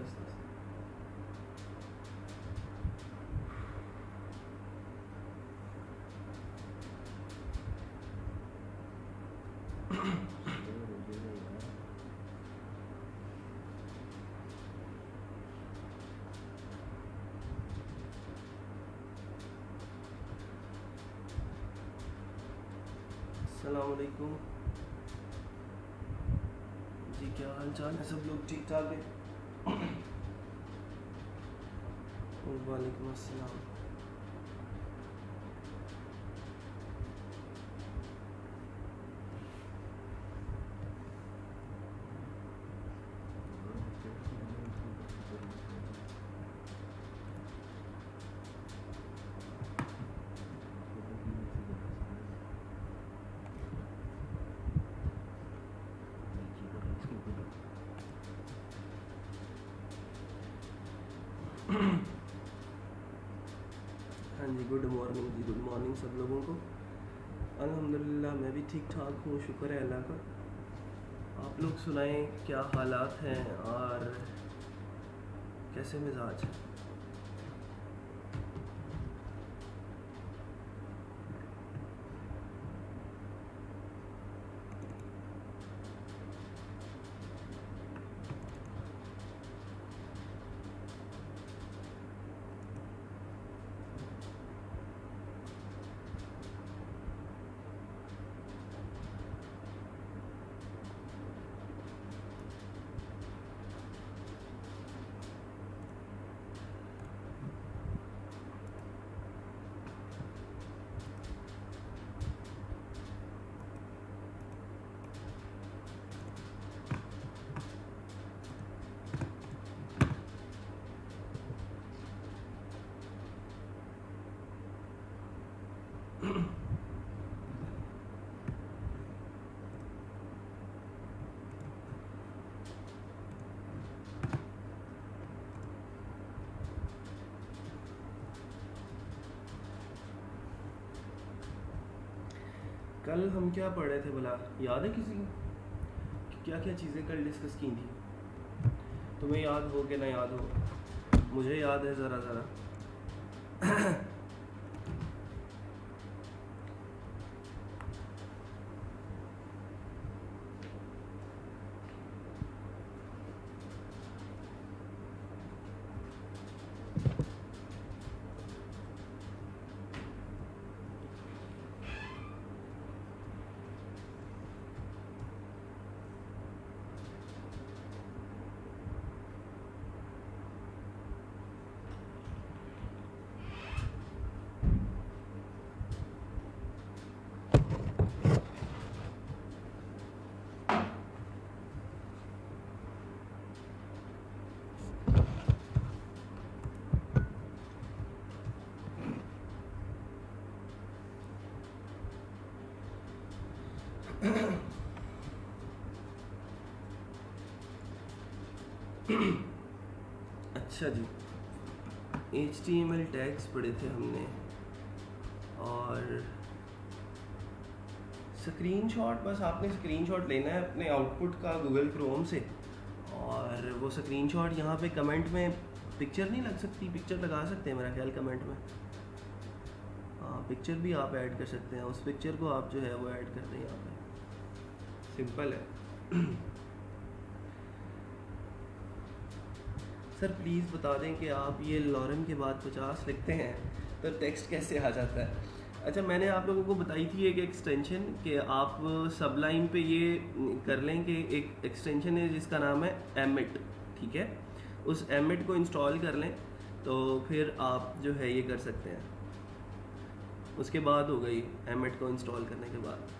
आस्ते आस्ते। अस्सलाम वालेकुम जी, क्या हाल चाल है? सब लोग ठीक ठाक है? वालेकुम अस्सलाम। हाँ जी, गुड मॉर्निंग जी, गुड मॉर्निंग सब लोगों को। अल्हम्दुलिल्लाह मैं भी ठीक ठाक हूँ, शुक्र है अल्लाह का। आप लोग सुनाएं, क्या हालात हैं और कैसे मिजाज हैं? कल हम क्या पढ़ रहे थे भला, याद है किसी को? क्या क्या चीज़ें कल डिस्कस की थी? तुम्हें याद हो कि ना याद हो? मुझे याद है ज़रा ज़रा। अच्छा जी, HTML टैग्स पढ़े थे हमने, और स्क्रीनशॉट, बस आपने स्क्रीनशॉट लेना है अपने आउटपुट का गूगल क्रोम से, और वो स्क्रीनशॉट यहाँ पे कमेंट में पिक्चर नहीं लग सकती, पिक्चर लगा सकते हैं मेरा ख्याल कमेंट में। हाँ, पिक्चर भी आप ऐड कर सकते हैं, उस पिक्चर को आप जो है वो ऐड कर दें यहाँ पे, सिंपल है। सर प्लीज़ बता दें कि आप ये लॉरेन के बाद 50 लिखते हैं तो टेक्स्ट कैसे आ जाता है? अच्छा, मैंने आप लोगों को बताई थी एक एक्सटेंशन कि आप सबलाइन पे ये कर लें कि एक एक्सटेंशन है जिसका नाम है एमिट, ठीक है? उस एमिट को इंस्टॉल कर लें तो फिर आप जो है ये कर सकते हैं। उसके बाद हो गई एमिट को इंस्टॉल करने के बाद।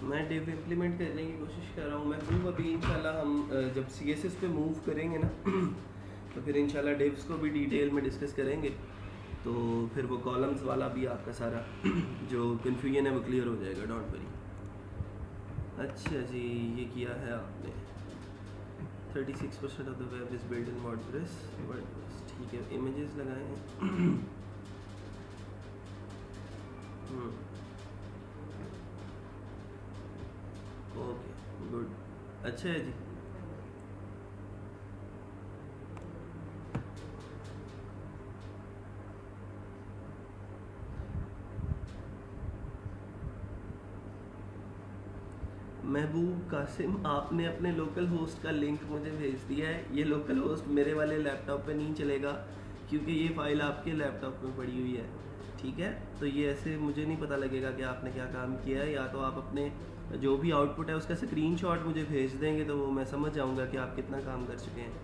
मैं डिव इम्प्लीमेंट करने की कोशिश कर रहा हूँ। मैं मूव अभी इंशाल्लाह हम जब CSS पे मूव करेंगे ना तो फिर इंशाल्लाह डिव्स को भी डिटेल में डिस्कस करेंगे। तो फिर वो कॉलम्स वाला भी आपका सारा जो कन्फ्यूजन है वो क्लियर हो जाएगा, डोंट वरी। अच्छा जी, ये किया है आपने। 36% of the web is build in WordPress. ठीक है, इमेजेस लगाए हैं। ओके गुड, अच्छा है जी। महबूब कासिम, आपने अपने लोकल होस्ट का लिंक मुझे भेज दिया है। ये लोकल होस्ट मेरे वाले लैपटॉप पे नहीं चलेगा क्योंकि ये फ़ाइल आपके लैपटॉप में पड़ी हुई है, ठीक है। तो ये ऐसे मुझे नहीं पता लगेगा कि आपने क्या काम किया है। या तो आप अपने जो भी आउटपुट है उसका स्क्रीनशॉट मुझे भेज देंगे तो वो मैं समझ जाऊँगा कि आप कितना काम कर चुके हैं।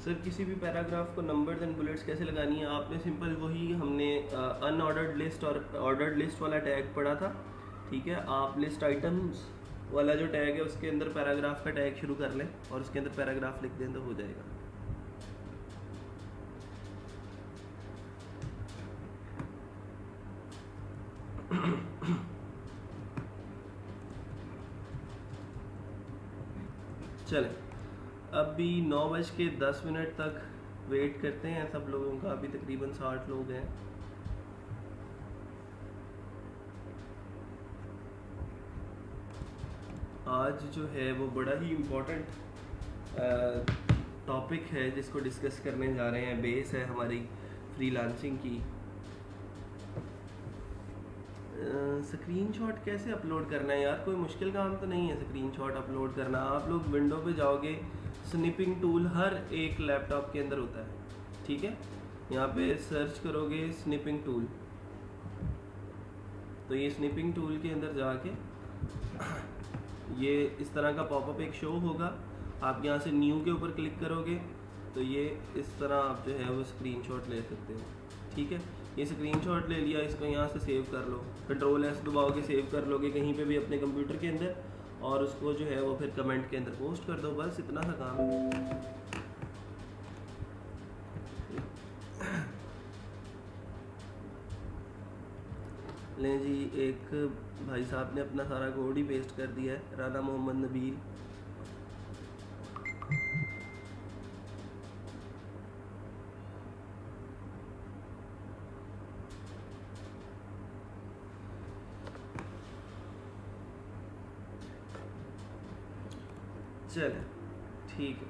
सर किसी भी पैराग्राफ को नंबर्स एंड बुलेट्स कैसे लगानी है? आपने सिंपल वही हमने अनऑर्डर्ड लिस्ट और ऑर्डर्ड लिस्ट वाला टैग पढ़ा था, ठीक है। आप लिस्ट आइटम्स वाला जो टैग है उसके अंदर पैराग्राफ का टैग शुरू कर लें और उसके अंदर पैराग्राफ लिख दें तो हो जाएगा। चलें, अभी 9:10 तक वेट करते हैं सब लोगों का। अभी तकरीबन 60 लोग हैं। आज जो है वो बड़ा ही इम्पोर्टेंट टॉपिक है जिसको डिस्कस करने जा रहे हैं। बेस है हमारी फ्रीलांसिंग की। स्क्रीनशॉट कैसे अपलोड करना है यार? कोई मुश्किल काम तो नहीं है स्क्रीनशॉट अपलोड करना। आप लोग विंडो पे जाओगे, स्निपिंग टूल हर एक लैपटॉप के अंदर होता है, ठीक है। यहाँ पे सर्च करोगे स्निपिंग टूल, तो ये स्निपिंग टूल के अंदर जाके ये इस तरह का पॉपअप एक शो होगा। आप यहाँ से न्यू के ऊपर क्लिक करोगे तो ये इस तरह आप जो है वो स्क्रीनशॉट ले सकते हो, ठीक है। ये स्क्रीनशॉट ले लिया, इसको यहाँ से सेव कर लो। Ctrl+S दबाओगे, सेव कर लोगे कहीं पे भी अपने कंप्यूटर के अंदर, और उसको जो है वो फिर कमेंट के अंदर पोस्ट कर दो। बस इतना सा काम है। लें जी, एक भाई साहब ने अपना सारा कोड ही पेस्ट कर दिया है, राना मोहम्मद नबील। चले ठीक है।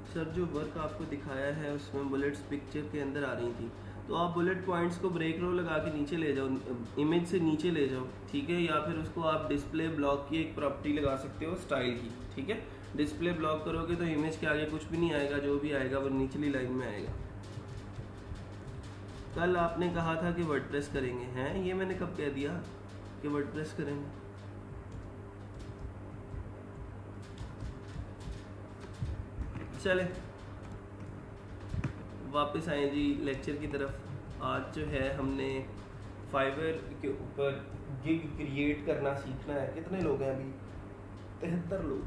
सर जो वर्क आपको दिखाया है उसमें बुलेट्स पिक्चर के अंदर आ रही थी, तो आप बुलेट पॉइंट्स को ब्रेक रो लगा के नीचे ले जाओ, इमेज से नीचे ले जाओ, ठीक है। या फिर उसको आप डिस्प्ले ब्लॉक की एक प्रॉपर्टी लगा सकते हो स्टाइल की, ठीक है। डिस्प्ले ब्लॉक करोगे तो इमेज के आगे कुछ भी नहीं आएगा, जो भी आएगा वो निचली लाइन में आएगा। कल आपने कहा था कि वर्डप्रेस करेंगे, हैं ये मैंने कब कह दिया कि वर्डप्रेस करेंगे? चले वापस आए जी लेक्चर की तरफ। आज जो है हमने फाइवर के ऊपर गिग क्रिएट करना सीखना है। कितने लोग हैं अभी? 73 लोग।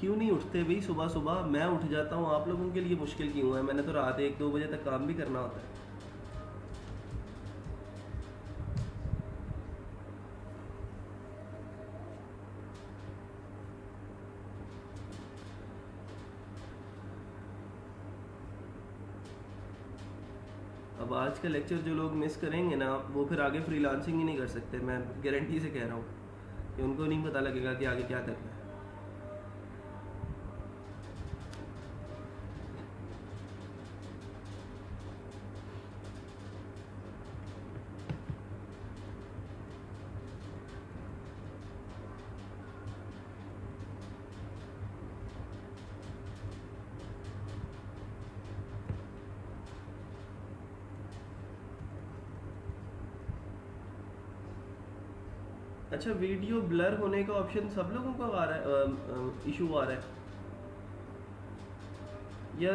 क्यों नहीं उठते भाई सुबह सुबह? मैं उठ जाता हूँ, आप लोगों के लिए मुश्किल क्यों है? मैंने तो रात 1-2 बजे तक काम भी करना होता है। अब आज का लेक्चर जो लोग मिस करेंगे ना, वो फिर आगे फ्रीलांसिंग ही नहीं कर सकते। मैं गारंटी से कह रहा हूँ कि उनको नहीं पता लगेगा कि आगे क्या करना है। अच्छा, वीडियो ब्लर होने का ऑप्शन सब लोगों को आ रहा है, इशू आ रहा है, या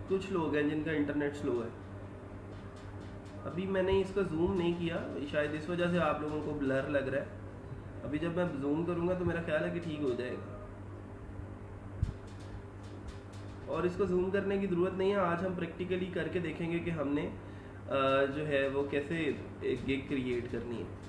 कुछ लोग हैं जिनका इंटरनेट स्लो है? अभी मैंने इसका जूम नहीं किया, शायद इस वजह से आप लोगों को ब्लर लग रहा है। अभी जब मैं जूम करूंगा तो मेरा ख्याल है कि ठीक हो जाएगा। और इसको जूम करने की ज़रूरत नहीं है, आज हम प्रैक्टिकली करके देखेंगे कि हमने जो है वो कैसे एक गिग क्रिएट करनी है।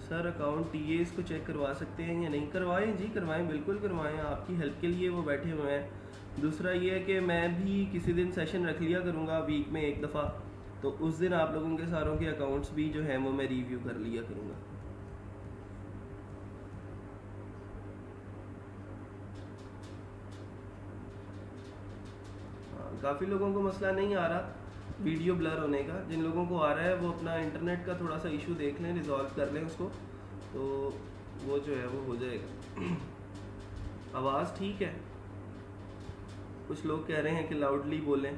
सर अकाउंट टीएस को चेक करवा सकते हैं या नहीं? करवाएं जी, करवाएं, बिल्कुल करवाएं, आपकी हेल्प के लिए वो बैठे हुए हैं। दूसरा ये है कि मैं भी किसी दिन सेशन रख लिया करूँगा वीक में एक दफ़ा, तो उस दिन आप लोगों के सारों के अकाउंट्स भी जो हैं वो मैं रिव्यू कर लिया करूँगा। काफ़ी लोगों को मसला नहीं आ रहा वीडियो ब्लर होने का। जिन लोगों को आ रहा है वो अपना इंटरनेट का थोड़ा सा इशू देख लें, रिजॉल्व कर लें उसको, तो वो जो है वो हो जाएगा। आवाज़ ठीक है? कुछ लोग कह रहे हैं कि लाउडली बोलें।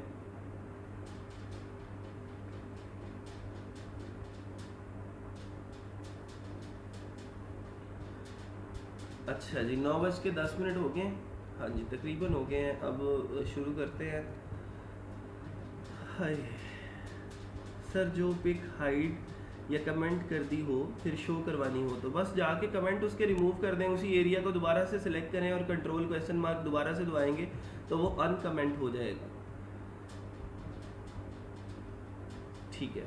अच्छा जी, 9:10 हो गए। हाँ जी, तकरीबन हो गए हैं। अब शुरू करते हैं। हाय सर, जो पिक हाइड या कमेंट कर दी हो फिर शो करवानी हो तो बस जाके कमेंट उसके रिमूव कर दें, उसी एरिया को दोबारा से सिलेक्ट करें और कंट्रोल क्वेश्चन मार्क दोबारा से दबाएंगे तो वो अनकमेंट हो जाएगा। ठीक है,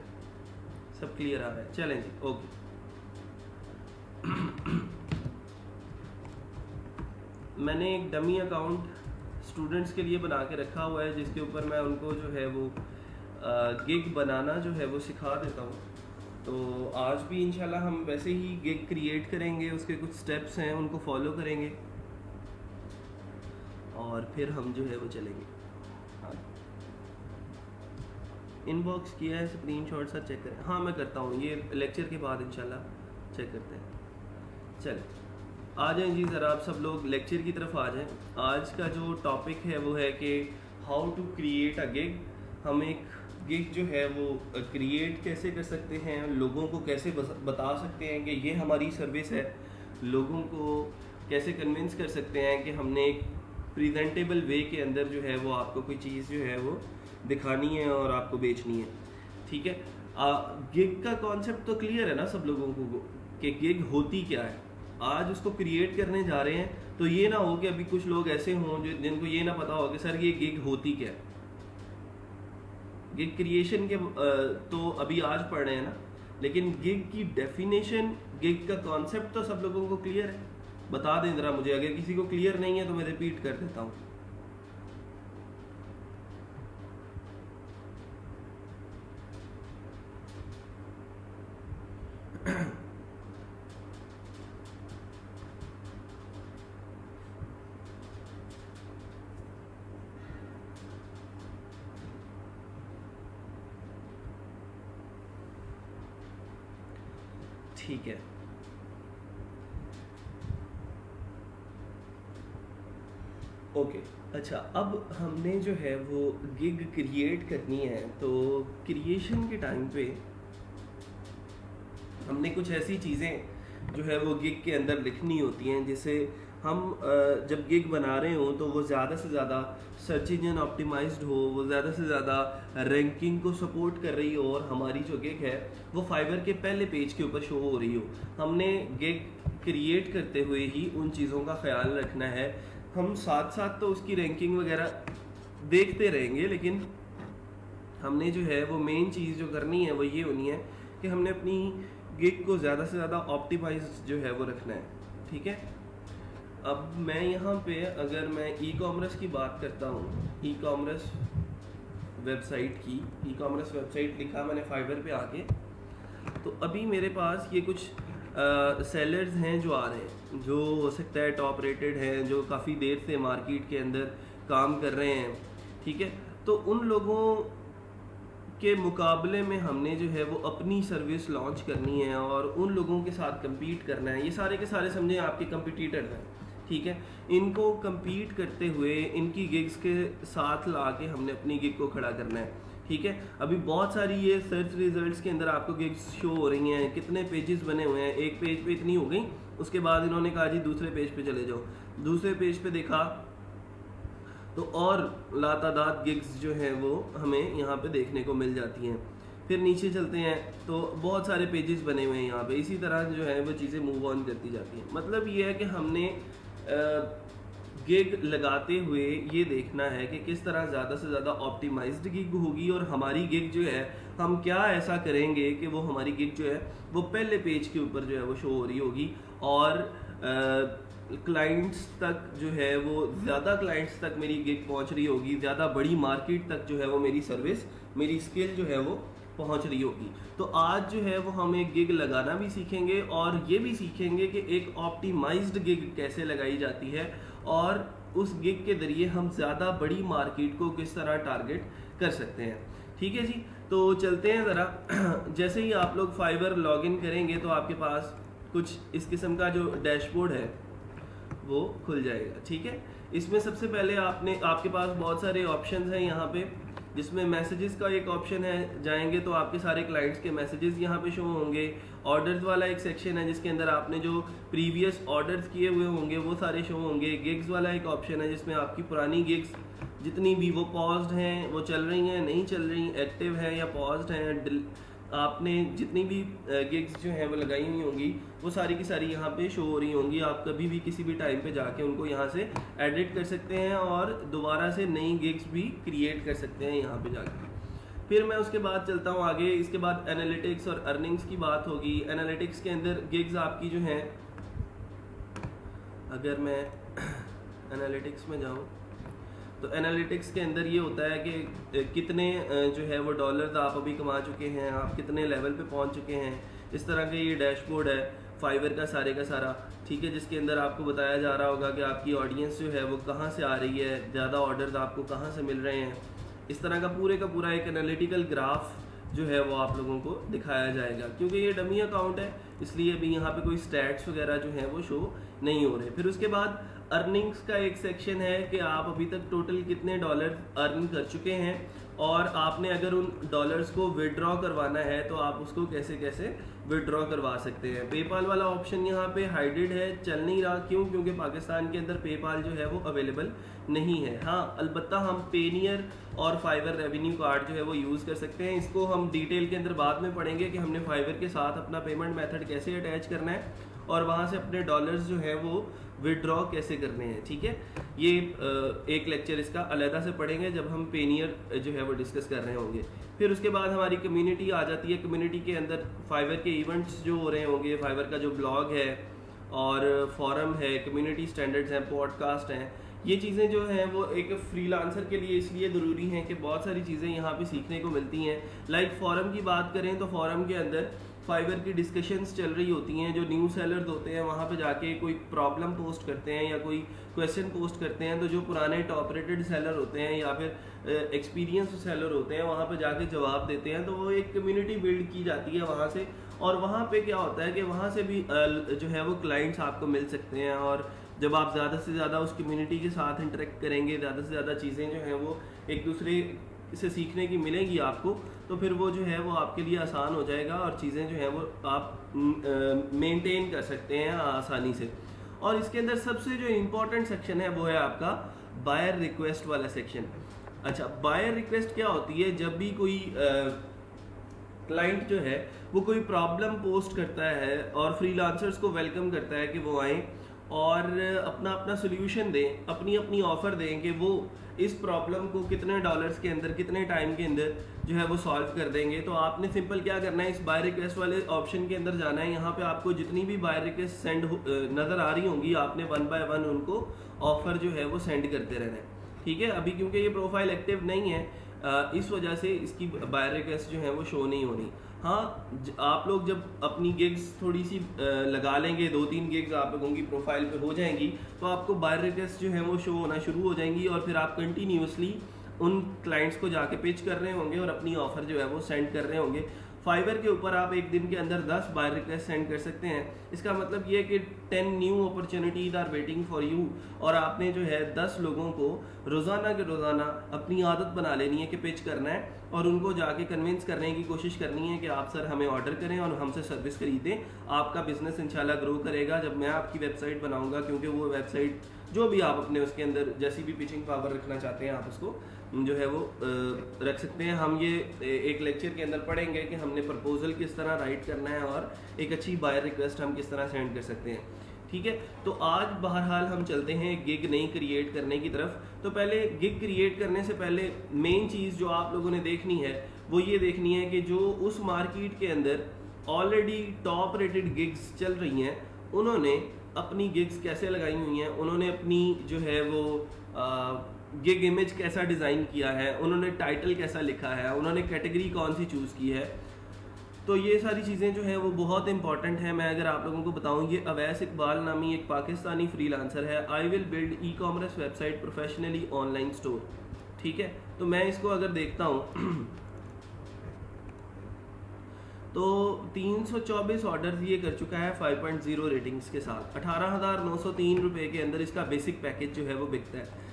सब क्लियर आ रहा है? चलें जी, ओके। मैंने एक डमी अकाउंट स्टूडेंट्स के लिए बना के रखा हुआ है जिसके ऊपर मैं उनको जो है वो गिग बनाना जो है वो सिखा देता हूँ। तो आज भी इंशाल्लाह हम वैसे ही गिग क्रिएट करेंगे, उसके कुछ स्टेप्स हैं उनको फॉलो करेंगे और फिर हम जो है वो चलेंगे। हाँ, इनबॉक्स किया है, स्क्रीनशॉट सा चेक करें। हाँ मैं करता हूँ, ये लेक्चर के बाद इंशाल्लाह चेक करते हैं। चलें आ जाएं जी, ज़रा आप सब लोग लेक्चर की तरफ आ जाएं। आज का जो टॉपिक है वो है कि how to create a gig. हम एक गिग जो है वो क्रिएट कैसे कर सकते हैं, लोगों को कैसे बता सकते हैं कि ये हमारी सर्विस है, लोगों को कैसे कन्विंस कर सकते हैं कि हमने एक प्रेजेंटेबल वे के अंदर जो है वो आपको कोई चीज़ जो है वो दिखानी है और आपको बेचनी है। ठीक है, गिग का कॉन्सेप्ट तो क्लियर है ना सब लोगों को कि गिग होती क्या है। आज उसको क्रिएट करने जा रहे हैं, तो ये ना हो कि अभी कुछ लोग ऐसे हों जो जिनको ये ना पता हो कि सर ये गिग होती क्या है। गिग क्रिएशन के तो अभी आज पढ़ रहे हैं ना, लेकिन गिग की डेफिनेशन, गिग का कॉन्सेप्ट तो सब लोगों को क्लियर है। बता दें ज़रा मुझे, अगर किसी को क्लियर नहीं है तो मैं रिपीट कर देता हूँ। ठीक है, ओके। अच्छा, अब हमने जो है वो गिग क्रिएट करनी है, तो क्रिएशन के टाइम पे हमने कुछ ऐसी चीज़ें जो है वो गिग के अंदर लिखनी होती हैं जिससे हम जब गिग बना रहे हों तो वो ज़्यादा से ज़्यादा सर्च इंजन ऑप्टिमाइज्ड हो, वो ज़्यादा से ज़्यादा रैंकिंग को सपोर्ट कर रही हो और हमारी जो गिग है वो फाइवर के पहले पेज के ऊपर शो हो रही हो। हमने गिग क्रिएट करते हुए ही उन चीज़ों का ख्याल रखना है। हम साथ साथ तो उसकी रैंकिंग वगैरह देखते रहेंगे, लेकिन हमने जो है वो मेन चीज़ जो करनी है वो ये होनी है कि हमने अपनी गिग को ज़्यादा से ज़्यादा ऑप्टिमाइज जो है वो रखना है। ठीक है, अब मैं यहाँ पे अगर मैं ई कॉमर्स की बात करता हूँ, ई कॉमर्स वेबसाइट लिखा मैंने फाइवर पे आके, तो अभी मेरे पास ये कुछ सेलर्स हैं जो आ रहे हैं, जो हो सकता है टॉप रेटेड हैं, जो काफ़ी देर से मार्केट के अंदर काम कर रहे हैं। ठीक है, तो उन लोगों के मुकाबले में हमने जो है वो अपनी सर्विस लॉन्च करनी है और उन लोगों के साथ compete करना है। ये सारे के सारे समझें आपके कंपिटिटर्स हैं। ठीक है, इनको compete करते हुए इनकी गिग्स के साथ ला के हमने अपनी गिग को खड़ा करना है। ठीक है, अभी बहुत सारी ये सर्च रिजल्ट्स के अंदर आपको गिग्स शो हो रही हैं, कितने पेजेस बने हुए हैं, एक पेज पे इतनी हो गई, उसके बाद इन्होंने कहा जी दूसरे पेज पे चले जाओ, दूसरे पेज पे देखा तो और लातादाद गिग्स जो हैं वो हमें यहाँ पे देखने को मिल जाती हैं। फिर नीचे चलते हैं तो बहुत सारे पेजेस बने हुए हैं यहाँ पे, इसी तरह जो है वो चीज़ें मूव ऑन करती जाती हैं। मतलब ये है कि हमने गिग लगाते हुए ये देखना है कि किस तरह ज़्यादा से ज़्यादा ऑप्टिमाइज्ड गिग होगी और हमारी गिग जो है हम क्या ऐसा करेंगे कि वो हमारी गिग जो है वो पहले पेज के ऊपर जो है वो शो हो रही होगी और क्लाइंट्स तक जो है वो ज़्यादा क्लाइंट्स तक मेरी गिग पहुंच रही होगी, ज़्यादा बड़ी मार्केट तक जो है वो मेरी सर्विस, मेरी स्किल जो है वो पहुंच रही होगी। तो आज जो है वो हम एक गिग लगाना भी सीखेंगे और ये भी सीखेंगे कि एक ऑप्टिमाइज्ड गिग कैसे लगाई जाती है और उस गिग के ज़रिए हम ज़्यादा बड़ी मार्केट को किस तरह टारगेट कर सकते हैं। ठीक है जी, तो चलते हैं ज़रा। जैसे ही आप लोग फाइवर लॉगिन करेंगे तो आपके पास कुछ इस किस्म का जो डैशबोर्ड है वो खुल जाएगा। ठीक है, इसमें सबसे पहले आपके पास बहुत सारे ऑप्शंस हैं यहाँ पे, जिसमें मैसेजेस का एक ऑप्शन है, जाएंगे तो आपके सारे क्लाइंट्स के मैसेजेस यहाँ पे शो होंगे। ऑर्डर्स वाला एक सेक्शन है जिसके अंदर आपने जो प्रीवियस ऑर्डर्स किए हुए होंगे वो सारे शो होंगे। गिग्स वाला एक ऑप्शन है जिसमें आपकी पुरानी गिग्स जितनी भी वो पॉज्ड हैं, वो चल रही हैं, नहीं चल रही, एक्टिव है या पॉज्ड हैं, आपने जितनी भी गिग्स जो हैं वो लगाई हुई होंगी वो सारी की सारी यहाँ पे शो हो रही होंगी। आप कभी भी किसी भी टाइम पे जाके उनको यहाँ से एडिट कर सकते हैं और दोबारा से नई गिग्स भी क्रिएट कर सकते हैं यहाँ पे जाके। फिर मैं उसके बाद चलता हूँ आगे। इसके बाद एनालिटिक्स और अर्निंग्स की बात होगी। एनालिटिक्स के अंदर गिग्स आपकी जो हैं, अगर मैं एनालिटिक्स में जाऊँ तो एनालिटिक्स के अंदर ये होता है कि कितने जो है वो डॉलर्स आप अभी कमा चुके हैं, आप कितने लेवल पे पहुंच चुके हैं। इस तरह का ये डैशबोर्ड है फाइवर का सारा। ठीक है, जिसके अंदर आपको बताया जा रहा होगा कि आपकी ऑडियंस जो है वो कहाँ से आ रही है, ज़्यादा ऑर्डर्स आपको कहाँ से मिल रहे हैं। इस तरह का पूरा एक एनालिटिकल ग्राफ जो है वो आप लोगों को दिखाया जाएगा। क्योंकि ये डमी अकाउंट है इसलिए अभी यहाँ पे कोई स्टैट्स वगैरह जो हैं वो शो नहीं हो रहे। फिर उसके बाद अर्निंग्स का एक सेक्शन है कि आप अभी तक टोटल कितने डॉलर अर्न कर चुके हैं और आपने अगर उन डॉलर्स को विड्रॉ करवाना है तो आप उसको कैसे कैसे विड्रॉ करवा सकते हैं। पेपाल वाला ऑप्शन यहाँ पे हाइडेड है, चल नहीं रहा। क्यों? क्योंकि पाकिस्तान के अंदर पेपाल जो है वो अवेलेबल नहीं है। हाँ, अलबत्ता हम पेनियर और फाइवर रेवेन्यू कार्ड जो है वो यूज़ कर सकते हैं। इसको हम डिटेल के अंदर बाद में पढ़ेंगे कि हमने फाइवर के साथ अपना पेमेंट मेथड कैसे अटैच करना है और वहाँ से अपने डॉलर्स जो है वो विड्रॉ कैसे करने हैं। ठीक है, ये एक लेक्चर इसका अलहदा से पढ़ेंगे जब हम पेनियर जो है वो डिस्कस कर रहे होंगे। फिर उसके बाद हमारी कम्युनिटी आ जाती है। कम्युनिटी के अंदर फाइवर के इवेंट्स जो हो रहे होंगे, फाइवर का जो ब्लॉग है और फॉरम है, कम्युनिटी स्टैंडर्ड्स हैं, पॉडकास्ट हैं, ये चीज़ें जो हैं वो एक फ्रीलांसर के लिए इसलिए ज़रूरी हैं कि बहुत सारी चीज़ें यहाँ पे सीखने को मिलती हैं। लाइक फॉरम की बात करें तो फॉरम के अंदर फाइवर की डिस्कशंस चल रही होती हैं। जो न्यू सेलर्स होते हैं वहाँ पे जाके कोई प्रॉब्लम पोस्ट करते हैं या कोई क्वेश्चन पोस्ट करते हैं, तो जो पुराने टॉप रेटेड सेलर होते हैं या फिर एक्सपीरियंस सेलर होते हैं वहाँ पे जाके जवाब देते हैं। तो वो एक कम्युनिटी बिल्ड की जाती है वहाँ से, और वहाँ पे क्या होता है कि वहाँ से भी जो है वो क्लाइंट्स आपको मिल सकते हैं। और जब आप ज़्यादा से ज़्यादा उस कम्युनिटी के साथ इंटरेक्ट करेंगे, ज़्यादा से ज़्यादा चीज़ें जो हैं वो एक दूसरे से सीखने की मिलेंगी आपको, तो फिर वो जो है वो आपके लिए आसान हो जाएगा और चीज़ें जो हैं वो आप मेंटेन कर सकते हैं आसानी से। और इसके अंदर सबसे जो इम्पोर्टेंट सेक्शन है वो है आपका बायर रिक्वेस्ट वाला सेक्शन। अच्छा, बायर रिक्वेस्ट क्या होती है? जब भी कोई क्लाइंट जो है वो कोई प्रॉब्लम पोस्ट करता है और फ्रीलांसर्स को वेलकम करता है कि वो आएँ और अपना अपना सोल्यूशन दें, अपनी अपनी ऑफ़र दें कि वो इस प्रॉब्लम को कितने डॉलर्स के अंदर, कितने टाइम के अंदर जो है वो सॉल्व कर देंगे। तो आपने सिंपल क्या करना है, इस बाय रिक्वेस्ट वाले ऑप्शन के अंदर जाना है। यहाँ पे आपको जितनी भी बाय रिक्वेस्ट सेंड नज़र आ रही होंगी, आपने 1 बाय 1 उनको ऑफ़र जो है वो सेंड करते रहना है। ठीक है, अभी क्योंकि ये प्रोफाइल एक्टिव नहीं है, इस वजह से इसकी बाय रिक्वेस्ट जो है वो शो नहीं हो रही। हाँ, आप लोग जब अपनी गिग्स थोड़ी सी लगा लेंगे, 2-3 गिग्स आप लोगों की प्रोफाइल पे हो जाएंगी, तो आपको बाय रिक्वेस्ट जो है वो शो होना शुरू हो जाएंगी और फिर आप कंटिन्यूसली उन क्लाइंट्स को जाके पिच कर रहे होंगे और अपनी ऑफ़र जो है वो सेंड कर रहे होंगे। फाइवर के ऊपर आप एक दिन के अंदर 10 बाय रिक्वेस्ट सेंड कर सकते हैं। इसका मतलब ये है कि 10 new opportunities are waiting for you, और आपने जो है 10 लोगों को रोज़ाना के रोज़ाना अपनी आदत बना लेनी है कि पिच करना है और उनको जाके कन्विंस करने की कोशिश करनी है कि आप सर हमें ऑर्डर करें और हमसे सर्विस खरीदें। आपका बिजनेस इंशाल्लाह ग्रो करेगा जब मैं आपकी वेबसाइट बनाऊंगा, क्योंकि वो वेबसाइट जो भी आप अपने उसके अंदर जैसी भी पिचिंग पावर रखना चाहते हैं आप उसको जो है वो रख सकते हैं। हम ये एक लेक्चर के अंदर पढ़ेंगे कि हमने प्रपोजल किस तरह राइट करना है और एक अच्छी बायर रिक्वेस्ट हम किस तरह सेंड कर सकते हैं। ठीक है, तो आज बहरहाल हम चलते हैं गिग नई क्रिएट करने की तरफ। तो पहले गिग क्रिएट करने से पहले मेन चीज़ जो आप लोगों ने देखनी है वो ये देखनी है कि जो उस मार्केट के अंदर ऑलरेडी टॉप रेटेड गिग्स चल रही हैं, उन्होंने अपनी गिग्स कैसे लगाई हुई हैं, उन्होंने अपनी जो है वो गिग इमेज कैसा डिज़ाइन किया है, उन्होंने टाइटल कैसा लिखा है, उन्होंने कैटेगरी कौन सी चूज़ की है। तो ये सारी चीज़ें जो हैं वो बहुत इंपॉर्टेंट हैं। मैं अगर आप लोगों को बताऊं, ये अवैस इकबाल नामी एक पाकिस्तानी फ्रीलांसर है। I will build E commerce website professionally online store. ठीक है, तो मैं इसको अगर देखता हूँ तो 324 ऑर्डर्स ये कर चुका है 5.0 रेटिंग्स के साथ। 18,903 रुपये के अंदर इसका बेसिक पैकेज जो है वो बिकता है।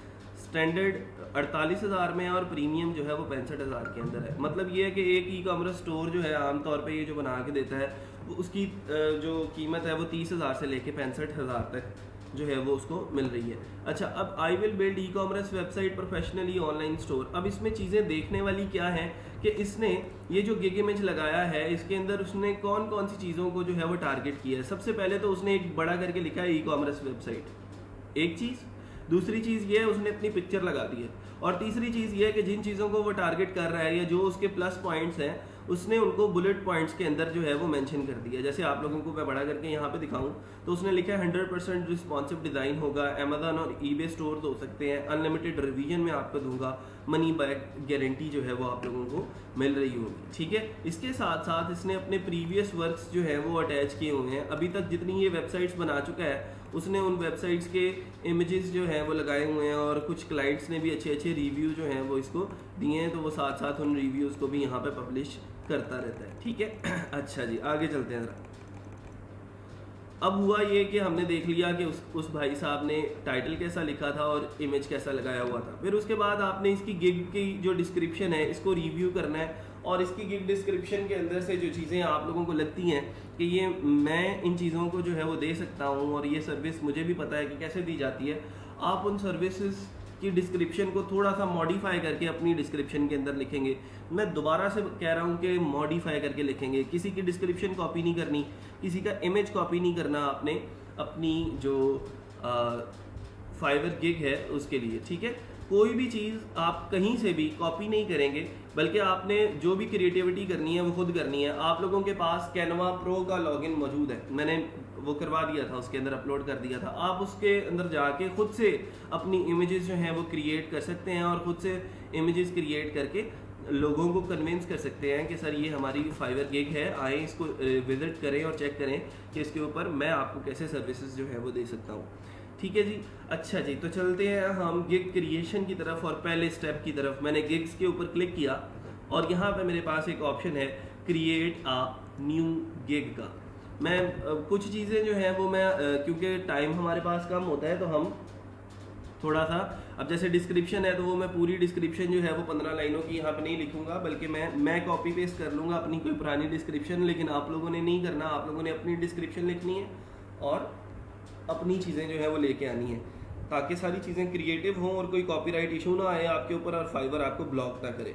स्टैंडर्ड 48,000 में और प्रीमियम जो है वो 65,000 के अंदर है। मतलब ये है कि एक ई कॉमर्स स्टोर जो है आमतौर पे ये जो बना के देता है वो उसकी जो कीमत है वो 30,000 से लेके 65,000 तक जो है वो उसको मिल रही है। अच्छा, अब I will build E commerce website professionally online store. अब इसमें चीज़ें देखने वाली क्या है कि इसने ये जो गिग इमेज लगाया है इसके अंदर उसने कौन कौन सी चीज़ों को जो है वो टारगेट किया है। सबसे पहले तो उसने एक बड़ा करके लिखा है ई कॉमर्स वेबसाइट, एक चीज़। दूसरी चीज़ ये है उसने अपनी पिक्चर लगा दी है, और तीसरी चीज़ ये है कि जिन चीज़ों को वो टारगेट कर रहा है या जो उसके प्लस पॉइंट्स हैं उसने उनको बुलेट पॉइंट्स के अंदर जो है वो मेंशन कर दिया। जैसे आप लोगों को मैं बड़ा करके यहाँ पे दिखाऊं तो उसने लिखा है 100% रिस्पॉन्सिव डिज़ाइन होगा, अमेजन और ईबे स्टोर हो सकते हैं, अनलिमिटेड रिवीजन में आपको दूंगा, मनी बैक गारंटी जो है वो आप लोगों को मिल रही होगी। ठीक है, इसके साथ साथ इसने अपने प्रीवियस वर्क्स जो है वो अटैच किए हुए हैं। अभी तक जितनी ये वेबसाइट्स बना चुका है उसने उन वेबसाइट्स के इमेजेस जो हैं वो लगाए हुए हैं, और कुछ क्लाइंट्स ने भी अच्छे अच्छे रिव्यू जो हैं वो इसको दिए हैं, तो वो साथ साथ उन रिव्यूज़ को भी यहाँ पे पब्लिश करता रहता है। ठीक है, अच्छा जी आगे चलते हैं ज़रा। अब हुआ ये कि हमने देख लिया कि उस भाई साहब ने टाइटल कैसा लिखा था और इमेज कैसा लगाया हुआ था। फिर उसके बाद आपने इसकी गिग की जो डिस्क्रिप्शन है इसको रिव्यू करना है, और इसकी गिग डिस्क्रिप्शन के अंदर से जो चीज़ें आप लोगों को लगती हैं कि ये मैं इन चीज़ों को जो है वो दे सकता हूँ और ये सर्विस मुझे भी पता है कि कैसे दी जाती है, आप उन सर्विसेज की डिस्क्रिप्शन को थोड़ा सा मॉडिफाई करके अपनी डिस्क्रिप्शन के अंदर लिखेंगे। मैं दोबारा से कह रहा हूँ कि मॉडिफाई करके लिखेंगे। किसी की डिस्क्रिप्शन कॉपी नहीं करनी, किसी का इमेज कॉपी नहीं करना आपने अपनी जो फाइवर गिग है उसके लिए। ठीक है, कोई भी चीज़ आप कहीं से भी कॉपी नहीं करेंगे, बल्कि आपने जो भी क्रिएटिविटी करनी है वो खुद करनी है। आप लोगों के पास कैनवा प्रो का लॉगिन मौजूद है, मैंने वो करवा दिया था, उसके अंदर अपलोड कर दिया था। आप उसके अंदर जाके खुद से अपनी इमेजेस जो हैं वो क्रिएट कर सकते हैं और खुद से इमेजेस क्रिएट करके लोगों को कन्विंस कर सकते हैं कि सर ये हमारी फाइवर गिग है, आए इसको विजिट करें और चेक करें कि इसके ऊपर मैं आपको कैसे सर्विसेज जो है वो दे सकता हूँ। ठीक है जी, अच्छा जी, तो चलते हैं हम गिग क्रिएशन की तरफ और पहले स्टेप की तरफ। मैंने गिग्स के ऊपर क्लिक किया और यहाँ पे मेरे पास एक ऑप्शन है क्रिएट अ न्यू गिग का। मैं कुछ चीज़ें जो हैं वो मैं क्योंकि टाइम हमारे पास कम होता है तो हम थोड़ा सा, अब जैसे डिस्क्रिप्शन है तो वो मैं पूरी डिस्क्रिप्शन जो है वो 15 लाइनों की यहाँ पे नहीं लिखूंगा, बल्कि मैं कॉपी पेस्ट कर लूँगा अपनी कोई पुरानी डिस्क्रिप्शन। लेकिन आप लोगों ने नहीं करना, आप लोगों ने अपनी डिस्क्रिप्शन लिखनी है और अपनी चीज़ें जो है वो लेके आनी है, ताकि सारी चीज़ें क्रिएटिव हों और कोई कॉपीराइट इशू ना आए आपके ऊपर और फाइवर आपको ब्लॉक ना करे।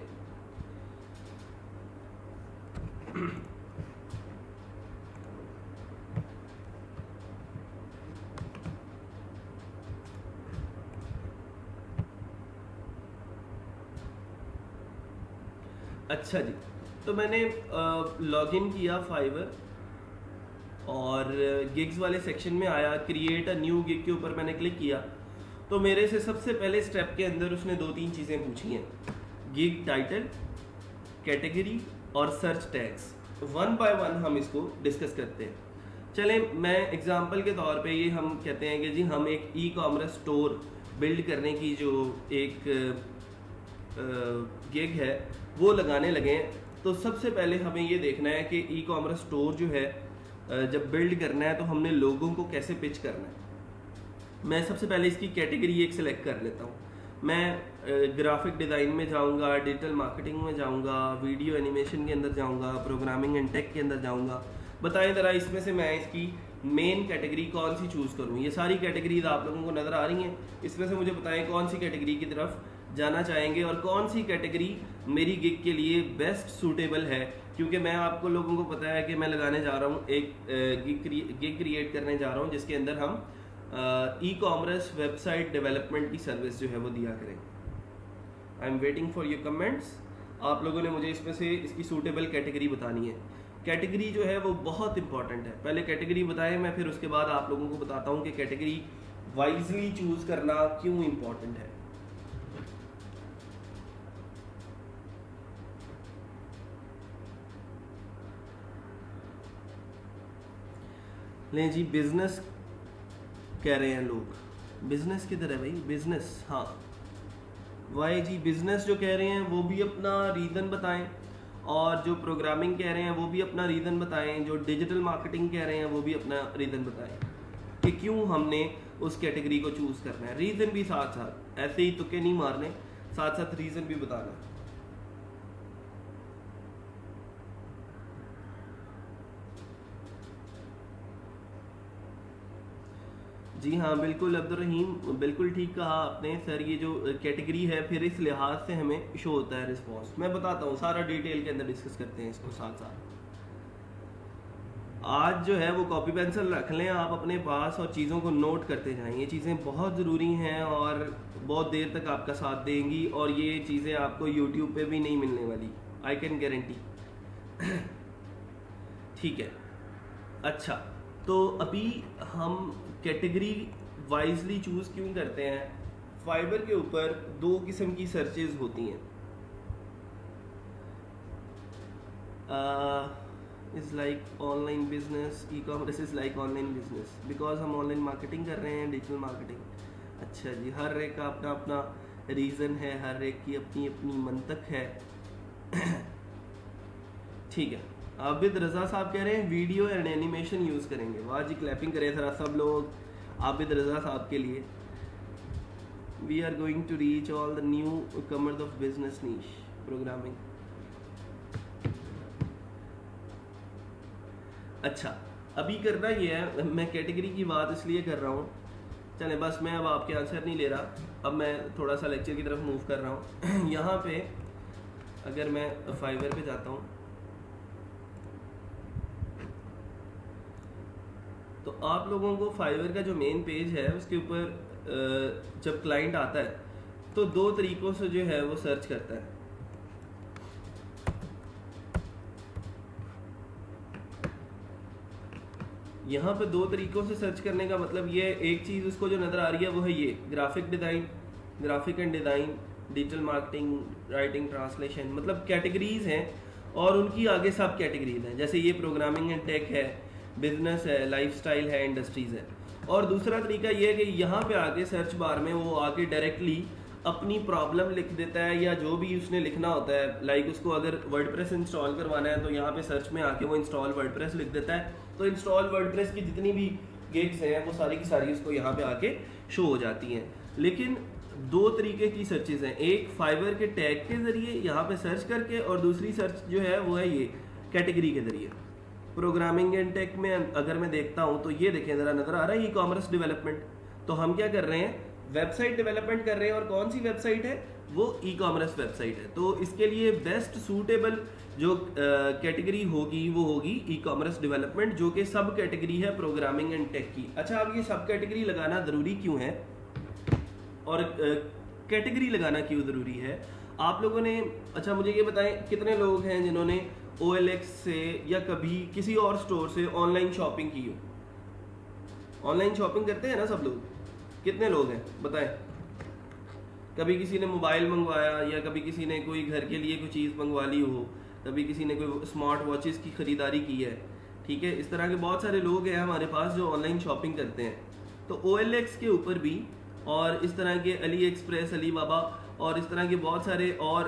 अच्छा जी, तो मैंने लॉगिन किया फाइवर और गिग्स वाले सेक्शन में आया, क्रिएट अ न्यू गिग के ऊपर मैंने क्लिक किया। तो मेरे से सबसे पहले स्टेप के अंदर उसने 2-3 चीज़ें पूछी हैं, गिग टाइटल, कैटेगरी और search tags. One by one हम इसको डिस्कस करते हैं। चलें, मैं एग्जांपल के तौर पे ये हम कहते हैं कि जी हम एक ई कॉमर्स स्टोर बिल्ड करने की जो एक गिग है वो लगाने लगे हैं। तो सबसे पहले हमें ये देखना है कि ई कॉमर्स स्टोर जो है जब बिल्ड करना है तो हमने लोगों को कैसे पिच करना है। मैं सबसे पहले इसकी कैटेगरी एक सिलेक्ट कर लेता हूँ। मैं ग्राफिक डिज़ाइन में जाऊँगा, डिजिटल मार्केटिंग में जाऊँगा, वीडियो एनिमेशन के अंदर जाऊँगा, प्रोग्रामिंग एंड टेक के अंदर जाऊँगा। बताएं ज़रा इसमें से मैं इसकी मेन कैटेगरी कौन सी चूज़ करूँ। ये सारी कैटेगरीज आप लोगों को नज़र आ रही हैं, इसमें से मुझे बताएं कौन सी कैटेगरी की तरफ जाना चाहेंगे और कौन सी कैटेगरी मेरी गिग के लिए बेस्ट सूटेबल है। क्योंकि मैं आपको लोगों को पता है कि मैं लगाने जा रहा हूँ एक गिग क्रिएट करने जा रहा हूँ जिसके अंदर हम ई कॉमर्स वेबसाइट डेवलपमेंट की सर्विस जो है वो दिया करेंगे। I am waiting for your comments. आप लोगों ने मुझे इसमें से इसकी सूटेबल कैटेगरी बतानी है। कैटेगरी जो है वो बहुत इंपॉर्टेंट है। पहले कैटेगरी बताएं, मैं फिर उसके बाद आप लोगों को बताता हूँ कि कैटेगरी वाइजली चूज करना क्यों इंपॉर्टेंट है। लें जी, बिजनेस कह रहे हैं लोग, बिजनेस किधर है भाई, बिजनेस, हाँ वाई जी, बिजनेस जो कह रहे हैं वो भी अपना रीज़न बताएं और जो प्रोग्रामिंग कह रहे हैं वो भी अपना रीज़न बताएं, जो डिजिटल मार्केटिंग कह रहे हैं वो भी अपना रीज़न बताएं कि क्यों हमने उस कैटेगरी को चूज़ करना है। रीज़न भी साथ साथ, ऐसे ही तुक्के नहीं मारने, साथ साथ रीज़न भी बताना है। जी हाँ बिल्कुल अब्दुर्रहीम, बिल्कुल ठीक कहा आपने सर। ये जो कैटेगरी है फिर इस लिहाज से हमें शो होता है रिस्पॉन्स। मैं बताता हूँ, सारा डिटेल के अंदर डिस्कस करते हैं इसको साथ साथ। आज जो है वो कॉपी पेंसिल रख लें आप अपने पास और चीज़ों को नोट करते जाएं। ये चीज़ें बहुत ज़रूरी हैं और बहुत देर तक आपका साथ देंगी और ये चीज़ें आपको यूट्यूब पे भी नहीं मिलने वाली, आई कैन गारंटी। ठीक है, अच्छा तो अभी हम कैटेगरी वाइजली चूज़ क्यों करते हैं। फाइबर के ऊपर 2 किस्म की सर्चेज होती हैं। Is like online business, e commerce is like online business, because हम ऑनलाइन मार्केटिंग कर रहे हैं, डिजिटल मार्केटिंग। अच्छा जी, हर एक का अपना अपना रीज़न है, हर एक की अपनी अपनी मंतक है। ठीक है, आबिद रज़ा साहब कह रहे हैं वीडियो एंड एनिमेशन यूज़ करेंगे। वाह जी, क्लैपिंग करें ज़रा सब लोग आबिद रज़ा साहब के लिए। We are going to reach all the new comers of business niche programming. अच्छा, अभी करना ये है, मैं कैटेगरी की बात इसलिए कर रहा हूँ, चले बस मैं अब आपके आंसर नहीं ले रहा, अब मैं थोड़ा सा लेक्चर की तरफ मूव कर रहा हूँ। यहाँ पे अगर मैं फाइवर पे जाता हूँ तो आप लोगों को फाइवर का जो मेन पेज है उसके ऊपर जब क्लाइंट आता है तो 2 तरीकों से जो है वो सर्च करता है। यहाँ पे 2 तरीकों से सर्च करने का मतलब ये, एक चीज़ उसको जो नज़र आ रही है वो है ये graphic design, graphic and design, digital marketing, writing, translation, मतलब कैटेगरीज हैं और उनकी आगे सब कैटेगरीज हैं। जैसे ये प्रोग्रामिंग एंड टेक है, बिजनेस है, लाइफस्टाइल है, इंडस्ट्रीज़ है। और दूसरा तरीका ये है कि यहाँ पे आगे सर्च बार में वो आगे डायरेक्टली अपनी प्रॉब्लम लिख देता है या जो भी उसने लिखना होता है। लाइक उसको अगर वर्डप्रेस इंस्टॉल करवाना है तो यहाँ पे सर्च में आके वो इंस्टॉल वर्डप्रेस लिख देता है, तो इंस्टॉल वर्डप्रेस की जितनी भी गिग्स हैं वो सारी की सारी उसको यहाँ पे आके शो हो जाती हैं। लेकिन 2 तरीके की सर्चेज हैं, एक फाइवर के टैग के ज़रिए यहाँ पे सर्च करके और दूसरी सर्च जो है वो है ये कैटेगरी के ज़रिए। प्रोग्रामिंग एंड टेक में अगर मैं देखता हूँ तो ये देखें ज़रा, नज़र आ रहा है ई कॉमर्स डेवलपमेंट। तो हम क्या कर रहे हैं, वेबसाइट डेवलपमेंट कर रहे हैं, और कौन सी वेबसाइट है, वो ई कॉमर्स वेबसाइट है। तो इसके लिए बेस्ट सूटेबल जो कैटेगरी होगी वो होगी ई कॉमर्स डेवलपमेंट, जो कि सब कैटेगरी है प्रोग्रामिंग एंड टेक की। अच्छा, अब ये सब कैटेगरी लगाना ज़रूरी क्यों है, और कैटेगरी लगाना क्यों ज़रूरी है आप लोगों ने, अच्छा मुझे ये बताएं कितने लोग हैं जिन्होंने OLX से या कभी किसी और स्टोर से ऑनलाइन शॉपिंग की हो। ऑनलाइन शॉपिंग करते हैं ना सब लोग, कितने लोग हैं बताएं। कभी किसी ने मोबाइल मंगवाया, या कभी किसी ने कोई घर के लिए कोई चीज़ मंगवा ली हो, कभी किसी ने कोई स्मार्ट वॉचेस की ख़रीदारी की है। ठीक है, इस तरह के बहुत सारे लोग हैं हमारे पास जो ऑनलाइन शॉपिंग करते हैं। तो OLX के ऊपर भी, और इस तरह के अली एक्सप्रेस, अली बाबा और इस तरह के बहुत सारे और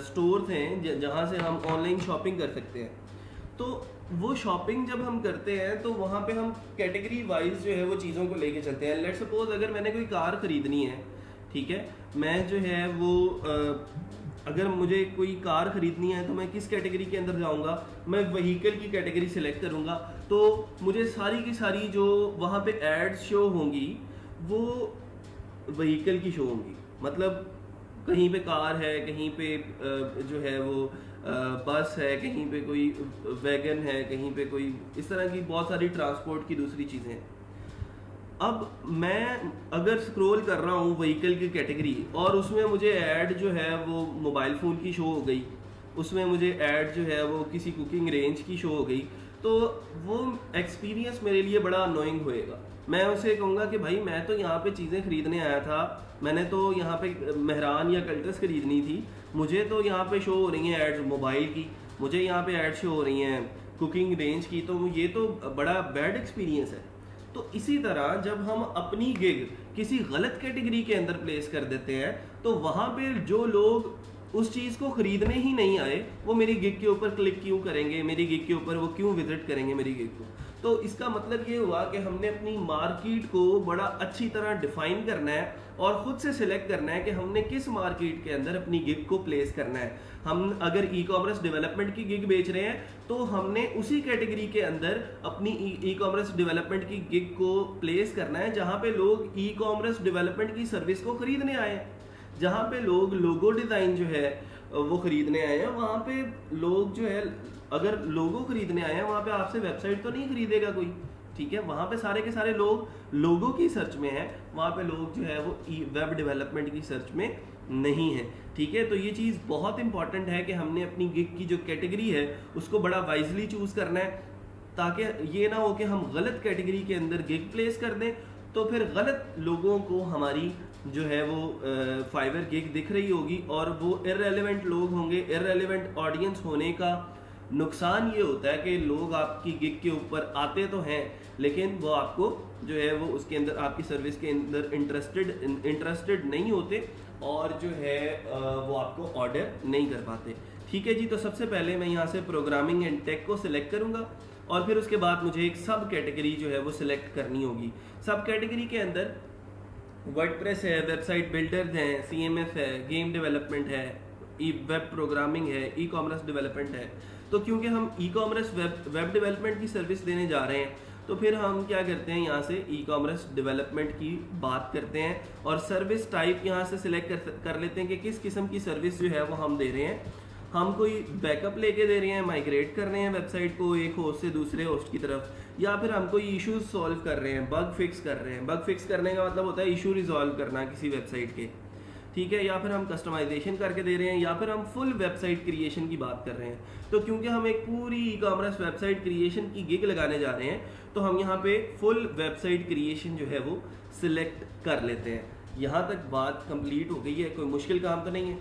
स्टोर्स हैं जहाँ से हम ऑनलाइन शॉपिंग कर सकते हैं। तो वो शॉपिंग जब हम करते हैं तो वहाँ पे हम कैटेगरी वाइज जो है वो चीज़ों को लेके चलते हैं। लेट्स सपोज अगर मैंने कोई कार ख़रीदनी है, ठीक है, मैं जो है वो अगर मुझे कोई कार ख़रीदनी है तो मैं किस कैटेगरी के अंदर जाऊँगा, मैं व्हीकल की कैटेगरी सेलेक्ट करूँगा। तो मुझे सारी की सारी जो वहाँ पे एड्स शो होंगी वो व्हीकल की शो होंगी। मतलब कहीं पे कार है, कहीं पे जो है वो बस है, कहीं पे कोई वैगन है, कहीं पे कोई इस तरह की बहुत सारी ट्रांसपोर्ट की दूसरी चीज़ें। अब मैं अगर स्क्रॉल कर रहा हूँ व्हीकल की कैटेगरी, और उसमें मुझे ऐड जो है वो मोबाइल फ़ोन की शो हो गई, उसमें मुझे ऐड जो है वो किसी कुकिंग रेंज की शो हो गई, तो वो एक्सपीरियंस मेरे लिए बड़ा अनोइंग होएगा। मैं उसे कहूँगा कि भाई मैं तो यहाँ पे चीज़ें ख़रीदने आया था, मैंने तो यहाँ पे मेहरान या कल्टस ख़रीदनी थी, मुझे तो यहाँ पे शो हो रही हैं एड्स मोबाइल की, मुझे यहाँ पे ऐड शो हो रही हैं कुकिंग रेंज की, तो ये तो बड़ा बैड एक्सपीरियंस है। तो इसी तरह जब हम अपनी गिग किसी गलत कैटेगरी के अंदर प्लेस कर देते हैं, तो वहाँ पे जो लोग उस चीज़ को ख़रीदने ही नहीं आए, वो मेरी गिग के ऊपर क्लिक क्यों करेंगे, मेरी गिग के ऊपर वो क्यों विजिट करेंगे मेरी गिग को। तो इसका मतलब ये हुआ कि हमने अपनी मार्केट को बड़ा अच्छी तरह डिफाइन करना है और ख़ुद से सिलेक्ट करना है कि हमने किस मार्केट के अंदर अपनी गिग को प्लेस करना है। हम अगर ई कॉमर्स डेवलपमेंट की गिग बेच रहे हैं तो हमने उसी कैटेगरी के अंदर अपनी ई कॉमर्स डेवलपमेंट की गिग को प्लेस करना है जहाँ पे लोग ई कॉमर्स डेवलपमेंट की सर्विस को ख़रीदने आए हैं, जहाँ पे लोग लोगो डिज़ाइन जो है वो ख़रीदने आए हैं। वहाँ पे लोग जो है अगर लोगो ख़रीदने आए हैं, वहाँ पे आपसे वेबसाइट तो नहीं ख़रीदेगा कोई, ठीक है। वहाँ पे सारे के सारे लोग लोगो की सर्च में हैं, वहाँ पे लोग जो है वो वेब डेवलपमेंट की सर्च में नहीं है, ठीक है। तो ये चीज़ बहुत इंपॉर्टेंट है कि हमने अपनी गिग की जो कैटेगरी है उसको बड़ा वाइजली चूज़ करना है, ताकि ये ना हो कि हम गलत कैटेगरी के अंदर गिग प्लेस कर दें तो फिर गलत लोगों को हमारी जो है वो फाइवर गिग दिख रही होगी और वो इररेलेवेंट लोग होंगे। इररेलेवेंट ऑडियंस होने का नुकसान ये होता है कि लोग आपकी गिग के ऊपर आते तो हैं लेकिन वो आपको जो है वो उसके अंदर आपकी सर्विस के अंदर इंटरेस्टेड नहीं होते और जो है वो आपको ऑर्डर नहीं कर पाते, ठीक है जी। तो सबसे पहले मैं यहाँ से प्रोग्रामिंग एंड टेक को सिलेक्ट करूँगा और फिर उसके बाद मुझे एक सब कैटेगरी जो है वो सिलेक्ट करनी होगी। सब कैटेगरी के अंदर वर्डप्रेस है, वेबसाइट बिल्डर्स हैं, CMS है, गेम डेवलपमेंट है, वेब प्रोग्रामिंग है, ई कॉमर्स डेवलपमेंट है। तो क्योंकि हम ई कॉमर्स वेब डेवलपमेंट की सर्विस देने जा रहे हैं तो फिर हम क्या करते हैं, यहाँ से ई कॉमर्स डेवलपमेंट की बात करते हैं और सर्विस टाइप यहाँ से सिलेक्ट कर लेते हैं कि किस किस्म की सर्विस जो है वो हम दे रहे हैं। हम कोई बैकअप लेके दे रहे हैं, माइग्रेट कर रहे हैं वेबसाइट को एक होस्ट से दूसरे होस्ट की तरफ, या फिर हम कोई इश्यूज सॉल्व कर रहे हैं, बग फिक्स कर रहे हैं। बग फिक्स करने का मतलब होता है इशू रिजॉल्व करना किसी वेबसाइट के, ठीक है। या फिर हम कस्टमाइजेशन करके दे रहे हैं, या फिर हम फुल वेबसाइट क्रिएशन की बात कर रहे हैं। तो क्योंकि हम एक पूरी ई कॉमर्स वेबसाइट क्रिएशन की गिग लगाने जा रहे हैं तो हम यहाँ पे फुल वेबसाइट क्रिएशन जो है वो सिलेक्ट कर लेते हैं। यहाँ तक बात कंप्लीट हो गई है, कोई मुश्किल काम तो नहीं है।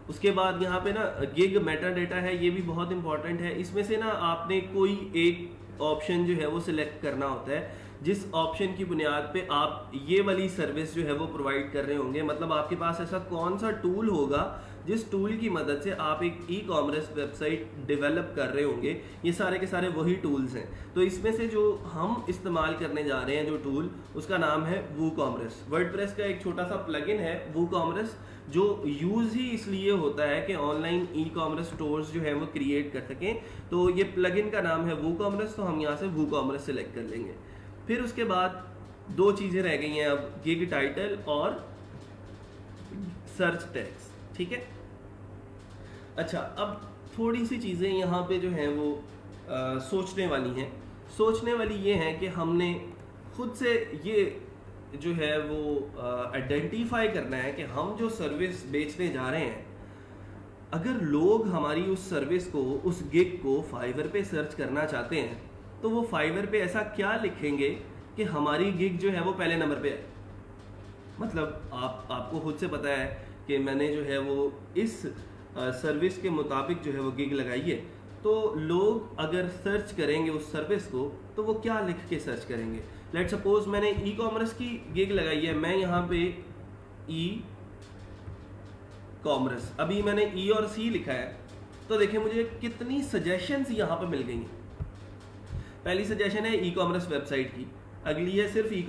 उसके बाद यहाँ पे ना गिग मेटा डेटा है, ये भी बहुत इंपॉर्टेंट है। इसमें से ना आपने कोई एक ऑप्शन जो है वो सिलेक्ट करना होता है जिस ऑप्शन की बुनियाद पे आप ये वाली सर्विस जो है वो प्रोवाइड कर रहे होंगे। मतलब आपके पास ऐसा कौन सा टूल होगा जिस टूल की मदद से आप एक ई कॉमर्स वेबसाइट डेवलप कर रहे होंगे, ये सारे के सारे वही टूल्स हैं। तो इसमें से जो हम इस्तेमाल करने जा रहे हैं जो टूल, उसका नाम है वूकॉमर्स। वर्डप्रेस का एक छोटा सा प्लगइन है वूकॉमर्स, जो यूज़ ही इसलिए होता है कि ऑनलाइन ई कॉमर्स स्टोर्स जो है वो क्रिएट कर सकें। तो ये प्लगइन का नाम है वूकॉमर्स, तो हम यहाँ से वूकॉमर्स सेलेक्ट कर लेंगे। फिर उसके बाद दो चीज़ें रह गई हैं अब, गिग टाइटल और सर्च टैग्स, ठीक है। अच्छा, अब थोड़ी सी चीज़ें यहाँ पे जो हैं वो सोचने वाली हैं। सोचने वाली ये हैं कि हमने खुद से ये जो है वो आइडेंटिफाई करना है कि हम जो सर्विस बेचने जा रहे हैं, अगर लोग हमारी उस सर्विस को, उस गिग को फाइवर पे सर्च करना चाहते हैं, तो वो फाइवर पे ऐसा क्या लिखेंगे कि हमारी गिग जो है वो पहले नंबर पे है। मतलब आपको खुद से पता है कि मैंने जो है वो इस सर्विस के मुताबिक जो है वो गिग लगाई है, तो लोग अगर सर्च करेंगे उस सर्विस को तो वो क्या लिख के सर्च करेंगे। लेट सपोज मैंने ई कॉमर्स की गिग लगाई है, मैं यहाँ पे ई कॉमर्स, अभी मैंने ई और सी लिखा है, तो देखिए मुझे कितनी सजेशंस यहाँ पे मिल गई हैं। पहली सजेशन है ई कॉमर्स वेबसाइट की, अगली है सिर्फ ई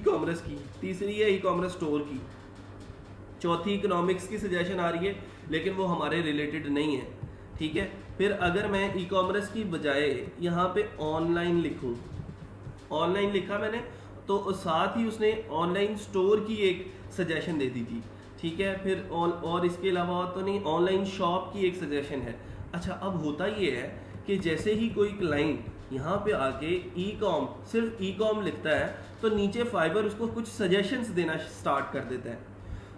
कॉमर्स की, तीसरी है ई कॉमर्स स्टोर की, चौथी इकोनॉमिक्स की सजेशन आ रही है, लेकिन वो हमारे रिलेटेड नहीं है, ठीक है। फिर अगर मैं ई कॉमर्स की बजाय यहाँ पे ऑनलाइन लिखूँ, ऑनलाइन लिखा मैंने, तो साथ ही उसने ऑनलाइन स्टोर की एक सजेशन दे दी थी, ठीक है। फिर और इसके अलावा तो नहीं, ऑनलाइन शॉप की एक सजेशन है। अच्छा, अब होता ये है कि जैसे ही कोई क्लाइंट यहाँ पे आके ई कॉम, सिर्फ ई कॉम लिखता है, तो नीचे फाइबर उसको कुछ सजेशंस देना स्टार्ट कर देता है।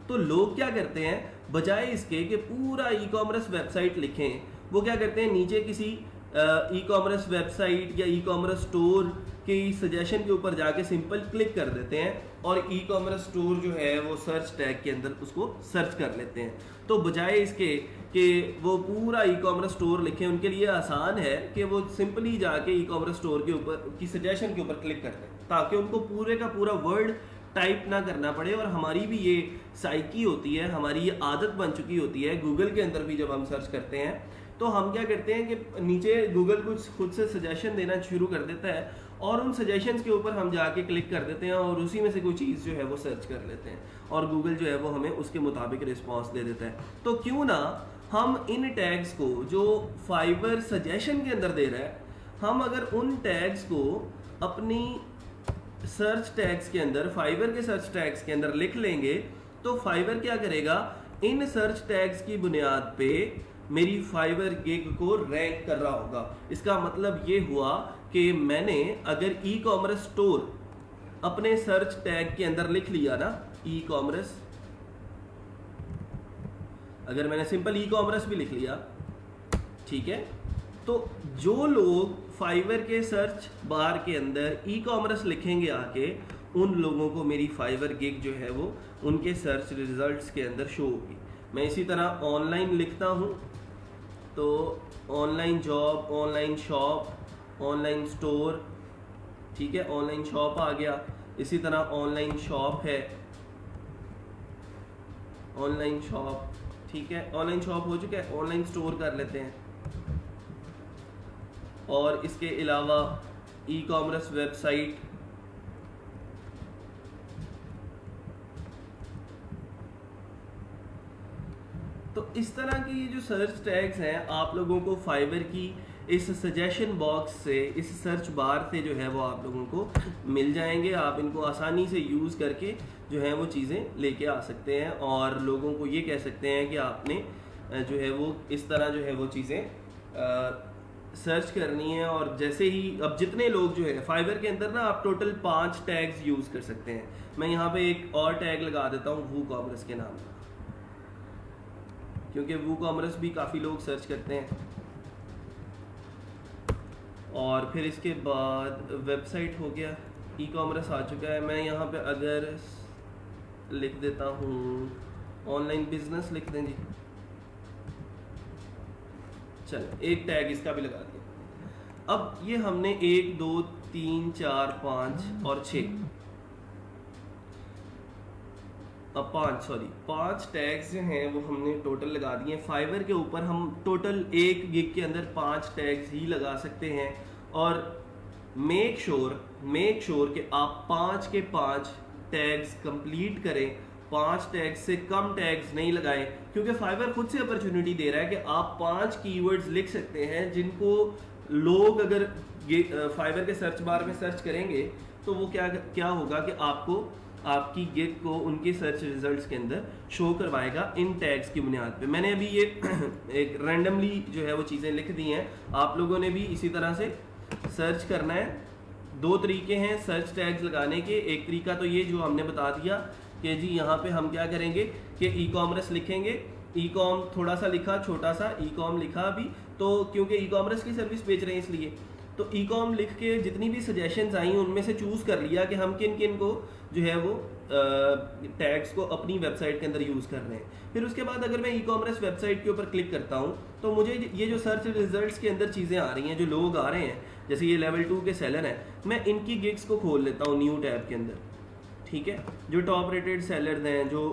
तो लोग क्या करते हैं, बजाय इसके कि पूरा ई कॉमर्स वेबसाइट लिखें, वो क्या करते हैं, नीचे किसी ई कॉमर्स वेबसाइट या ई कॉमर्स स्टोर के सजेशन के ऊपर जाके सिंपल क्लिक कर देते हैं और ई कॉमर्स स्टोर जो है वो सर्च टैग के अंदर उसको सर्च कर लेते हैं। तो बजाय इसके कि वो पूरा ई कॉमर्स स्टोर लिखें, उनके लिए आसान है कि वो सिंपली जाके ई कॉमर्स स्टोर के ऊपर की सजेशन के ऊपर क्लिक कर दें, ताकि उनको पूरे का पूरा वर्ड टाइप ना करना पड़े। और हमारी भी ये साइकी होती है, हमारी ये आदत बन चुकी होती है, गूगल के अंदर भी जब हम सर्च करते हैं तो हम क्या करते हैं कि नीचे गूगल कुछ खुद से सजेशन देना शुरू कर देता है और उन सजेशंस के ऊपर हम जाके क्लिक कर देते हैं और उसी में से कोई चीज़ जो है वो सर्च कर लेते हैं और गूगल जो है वो हमें उसके मुताबिक रिस्पॉन्स दे देता है। तो क्यों ना हम इन टैग्स को जो फाइवर सजेशन के अंदर दे रहा है, हम अगर उन टैग्स को अपनी सर्च टैग्स के अंदर, फाइवर के सर्च टैग्स के अंदर लिख लेंगे, तो फाइवर क्या करेगा, इन सर्च टैग्स की बुनियाद पे मेरी फाइवर गिग को रैंक कर रहा होगा। इसका मतलब ये हुआ कि मैंने अगर ई कॉमर्स स्टोर अपने सर्च टैग के अंदर लिख लिया ना, ई कॉमर्स, अगर मैंने सिंपल ई कॉमर्स भी लिख लिया, ठीक है, तो जो लोग फाइवर के सर्च बार के अंदर ई कॉमर्स लिखेंगे आके, उन लोगों को मेरी फाइवर गिग जो है वो उनके सर्च रिजल्ट्स के अंदर शो होगी। मैं इसी तरह ऑनलाइन लिखता हूँ, तो online job, online shop, online store, ठीक है, ऑनलाइन शॉप आ गया। इसी तरह ऑनलाइन शॉप है, ऑनलाइन शॉप, ठीक है, ऑनलाइन शॉप हो चुका है, ऑनलाइन स्टोर कर लेते हैं। और इसके अलावा ई कॉमर्स वेबसाइट, तो इस तरह के ये जो सर्च टैग्स हैं आप लोगों को फाइवर की इस सजेशन बॉक्स से, इस सर्च बार से जो है वो आप लोगों को मिल जाएंगे। आप इनको आसानी से यूज़ करके जो है वो चीज़ें लेके आ सकते हैं और लोगों को ये कह सकते हैं कि आपने जो है वो इस तरह जो है वो चीज़ें सर्च करनी है। और जैसे ही अब जितने लोग जो है फाइवर के अंदर ना, आप टोटल 5 टैग्स यूज़ कर सकते हैं। मैं यहाँ पे एक और टैग लगा देता हूँ वू कॉमर्स के नाम, क्योंकि वू कॉमर्स भी काफ़ी लोग सर्च करते हैं। और फिर इसके बाद वेबसाइट हो गया, ई कॉमर्स आ चुका है। मैं यहाँ पे अगर लिख देता हूँ ऑनलाइन बिजनेस, लिख दें जी, चलो एक टैग इसका भी लगा दिया। अब ये हमने 1 2 3 4 5 और 6 अब 5 टैग्स जो हैं वो हमने टोटल लगा दिए हैं। फाइवर के ऊपर हम टोटल एक गिग के अंदर 5 टैग्स ही लगा सकते हैं, और मेक श्योर कि आप 5 के 5 टैग्स कंप्लीट करें, 5 टैग्स से कम टैग्स नहीं लगाएं, क्योंकि फाइवर खुद से अपॉर्चुनिटी दे रहा है कि आप 5 कीवर्ड्स लिख सकते हैं जिनको लोग अगर फाइवर के सर्च बार में सर्च करेंगे तो वो क्या होगा कि आपको आपकी गिग को उनके सर्च रिजल्ट्स के अंदर शो करवाएगा इन टैग्स की बुनियाद पे। मैंने अभी ये एक रैंडमली जो है वो चीज़ें लिख दी हैं, आप लोगों ने भी इसी तरह से सर्च करना है। 2 तरीके हैं सर्च टैग्स लगाने के। एक तरीका तो ये जो हमने बता दिया कि जी यहाँ पे हम क्या करेंगे कि ई कॉमर्स लिखेंगे, ई कॉम थोड़ा सा लिखा, छोटा सा ई कॉम लिखा अभी, तो क्योंकि ई कॉमर्स की सर्विस बेच रहे हैं इसलिए, तो ई कॉम लिख के जितनी भी सजेशंस आई उनमें से चूज़ कर लिया कि हम किन किन को जो है वो टैग्स को अपनी वेबसाइट के अंदर यूज़ कर रहे हैं। फिर उसके बाद अगर मैं ई कॉमर्स वेबसाइट के ऊपर क्लिक करता हूँ तो मुझे ये जो सर्च रिजल्ट्स के अंदर चीज़ें आ रही हैं, जो लोग आ रहे हैं, जैसे ये लेवल 2 के सेलर हैं, मैं इनकी गिग्स को खोल लेता हूँ न्यू टैब के अंदर, ठीक है। जो टॉप रेटेड सेलर्स हैं, जो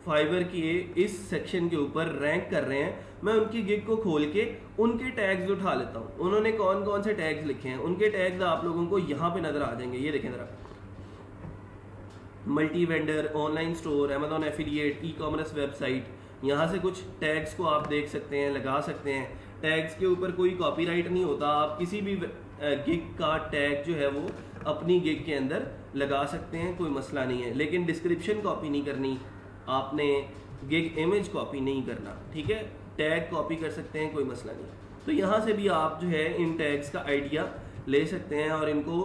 फाइवर की इस सेक्शन के ऊपर रैंक कर रहे हैं, मैं उनकी गिग को खोल के उनके टैग्स उठा लेता हूँ। उन्होंने कौन कौन से टैग्स लिखे हैं, उनके टैग्स आप लोगों को यहाँ पे नजर आ जाएंगे। ये देखें जरा, multi vendor, online store, Amazon affiliate, ई कॉमर्स वेबसाइट, यहाँ से कुछ टैग्स को आप देख सकते हैं, लगा सकते हैं। टैग्स के ऊपर कोई कॉपीराइट नहीं होता, आप किसी भी गिग का टैग जो है वो अपनी गिग के अंदर लगा सकते हैं, कोई मसला नहीं है। लेकिन डिस्क्रिप्शन कॉपी नहीं करनी, आपने गिग इमेज कॉपी नहीं करना, ठीक है। टैग कॉपी कर सकते हैं, कोई मसला नहीं। तो यहाँ से भी आप जो है इन टैग्स का आइडिया ले सकते हैं और इनको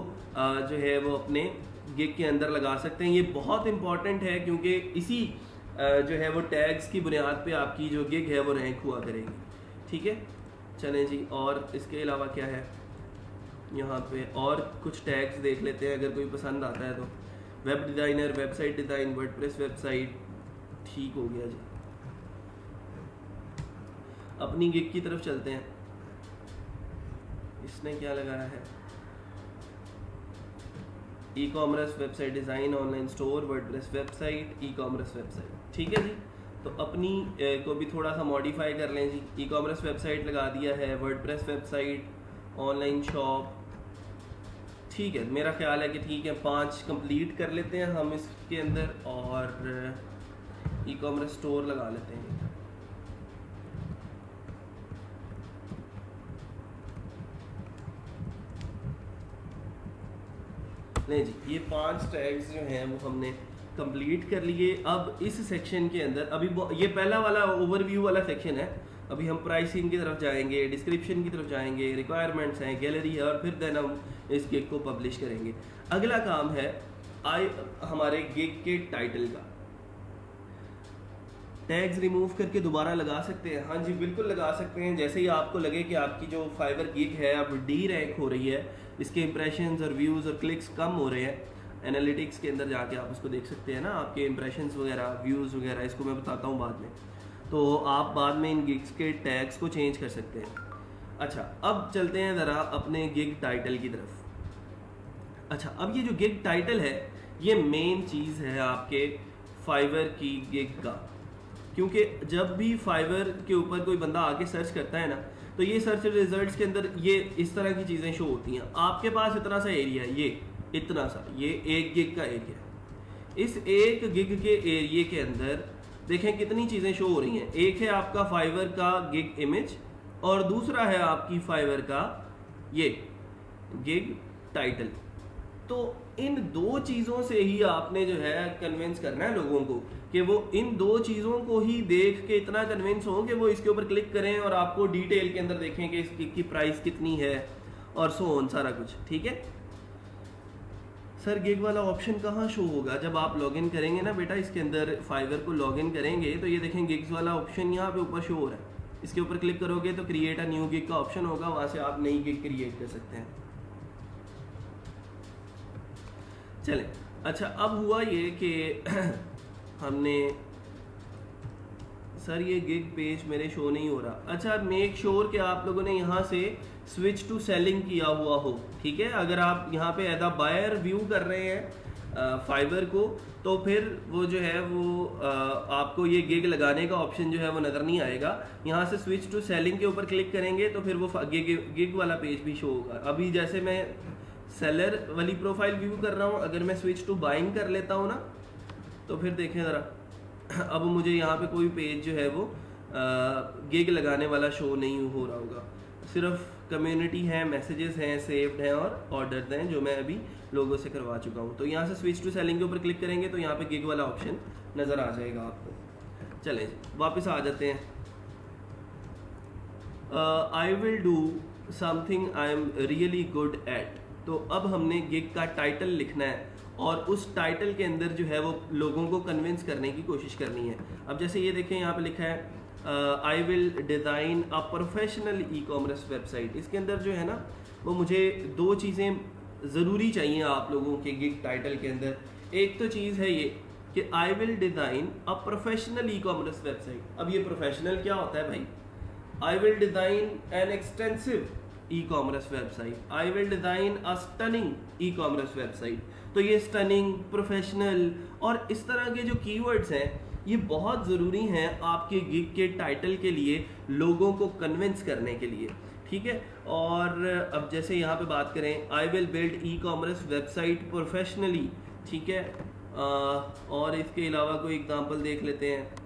जो है वो अपने गिग के अंदर लगा सकते हैं। ये बहुत इंपॉर्टेंट है क्योंकि इसी जो है वो टैग्स की बुनियाद पे आपकी जो गिग है वो रैंक हुआ करेगी, ठीक है। चलें जी, और इसके अलावा क्या है यहाँ पे, और कुछ टैग्स देख लेते हैं अगर कोई पसंद आता है तो। Web designer, website design, WordPress website, ठीक हो गया जी। अपनी गिग की तरफ चलते हैं। इसने क्या लगाया है, ई commerce website design, online store, WordPress website, ई कॉमर्स वेबसाइट, ठीक है जी। तो अपनी को भी थोड़ा सा मॉडिफाई कर लें जी। ई कॉमर्स वेबसाइट लगा दिया है, वर्डप्रेस वेबसाइट, ऑनलाइन शॉप, ठीक है। मेरा ख्याल है कि ठीक है, 5 कंप्लीट कर लेते हैं हम इसके अंदर, और ई कॉमर्स स्टोर लगा लेते हैं। नहीं जी, ये 5 टैग्स जो हैं वो हमने कंप्लीट कर लिए। अब इस सेक्शन के अंदर अभी ये पहला वाला ओवरव्यू वाला सेक्शन है, अभी हम प्राइसिंग की तरफ जाएंगे, डिस्क्रिप्शन की तरफ जाएंगे, रिक्वायरमेंट्स हैं, गैलरी है, और फिर देन हम इस गिग को पब्लिश करेंगे। अगला काम है हमारे गिग के टाइटल का। टैग्स रिमूव करके दोबारा लगा सकते हैं, हाँ जी बिल्कुल लगा सकते हैं। जैसे ही आपको लगे कि आपकी जो फाइवर गिग है अब डी रैंक हो रही है, इसके इंप्रेशंस और व्यूज़ और क्लिक्स कम हो रहे हैं, एनालिटिक्स के अंदर जाके आप उसको देख सकते हैं ना, आपके इंप्रेशंस वगैरह, व्यूज़ वगैरह, इसको मैं बताता हूँ बाद में। तो आप बाद में इन गिग्स के टैग्स को चेंज कर सकते हैं। अच्छा, अब चलते हैं ज़रा अपने गिग टाइटल की तरफ। अच्छा, अब ये जो गिग टाइटल है ये मेन चीज़ है आपके फाइवर की गिग का, क्योंकि जब भी फाइवर के ऊपर कोई बंदा आके सर्च करता है ना, तो ये सर्च रिजल्ट्स के अंदर ये इस तरह की चीज़ें शो होती हैं। आपके पास इतना सा एरिया है, ये इतना सा, ये 1 गिग का एरिया है। इस 1 गिग के एरिया के अंदर देखें कितनी चीज़ें शो हो रही हैं। एक है आपका फाइवर का गिग इमेज, और दूसरा है आपकी फाइवर का ये गिग टाइटल। तो इन 2 चीज़ों से ही आपने जो है कन्विंस करना है लोगों को कि वो इन 2 चीज़ों को ही देख के इतना कन्विंस हो कि वो इसके ऊपर क्लिक करें और आपको डिटेल के अंदर देखें कि इसकी की प्राइस कितनी है और सो ऑन सारा कुछ, ठीक है। सर गिग वाला ऑप्शन कहाँ शो होगा? जब आप लॉगिन करेंगे ना बेटा, इसके अंदर फाइवर को लॉगिन करेंगे तो ये देखें गिग्स वाला ऑप्शन यहाँ पे ऊपर शो हो रहा है। इसके ऊपर क्लिक करोगे तो क्रिएट अ न्यू गिग का ऑप्शन होगा, वहाँ से आप नई गिग क्रिएट कर सकते हैं। चले, अच्छा अब हुआ ये कि हमने, सर ये गिग पेज मेरे शो नहीं हो रहा। अच्छा, मेक श्योर कि आप लोगों ने यहाँ से स्विच टू सेलिंग किया हुआ हो, ठीक है। अगर आप यहाँ पे एज अ बायर व्यू कर रहे हैं फाइवर को, तो फिर वो जो है वो आपको ये गिग लगाने का ऑप्शन जो है वो नज़र नहीं आएगा। यहाँ से स्विच टू सेलिंग के ऊपर क्लिक करेंगे तो फिर वो गिग वाला पेज भी शो होगा। अभी जैसे मैं सेलर वाली प्रोफाइल व्यू कर रहा हूँ, अगर मैं स्विच टू बाइंग कर लेता हूँ ना, तो फिर देखें ज़रा अब मुझे यहाँ पे कोई पेज जो है वो गिग लगाने वाला शो नहीं हो रहा होगा, सिर्फ कम्युनिटी है, मैसेजेस हैं, सेव्ड हैं और ऑर्डर्स हैं जो मैं अभी लोगों से करवा चुका हूँ। तो यहाँ से स्विच टू सेलिंग के ऊपर क्लिक करेंगे तो यहाँ पे गिग वाला ऑप्शन नज़र आ जाएगा आपको। चलें वापस आ जाते हैं। I will do something I am really good at. तो अब हमने गिग का टाइटल लिखना है और उस टाइटल के अंदर जो है वो लोगों को कन्विंस करने की कोशिश करनी है। अब जैसे ये देखें यहाँ पे लिखा है आई will design a professional E commerce website. इसके अंदर जो है ना वो मुझे दो चीज़ें ज़रूरी चाहिए आप लोगों के गिग टाइटल के अंदर। एक तो चीज़ है ये कि I will design a professional E commerce website. अब ये प्रोफेशनल क्या होता है भाई? आई will design an extensive E commerce website, I will design a stunning E commerce website. तो ये स्टनिंग, प्रोफेशनल और इस तरह के जो कीवर्ड्स हैं ये बहुत ज़रूरी हैं आपके गिग के टाइटल के लिए, लोगों को कन्विंस करने के लिए, ठीक है। और अब जैसे यहाँ पे बात करें I will build E commerce website professionally, ठीक है। और इसके अलावा कोई एग्जांपल देख लेते हैं।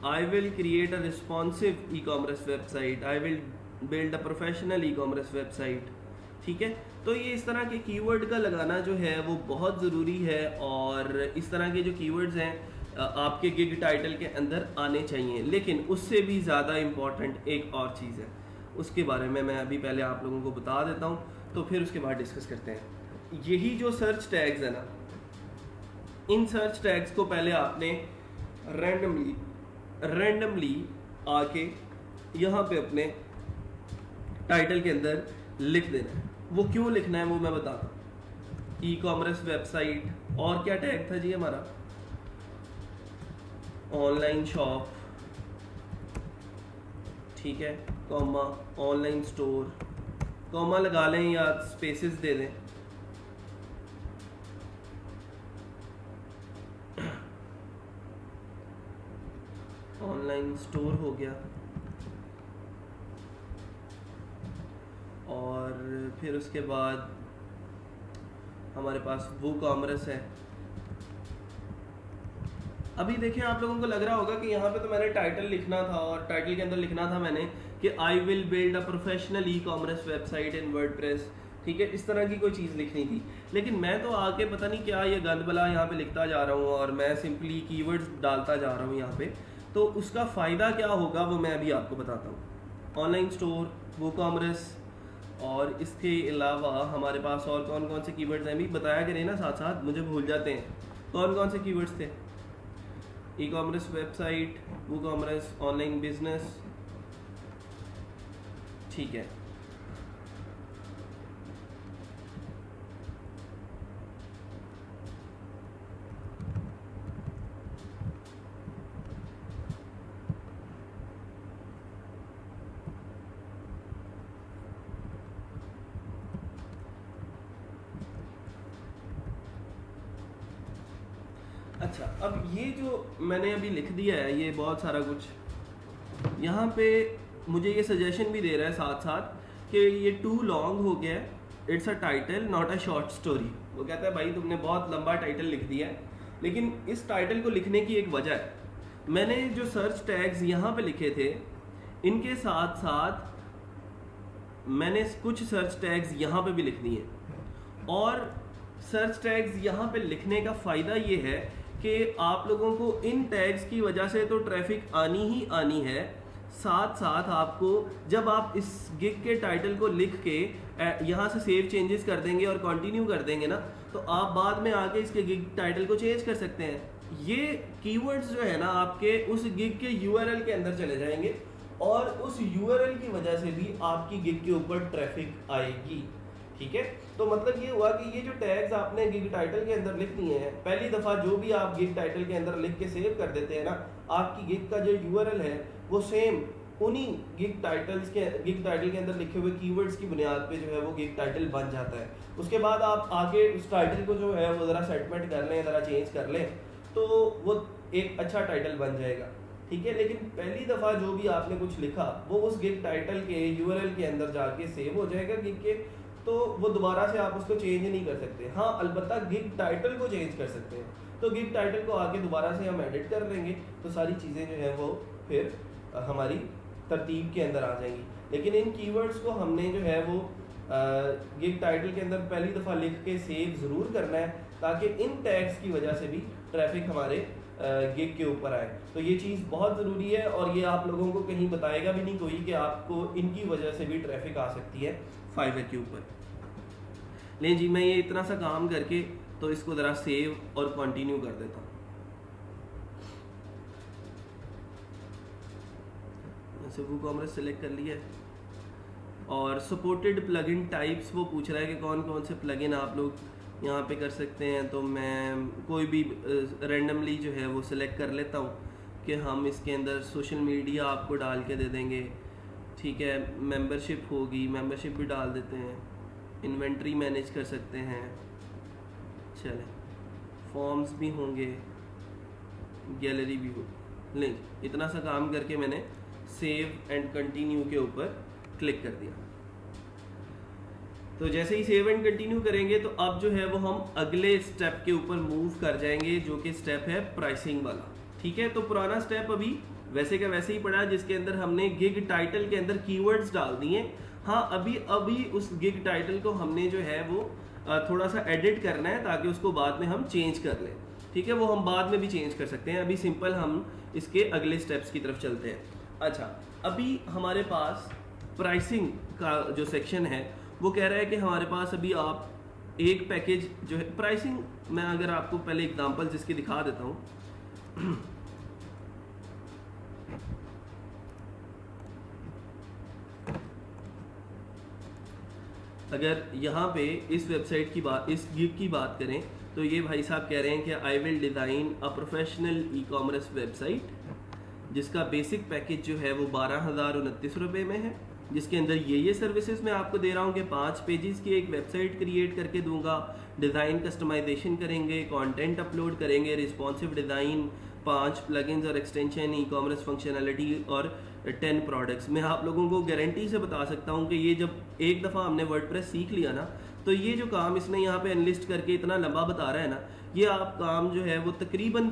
I will create a responsive e-commerce website, I will build a professional e-commerce website, ठीक है। तो ये इस तरह के कीवर्ड का लगाना जो है वो बहुत ज़रूरी है और इस तरह के जो कीवर्ड्स हैं आपके गिग टाइटल के अंदर आने चाहिए। लेकिन उससे भी ज़्यादा इम्पॉर्टेंट एक और चीज़ है, उसके बारे में मैं अभी पहले आप लोगों को बता देता हूँ, तो फिर उसके बाद डिस्कस करते हैं। यही जो सर्च टैग्स है ना, इन सर्च टैग्स को पहले आपने रैंडमली आके यहाँ पे अपने टाइटल के अंदर लिख देना है। वो क्यों लिखना है वो मैं बताता हूँ। ई कॉमर्स वेबसाइट और क्या टैग था जी हमारा? ऑनलाइन शॉप, ठीक है, कॉमा ऑनलाइन स्टोर, कॉमा लगा लें या स्पेसेस दे दें। ऑनलाइन स्टोर हो गया और फिर उसके बाद हमारे पास वो कॉमर्स है। अभी देखिए आप लोगों को लग रहा होगा कि यहाँ पे तो मैंने टाइटल लिखना था और टाइटल के अंदर लिखना था मैंने कि I will build a professional E commerce website in WordPress, ठीक है, इस तरह की कोई चीज़ लिखनी थी। लेकिन मैं तो आके पता नहीं क्या ये गंदबला यहाँ पे लिखता जा रहा हूँ और मैं सिंपली कीवर्ड्स डालता जा रहा हूँ यहाँ पे। तो उसका फ़ायदा क्या होगा वो मैं अभी आपको बताता हूँ। ऑनलाइन स्टोर, वो कॉमर्स और इसके अलावा हमारे पास और कौन कौन से कीवर्ड्स हैं भी बताया करें ना साथ साथ, मुझे भूल जाते हैं। कौन कौन से कीवर्ड्स थे? ई कॉमर्स वेबसाइट, वो कॉमर्स, ऑनलाइन बिजनेस, ठीक है। अच्छा, अब ये जो मैंने अभी लिख दिया है ये बहुत सारा कुछ, यहाँ पे मुझे ये सजेशन भी दे रहा है साथ साथ कि ये टू लॉन्ग हो गया है, it's a title not a short story. वो कहता है भाई तुमने बहुत लंबा टाइटल लिख दिया है, लेकिन इस टाइटल को लिखने की एक वजह है। मैंने जो सर्च टैग्स यहाँ पे लिखे थे इनके साथ साथ मैंने कुछ सर्च टैग्स यहाँ पे भी लिख दिए और सर्च टैग्स यहाँ पे लिखने का फ़ायदा ये है कि आप लोगों को इन टैग्स की वजह से तो ट्रैफिक आनी ही आनी है, साथ साथ आपको जब आप इस गिग के टाइटल को लिख के यहाँ से सेव चेंजेस कर देंगे और कंटिन्यू कर देंगे ना, तो आप बाद में आके इसके गिग टाइटल को चेंज कर सकते हैं। ये कीवर्ड्स जो है ना आपके उस गिग के यूआरएल के अंदर चले जाएंगे और उस यूआरएल की वजह से भी आपकी गिग के ऊपर ट्रैफिक आएगी, ठीक है। तो मतलब ये हुआ कि ये जो टैग्स आपने गिग टाइटल के अंदर लिख दिए हैं, पहली दफ़ा जो भी आप गिग टाइटल के अंदर लिख के सेव कर देते हैं ना, आपकी गिग का जो यूआरएल है वो सेम उन्हीं गिग टाइटल के अंदर लिखे हुए कीवर्ड्स की बुनियाद पे जो है वो गिग टाइटल बन जाता है। उसके बाद आप आगे उस टाइटल को जो है वो ज़रा सेटमेंट कर लें, ज़रा चेंज कर लें, तो वो एक अच्छा टाइटल बन जाएगा, ठीक है। लेकिन पहली दफ़ा जो भी आपने कुछ लिखा वो उस गिग टाइटल के यूआरएल के अंदर जाके सेव हो जाएगा गिग के, तो वो दोबारा से आप उसको चेंज नहीं कर सकते। हाँ, अलबत्ता गिग टाइटल को चेंज कर सकते हैं। तो गिग टाइटल को आगे दोबारा से हम एडिट कर लेंगे तो सारी चीज़ें जो है वो फिर हमारी तरतीब के अंदर आ जाएंगी। लेकिन इन कीवर्ड्स को हमने जो है वो गिग टाइटल के अंदर पहली दफ़ा लिख के सेव ज़रूर करना है, ताकि इन टैग्स की वजह से भी ट्रैफिक हमारे गिग के ऊपर आए। तो ये चीज़ बहुत ज़रूरी है, और ये आप लोगों को कहीं बताएगा भी नहीं कोई कि आपको इनकी वजह से भी ट्रैफिक आ सकती है फाइवर के ऊपर। लेकिन जी, मैं ये इतना सा काम करके तो इसको ज़रा सेव और कंटिन्यू कर देता हूँ। WooCommerce सेलेक्ट कर लिया है, और सपोर्टेड प्लगइन टाइप्स वो पूछ रहा है कि कौन कौन से प्लगइन आप लोग यहाँ पे कर सकते हैं। तो मैं कोई भी रैंडमली जो है वो सिलेक्ट कर लेता हूँ कि हम इसके अंदर सोशल मीडिया आपको डाल के दे देंगे, ठीक है। मेंबरशिप होगी, मेंबरशिप भी डाल देते हैं। इन्वेंट्री मैनेज कर सकते हैं, चलें। फॉर्म्स भी होंगे, गैलरी भी हो। लिंक, इतना सा काम करके मैंने सेव एंड कंटिन्यू के ऊपर क्लिक कर दिया। तो जैसे ही सेव एंड कंटिन्यू करेंगे तो अब जो है वो हम अगले स्टेप के ऊपर मूव कर जाएंगे, जो कि स्टेप है प्राइसिंग वाला, ठीक है। तो पुराना स्टेप अभी वैसे का वैसे ही पड़ा, जिसके अंदर हमने गिग टाइटल के अंदर कीवर्ड्स डाल दिए। हाँ, अभी उस गिग टाइटल को हमने जो है वो थोड़ा सा एडिट करना है, ताकि उसको बाद में हम चेंज कर लें, ठीक है। वो हम बाद में भी चेंज कर सकते हैं। अभी सिंपल हम इसके अगले स्टेप्स की तरफ चलते हैं। अच्छा, अभी हमारे पास प्राइसिंग का जो सेक्शन है वो कह रहा है कि हमारे पास अभी आप एक पैकेज जो है प्राइसिंग, मैं अगर आपको पहले एग्जांपल्स इसके दिखा देता हूँ। अगर यहाँ पे इस वेबसाइट की बात, इस गिग की बात करें, तो ये भाई साहब कह रहे हैं कि I will design a professional e-commerce website, जिसका बेसिक पैकेज जो है वो 12,029 रुपये में है, जिसके अंदर ये सर्विसेज मैं आपको दे रहा हूँ कि 5 पेजेस की एक वेबसाइट क्रिएट करके दूंगा, डिज़ाइन कस्टमाइजेशन करेंगे, कंटेंट अपलोड करेंगे, रिस्पॉन्सिव डिज़ाइन, 5 प्लगइन्स और एक्सटेंशन, ई-कॉमर्स फंक्शनैलिटी और 10 प्रोडक्ट्स। मैं आप लोगों को गारंटी से बता सकता हूँ कि ये जब एक दफ़ा हमने वर्डप्रेस सीख लिया ना, तो ये जो काम इसने यहाँ पे एनलिस्ट करके इतना लंबा बता रहा है ना, ये आप काम जो है वो तकरीबन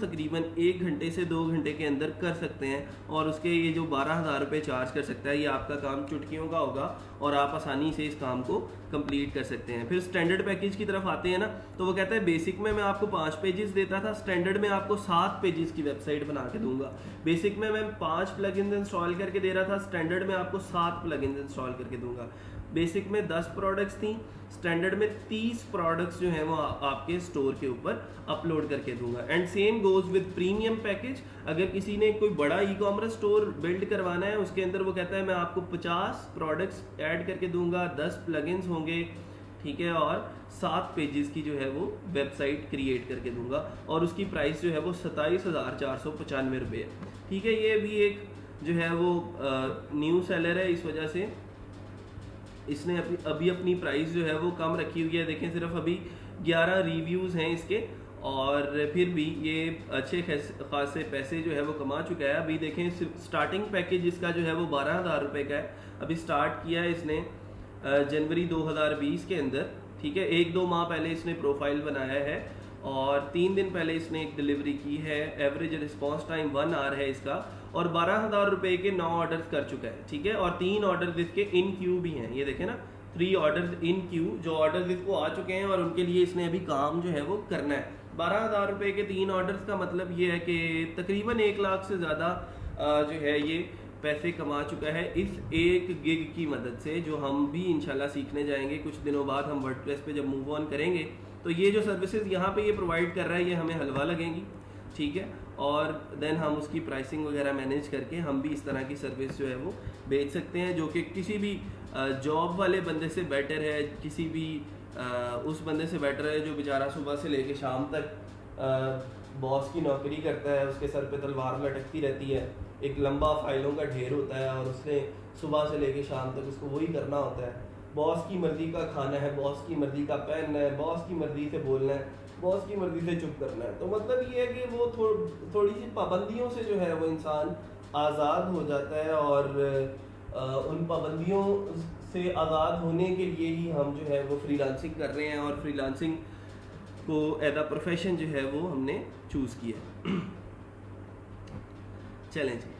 1 घंटे से 2 घंटे के अंदर कर सकते हैं, और उसके ये जो 12,000 रुपये चार्ज कर सकता है, ये आपका काम चुटकियों का होगा और आप आसानी से इस काम को कंप्लीट कर सकते हैं। फिर स्टैंडर्ड पैकेज की तरफ आते हैं ना, तो वो कहता है बेसिक में मैं आपको 5 पेजेस देता था, स्टैंडर्ड में आपको 7 पेजेस की वेबसाइट बना के दूंगा। बेसिक में मैं 5 प्लगइन्स इंस्टॉल करके दे रहा था, स्टैंडर्ड में आपको 7 प्लगइन्स इंस्टॉल करके दूंगा। बेसिक में 10 प्रोडक्ट्स थी, स्टैंडर्ड में 30 प्रोडक्ट्स जो हैं वो आपके स्टोर के ऊपर अपलोड करके दूंगा। And same goes with premium package. अगर किसी ने कोई बड़ा ई-कॉमर्स स्टोर बिल्ड करवाना है, उसके अंदर वो कहता है मैं आपको 50 प्रोडक्ट्स ऐड करके दूंगा, 10 प्लगइन्स होंगे, ठीक है, और 7 पेजेस की जो है वो वेबसाइट क्रिएट करके दूंगा, और उसकी प्राइस जो है वो 27,495 रुपये है, ठीक है। ये भी एक जो है वो न्यू सेलर है, इस वजह से इसने अभी अपनी प्राइस जो है वो कम रखी हुई है। देखें, सिर्फ अभी 11 रिव्यूज़ हैं इसके, और फिर भी ये अच्छे खासे पैसे जो है वो कमा चुका है। अभी देखें, स्टार्टिंग पैकेज इसका जो है वो 12,000 रुपये का है। अभी स्टार्ट किया है इसने जनवरी 2020 के अंदर, ठीक है। 1-2 माह पहले इसने प्रोफाइल बनाया है, और 3 दिन पहले इसने एक डिलीवरी की है। एवरेज रिस्पॉन्स टाइम 1 आवर है इसका, और 12,000 रुपये के 9 ऑर्डर्स कर चुका है, ठीक है। और 3 ऑर्डर इसके इन क्यू भी हैं, ये देखें ना, 3 ऑर्डर्स इन क्यू, जो ऑर्डर्स इसको आ चुके हैं और उनके लिए इसने अभी काम जो है वो करना है। 12,000 रुपये के 3 ऑर्डर्स का मतलब ये है कि तकरीबन 1 लाख से ज़्यादा जो है ये पैसे कमा चुका है इस एक गिग की मदद से, जो हम भी इंशाल्लाह सीखने जाएंगे कुछ दिनों बाद। हम वर्डप्रेस पे जब मूव ऑन करेंगे तो ये जो सर्विसेज यहाँ पे ये प्रोवाइड कर रहा है, ये हमें हलवा लगेंगी, ठीक है। और देन हम उसकी प्राइसिंग वगैरह मैनेज करके हम भी इस तरह की सर्विस जो है वो बेच सकते हैं, जो कि किसी भी जॉब वाले बंदे से बेटर है, किसी भी उस बंदे से बेटर है जो बेचारा सुबह से लेके शाम तक बॉस की नौकरी करता है, उसके सर पे तलवार लटकती रहती है, एक लंबा फाइलों का ढेर होता है और उसने सुबह से लेके शाम तक उसको वही करना होता है। बॉस की मर्ज़ी का खाना है, बॉस की मर्ज़ी का पहनना है, बॉस की मर्ज़ी से बोलना है, बॉस की मर्ज़ी से चुप करना है। तो मतलब ये है कि वो थोड़ी सी पाबंदियों से जो है वो इंसान आज़ाद हो जाता है और उन पाबंदियों से आज़ाद होने के लिए ही हम जो है वो फ्रीलांसिंग कर रहे हैं और फ्रीलांसिंग को एज अ प्रोफेशन जो है वो हमने चूज़ किया। चलें जी।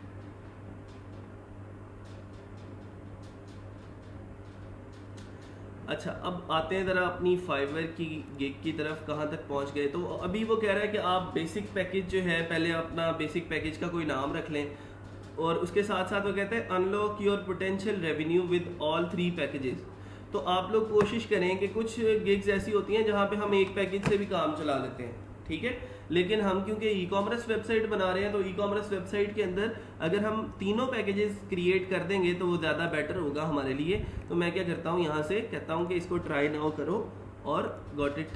अच्छा, अब आते हैं ज़रा अपनी फाइवर की गिग की तरफ, कहाँ तक पहुँच गए। तो अभी वो कह रहा है कि आप बेसिक पैकेज जो है पहले अपना बेसिक पैकेज का कोई नाम रख लें और उसके साथ साथ वो कहते हैं unlock your potential revenue with all 3 packages. तो आप लोग कोशिश करें कि कुछ गिग्स ऐसी होती हैं जहाँ पे हम एक पैकेज से भी काम चला लेते हैं, ठीक है, लेकिन हम क्योंकि ई कॉमर्स वेबसाइट बना रहे हैं तो ई कॉमर्स वेबसाइट के अंदर अगर हम तीनों पैकेजेस क्रिएट कर देंगे तो वो ज़्यादा बेटर होगा हमारे लिए। तो मैं क्या करता हूँ, यहाँ से कहता हूँ कि इसको ट्राई नाउ करो और गॉट इट,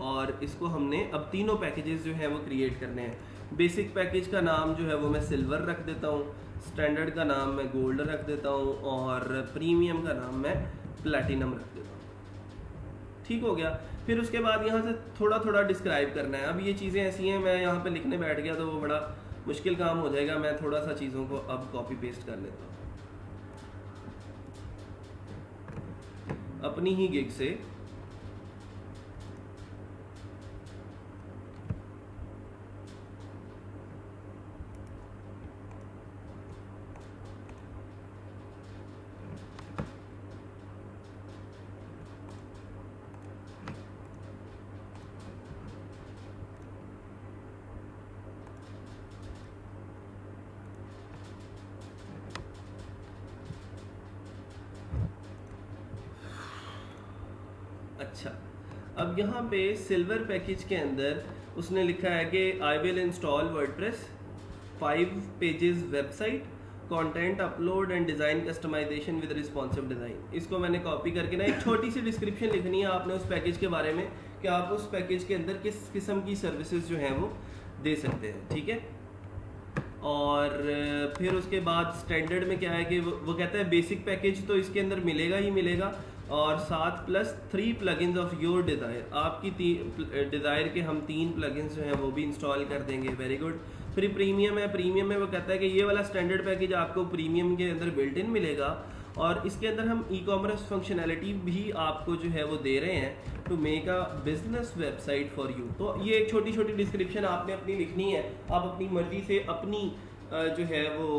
और इसको हमने अब तीनों पैकेजेस जो हैं वो क्रिएट करने हैं। बेसिक पैकेज का नाम जो है वो मैं सिल्वर रख देता हूँ, स्टैंडर्ड का नाम मैं गोल्ड रख देता हूँ और प्रीमियम का नाम मैं प्लैटिनम रख देता हूँ। ठीक हो गया। फिर उसके बाद यहाँ से थोड़ा थोड़ा डिस्क्राइब करना है। अब ये चीज़ें ऐसी हैं, मैं यहाँ पे लिखने बैठ गया तो वो बड़ा मुश्किल काम हो जाएगा। मैं थोड़ा सा चीज़ों को अब कॉपी पेस्ट कर लेता हूँ अपनी ही गिग से। अच्छा, अब यहाँ पे सिल्वर पैकेज के अंदर उसने लिखा है कि I will install WordPress, 5 pages website, content upload and design customisation with responsive design. इसको मैंने कॉपी करके ना एक छोटी सी डिस्क्रिप्शन लिखनी है आपने उस पैकेज के बारे में कि आप उस पैकेज के अंदर किस किस्म की सर्विसेज जो हैं वो दे सकते हैं, ठीक है। और फिर उसके बाद स्टैंडर्ड में क्या है कि वो कहता है बेसिक पैकेज तो इसके अंदर मिलेगा ही मिलेगा और साथ plus 3 plugins of your desire, आपकी डिज़ायर के हम 3 प्लगइन्स जो हैं वो भी इंस्टॉल कर देंगे। Very good. फिर प्रीमियम है, प्रीमियम में वो कहता है कि ये वाला स्टैंडर्ड पैकेज आपको प्रीमियम के अंदर बिल्ट इन मिलेगा और इसके अंदर हम ई कॉमर्स फंक्शनैलिटी भी आपको जो है वो दे रहे हैं to make a business website for you. तो ये एक छोटी छोटी डिस्क्रिप्शन आपने अपनी लिखनी है, आप अपनी मर्जी से अपनी जो है वो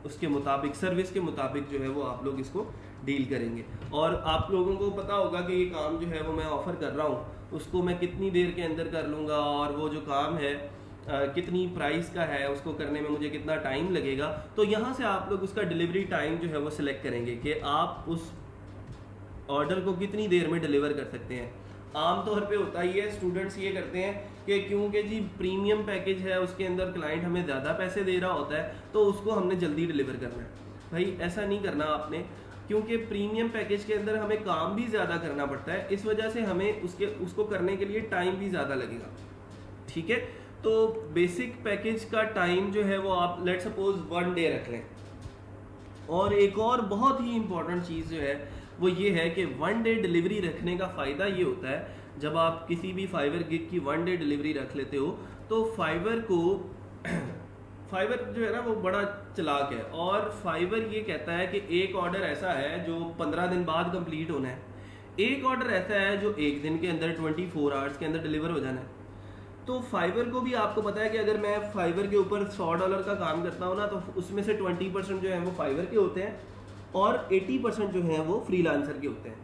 उसके मुताबिक सर्विस के मुताबिक जो है वो आप लोग इसको डील करेंगे। और आप लोगों को पता होगा कि ये काम जो है वो मैं ऑफ़र कर रहा हूँ उसको मैं कितनी देर के अंदर कर लूँगा और वो जो काम है कितनी प्राइस का है, उसको करने में मुझे कितना टाइम लगेगा। तो यहाँ से आप लोग उसका डिलीवरी टाइम जो है वो सिलेक्ट करेंगे कि आप उस ऑर्डर को कितनी देर में डिलीवर कर सकते हैं। आमतौर पे होता ही है, स्टूडेंट्स ये करते हैं कि क्योंकि जी प्रीमियम पैकेज है उसके अंदर क्लाइंट हमें ज़्यादा पैसे दे रहा होता है तो उसको हमने जल्दी डिलीवर करना है। भाई ऐसा नहीं करना आपने, क्योंकि प्रीमियम पैकेज के अंदर हमें काम भी ज़्यादा करना पड़ता है, इस वजह से हमें उसको करने के लिए टाइम भी ज़्यादा लगेगा, ठीक है। तो बेसिक पैकेज का टाइम जो है वो आप लेट सपोज 1 डे रख लें। और एक और बहुत ही इंपॉर्टेंट चीज़ जो है वो ये है कि 1 डे डिलीवरी रखने का फ़ायदा ये होता है जब आप किसी भी फाइवर गिग की 1 डे डिलीवरी रख लेते हो तो फाइवर को फाइवर जो है ना वो बड़ा चालाक है और फाइवर ये कहता है कि एक ऑर्डर ऐसा है जो 15 दिन बाद कंप्लीट होना है, एक ऑर्डर ऐसा है जो एक दिन के अंदर 24 आवर्स के अंदर डिलीवर हो जाना है। तो फाइवर को भी आपको पता है कि अगर मैं फाइवर के ऊपर $100 का काम करता हूँ ना तो उसमें से 20% जो है वो फाइवर के होते हैं और 80% जो हैं वो फ्रीलांसर के होते हैं।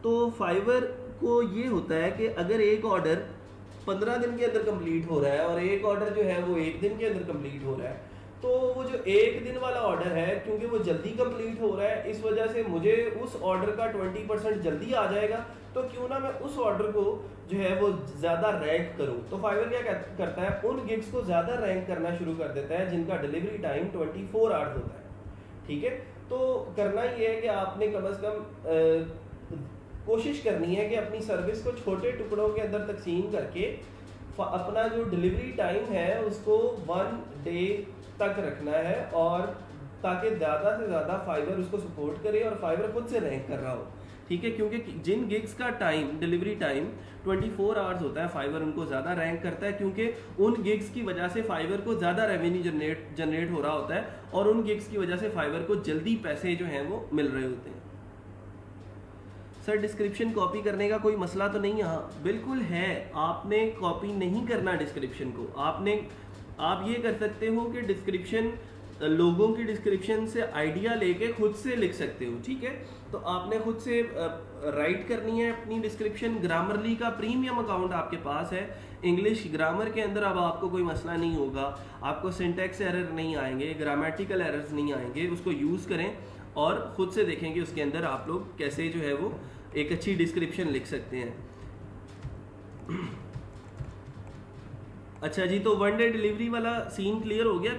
तो फाइवर को ये होता है कि अगर एक ऑर्डर 15 दिन के अंदर कंप्लीट हो रहा है और एक ऑर्डर जो है वो एक दिन के अंदर कंप्लीट हो रहा है तो वो जो एक दिन वाला ऑर्डर है क्योंकि वो जल्दी कंप्लीट हो रहा है इस वजह से मुझे उस ऑर्डर का 20% जल्दी आ जाएगा, तो क्यों ना मैं उस ऑर्डर को जो है वो ज़्यादा रैंक करूं। तो फाइवर क्या करता है, उन गिग्स को ज़्यादा रैंक करना शुरू कर देता है जिनका डिलीवरी टाइम 24 आवर्स होता है, ठीक है। तो करना ये है कि आपने कम से कम कोशिश करनी है कि अपनी सर्विस को छोटे टुकड़ों के अंदर तकसीम करके अपना जो डिलीवरी टाइम है उसको 1 डे तक रखना है, और ताकि ज़्यादा से ज़्यादा फाइवर उसको सपोर्ट करे और फाइवर खुद से रैंक कर रहा हो, ठीक है। क्योंकि जिन गिग्स का टाइम, डिलीवरी टाइम 24 आवर्स होता है, फाइवर उनको ज़्यादा रैंक करता है, क्योंकि उन गिग्स की वजह से फाइवर को ज़्यादा रेवेन्यू जनरेट हो रहा होता है, और उन गिग्स की वजह से फाइवर को जल्दी पैसे जो हैं वो मिल रहे होते हैं। सर डिस्क्रिप्शन कॉपी करने का कोई मसला तो नहीं है? हाँ बिल्कुल है, आपने कॉपी नहीं करना डिस्क्रिप्शन को। आप ये कर सकते हो कि डिस्क्रिप्शन, लोगों की डिस्क्रिप्शन से आइडिया लेके खुद से लिख सकते हो, ठीक है। तो आपने खुद से राइट करनी है अपनी डिस्क्रिप्शन। ग्रामरली का प्रीमियम अकाउंट आपके पास है, इंग्लिश ग्रामर के अंदर अब आपको कोई मसला नहीं होगा, आपको सिंटैक्स एरर नहीं आएंगे, ग्रामेटिकल एरर्स नहीं आएंगे। उसको यूज़ करें और ख़ुद से देखें कि उसके अंदर आप लोग कैसे जो है वो एक अच्छी डिस्क्रिप्शन लिख सकते हैं। अच्छा जी, तो 1 डे डिलीवरी वाला सीन क्लियर हो गया।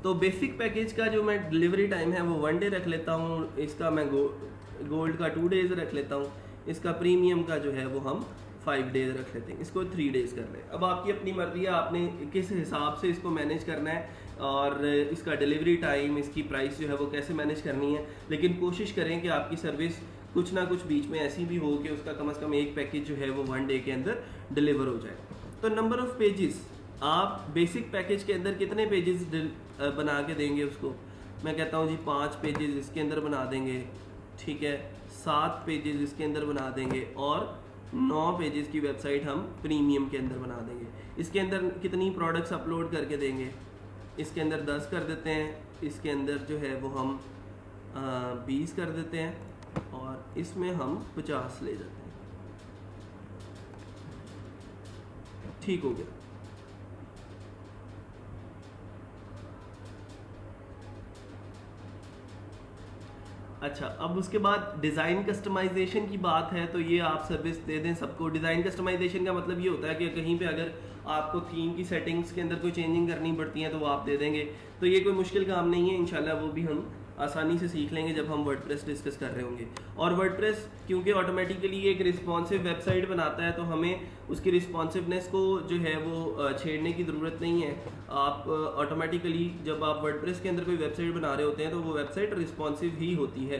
तो बेसिक पैकेज का जो मैं डिलीवरी टाइम है वो 1 डे रख लेता हूँ, इसका मैं गोल्ड का 2 डेज़ रख लेता हूँ, इसका प्रीमियम का जो है वो हम 5 डेज रख लेते हैं, इसको 3 डेज़ कर लें। अब आपकी अपनी मर्जी है, आपने किस हिसाब से इसको मैनेज करना है और इसका डिलीवरी टाइम, इसकी प्राइस जो है वो कैसे मैनेज करनी है। लेकिन कोशिश करें कि आपकी सर्विस कुछ ना कुछ बीच में ऐसी भी हो कि उसका कम से कम एक पैकेज जो है वो 1 डे के अंदर डिलीवर हो जाए। तो नंबर ऑफ़ पेजेस, आप बेसिक पैकेज के अंदर कितने पेजेस बना के देंगे उसको? मैं कहता हूँ जी 5 पेजेस इसके अंदर बना देंगे, ठीक है, 7 पेजेस इसके अंदर बना देंगे, और 9 पेजेस की वेबसाइट हम प्रीमियम के अंदर बना देंगे। इसके अंदर कितनी प्रोडक्ट्स अपलोड करके देंगे? इसके अंदर 10 कर देते हैं, इसके अंदर जो है वो हम 20 कर देते हैं, और इसमें हम 50 ले जाते हैं। ठीक हो गया। अच्छा, अब उसके बाद डिज़ाइन कस्टमाइजेशन की बात है, तो ये आप सर्विस दे दें सबको। डिज़ाइन कस्टमाइजेशन का मतलब ये होता है कि कहीं पे अगर आपको थीम की सेटिंग्स के अंदर कोई चेंजिंग करनी पड़ती है तो वो आप दे देंगे। तो ये कोई मुश्किल काम नहीं है, इंशाल्लाह वो भी हम आसानी से सीख लेंगे जब हम वर्डप्रेस डिस्कस कर रहे होंगे। और वर्डप्रेस क्योंकि ऑटोमेटिकली एक रिस्पॉन्सिव वेबसाइट बनाता है, तो हमें उसकी रिस्पॉन्सिवनेस को जो है वो छेड़ने की ज़रूरत नहीं है। आप ऑटोमेटिकली जब आप वर्डप्रेस के अंदर कोई वेबसाइट बना रहे होते हैं तो वो वेबसाइट रिस्पॉन्सिव ही होती है।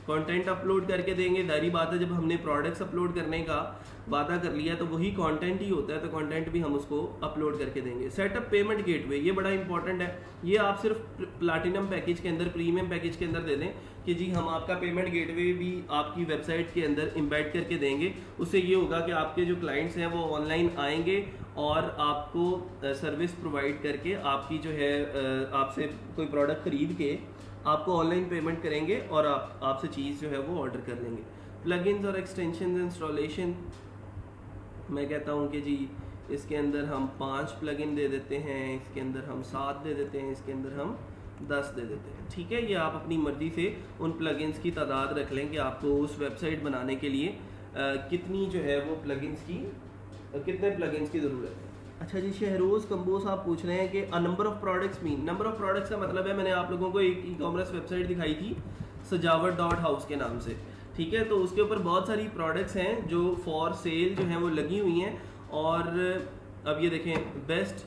कंटेंट अपलोड करके देंगे, जाहिर बात है जब हमने प्रोडक्ट्स अपलोड करने का वादा कर लिया तो वही कंटेंट ही होता है, तो कंटेंट भी हम उसको अपलोड करके देंगे। सेटअप पेमेंट गेटवे, ये बड़ा इंपॉर्टेंट है। ये आप सिर्फ प्लैटिनम पैकेज के अंदर, प्रीमियम पैकेज के अंदर दे दें कि जी हम आपका पेमेंट गेटवे भी आपकी वेबसाइट के अंदर एम्बेड करके देंगे। उससे ये होगा कि आपके जो क्लाइंट्स हैं वो ऑनलाइन आएंगे और आपको सर्विस प्रोवाइड करके आपकी जो है आपसे कोई प्रोडक्ट खरीद के आपको ऑनलाइन पेमेंट करेंगे और आपसे चीज़ जो है वो ऑर्डर कर लेंगे। प्लगइन्स और एक्सटेंशन इंस्टॉलेशन, मैं कहता हूँ कि जी इसके अंदर हम 5 प्लगइन दे देते हैं, इसके अंदर हम 7 दे देते हैं, इसके अंदर हम 10 दे देते हैं, ठीक है। ये आप अपनी मर्ज़ी से उन प्लगइन्स की तादाद रख लें कि आपको उस वेबसाइट बनाने के लिए कितनी जो है वो प्लगइन्स की, कितने प्लगइन्स की ज़रूरत है। अच्छा जी, शहरोज़ कंबोज आप पूछ रहे हैं कि number of products mean, number of products का मतलब है, मैंने आप लोगों को एक ई-कॉमर्स वेबसाइट दिखाई थी सजावट.हाउस के नाम से, ठीक है। तो उसके ऊपर बहुत सारी प्रोडक्ट्स हैं जो फॉर सेल जो हैं वो लगी हुई हैं। और अब ये देखें, बेस्ट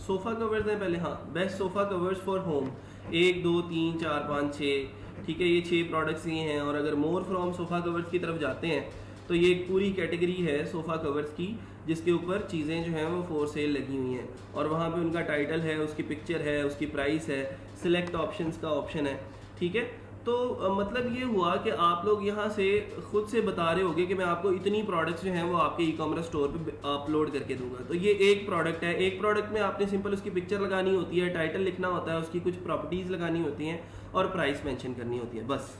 सोफ़ा कवर्स हैं पहले, हाँ, best sofa covers for home, 1 2 3 4 5 6, ठीक है, ये 6 प्रोडक्ट्स ये हैं। और अगर मोर फ्रॉम सोफ़ा कवर्स की तरफ जाते हैं तो ये एक पूरी कैटेगरी है सोफ़ा कवर्स की जिसके ऊपर चीज़ें जो हैं वो फॉर सेल लगी हुई हैं, और वहाँ पे उनका टाइटल है, उसकी पिक्चर है, उसकी प्राइस है, सिलेक्ट ऑप्शंस का ऑप्शन है, ठीक है। तो मतलब ये हुआ कि आप लोग यहाँ से खुद से बता रहे होगे कि मैं आपको इतनी प्रोडक्ट्स जो हैं वो आपके ई-कॉमर्स स्टोर पे अपलोड करके दूंगा। तो ये एक प्रोडक्ट है, एक प्रोडक्ट में आपने सिंपल उसकी पिक्चर लगानी होती है, टाइटल लिखना होता है, उसकी कुछ प्रॉपर्टीज़ लगानी होती हैं और प्राइस मेंशन करनी होती है, बस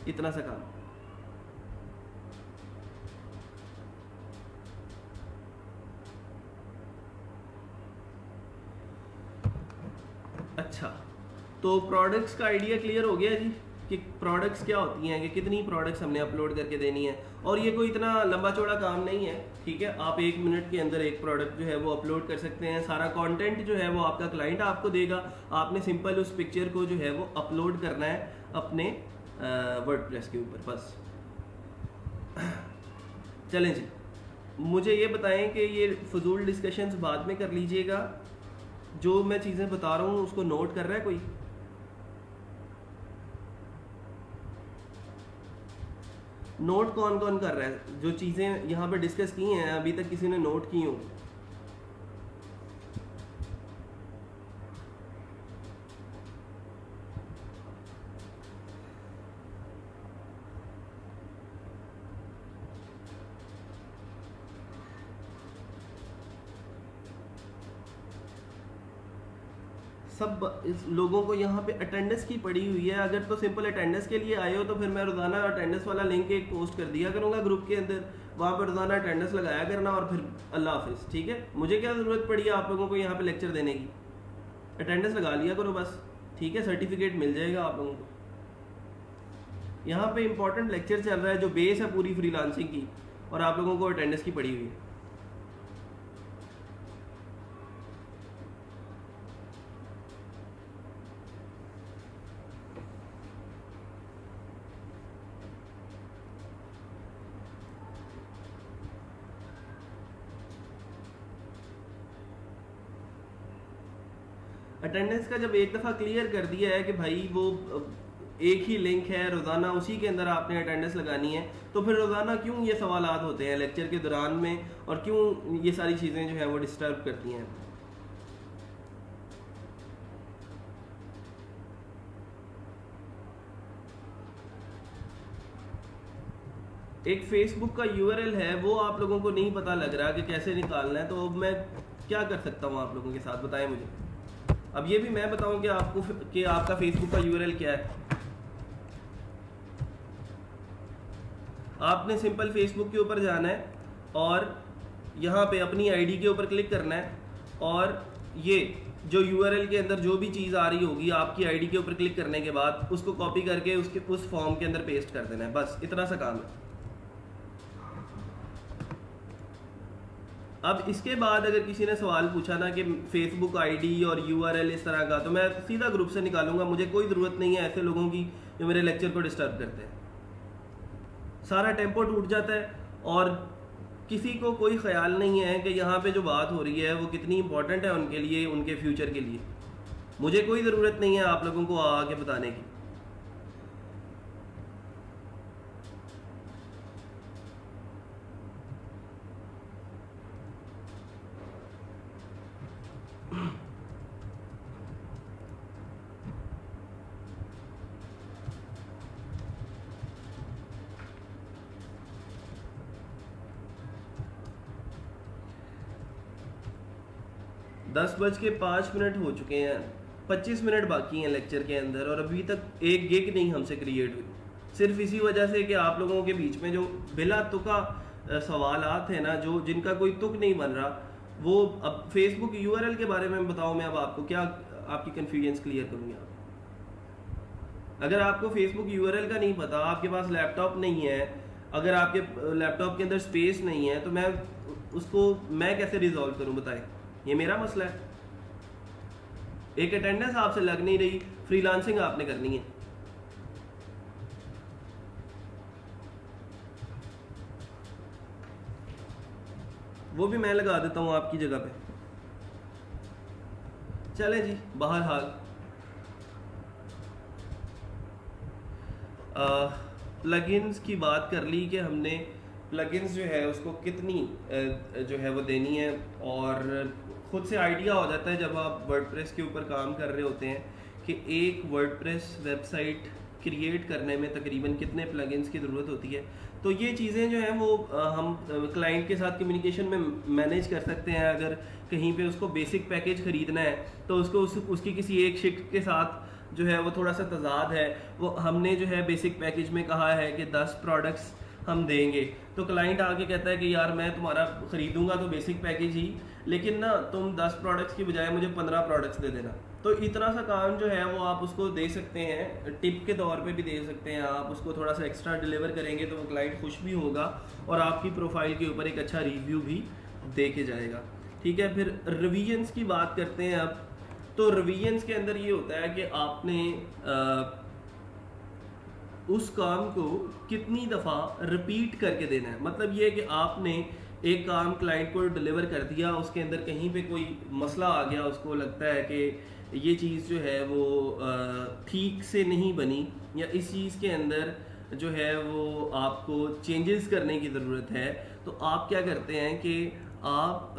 इतना सा काम। अच्छा, तो प्रोडक्ट्स का आइडिया क्लियर हो गया जी कि प्रोडक्ट्स क्या होती हैं, कि कितनी प्रोडक्ट्स हमने अपलोड करके देनी है। और ये कोई इतना लंबा चौड़ा काम नहीं है, ठीक है। आप 1 मिनट के अंदर एक प्रोडक्ट जो है वो अपलोड कर सकते हैं। सारा कंटेंट जो है वो आपका क्लाइंट आपको देगा, आपने सिंपल उस पिक्चर को जो है वो अपलोड करना है अपने वर्डप्रेस के ऊपर, बस। चलें जी, मुझे ये बताएं कि ये फजूल डिस्कशंस बाद में कर लीजिएगा, जो मैं चीज़ें बता रहा हूँ उसको नोट कर रहा है कोई? नोट कौन कौन कर रहा है? जो चीज़ें यहाँ पे डिस्कस की हैं अभी तक किसी ने नोट की हो? सब इस लोगों को यहाँ पे अटेंडेंस की पड़ी हुई है। अगर तो सिंपल अटेंडेंस के लिए आए हो तो फिर मैं रोज़ाना अटेंडेंस वाला लिंक एक पोस्ट कर दिया करूँगा ग्रुप के अंदर, वहाँ पर रोज़ाना अटेंडेंस लगाया करना और फिर अल्लाह हाफिज़। ठीक है, मुझे क्या ज़रूरत पड़ी है आप लोगों को यहाँ पे लेक्चर देने की? अटेंडेंस लगा लिया करो बस, ठीक है, सर्टिफिकेट मिल जाएगा आप लोगों को। यहाँ पे इंपॉर्टेंट लेक्चर चल रहा है जो बेस है पूरी फ्रीलांसिंग की, और आप लोगों को अटेंडेंस की पड़ी हुई है। अटेंडेंस का जब एक दफ़ा क्लियर कर दिया है कि भाई वो एक ही लिंक है, रोज़ाना उसी के अंदर आपने अटेंडेंस लगानी है, तो फिर रोज़ाना क्यों ये सवालात होते हैं लेक्चर के दौरान में, और क्यों ये सारी चीज़ें जो है वो डिस्टर्ब करती हैं? एक फेसबुक का यूआरएल है, वो आप लोगों को नहीं पता लग रहा कि कैसे निकालना है, तो अब मैं क्या कर सकता हूँ आप लोगों के साथ, बताएं मुझे। अब ये भी मैं बताऊं कि आपको कि आपका फेसबुक का यूआरएल क्या है। आपने सिंपल फेसबुक के ऊपर जाना है और यहाँ पे अपनी आईडी के ऊपर क्लिक करना है, और ये जो यूआरएल के अंदर जो भी चीज़ आ रही होगी आपकी आईडी के ऊपर क्लिक करने के बाद उसको कॉपी करके उसके उस फॉर्म के अंदर पेस्ट कर देना है, बस इतना सा काम है। अब इसके बाद अगर किसी ने सवाल पूछा ना कि फेसबुक आईडी और यूआरएल इस तरह का, तो मैं सीधा ग्रुप से निकालूंगा। मुझे कोई ज़रूरत नहीं है ऐसे लोगों की जो मेरे लेक्चर को डिस्टर्ब करते हैं। सारा टेम्पो टूट जाता है और किसी को कोई ख्याल नहीं है कि यहाँ पे जो बात हो रही है वो कितनी इंपॉर्टेंट है उनके लिए, उनके फ्यूचर के लिए। मुझे कोई ज़रूरत नहीं है आप लोगों को आके बताने की। दस बज के 5 मिनट हो चुके हैं, 25 मिनट बाकी हैं लेक्चर के अंदर, और अभी तक एक गिग नहीं हमसे क्रिएट हुई, सिर्फ इसी वजह से कि आप लोगों के बीच में जो बिला तुका सवालात हैं ना, जो जिनका कोई तुक नहीं बन रहा, वो अब फेसबुक यूआरएल के बारे में बताओ, मैं अब आपको क्या आपकी कन्फ्यूजन्स क्लियर करूँगी। आप अगर आपको फेसबुक यूआरएल का नहीं पता, आपके पास लैपटॉप नहीं है, अगर आपके लैपटॉप के अंदर स्पेस नहीं है, तो मैं कैसे रिजॉल्व करूँ बताएं? ये मेरा मसला है। एक अटेंडेंस आपसे लग नहीं रही, फ्रीलांसिंग आपने करनी है। वो भी मैं लगा देता हूँ आपकी जगह पे। चले जी, बहरहाल प्लगइन्स की बात कर ली कि हमने प्लगइन्स जो है उसको कितनी जो है वो देनी है, और खुद से आइडिया हो जाता है जब आप वर्डप्रेस के ऊपर काम कर रहे होते हैं कि एक वर्डप्रेस वेबसाइट क्रिएट करने में तकरीबन कितने प्लगइन्स की ज़रूरत होती है। तो ये चीज़ें जो हैं वो हम क्लाइंट के साथ कम्युनिकेशन में मैनेज कर सकते हैं। अगर कहीं पे उसको बेसिक पैकेज ख़रीदना है तो उसको उसकी किसी एक शिफ्ट के साथ जो है वो थोड़ा सा तजाद है, वो हमने जो है बेसिक पैकेज में कहा है कि 10 प्रोडक्ट्स हम देंगे, तो क्लाइंट आके कहता है कि यार मैं तुम्हारा ख़रीदूंगा तो बेसिक पैकेज ही, लेकिन ना तुम 10 प्रोडक्ट्स की बजाय मुझे 15 प्रोडक्ट्स दे देना। तो इतना सा काम जो है वो आप उसको दे सकते हैं, टिप के तौर पे भी दे सकते हैं। आप उसको थोड़ा सा एक्स्ट्रा डिलीवर करेंगे तो वो क्लाइंट खुश भी होगा और आपकी प्रोफाइल के ऊपर एक अच्छा रिव्यू भी दे के जाएगा। ठीक है, फिर रिवीजन्स की बात करते हैं अब। तो रिवीजन्स के अंदर ये होता है कि आपने उस काम को कितनी दफ़ा रिपीट करके देना है। मतलब ये कि आपने एक काम क्लाइंट को डिलीवर कर दिया, उसके अंदर कहीं पे कोई मसला आ गया, उसको लगता है कि ये चीज़ जो है वो ठीक से नहीं बनी, या इस चीज़ के अंदर जो है वो आपको चेंजेस करने की ज़रूरत है, तो आप क्या करते हैं कि आप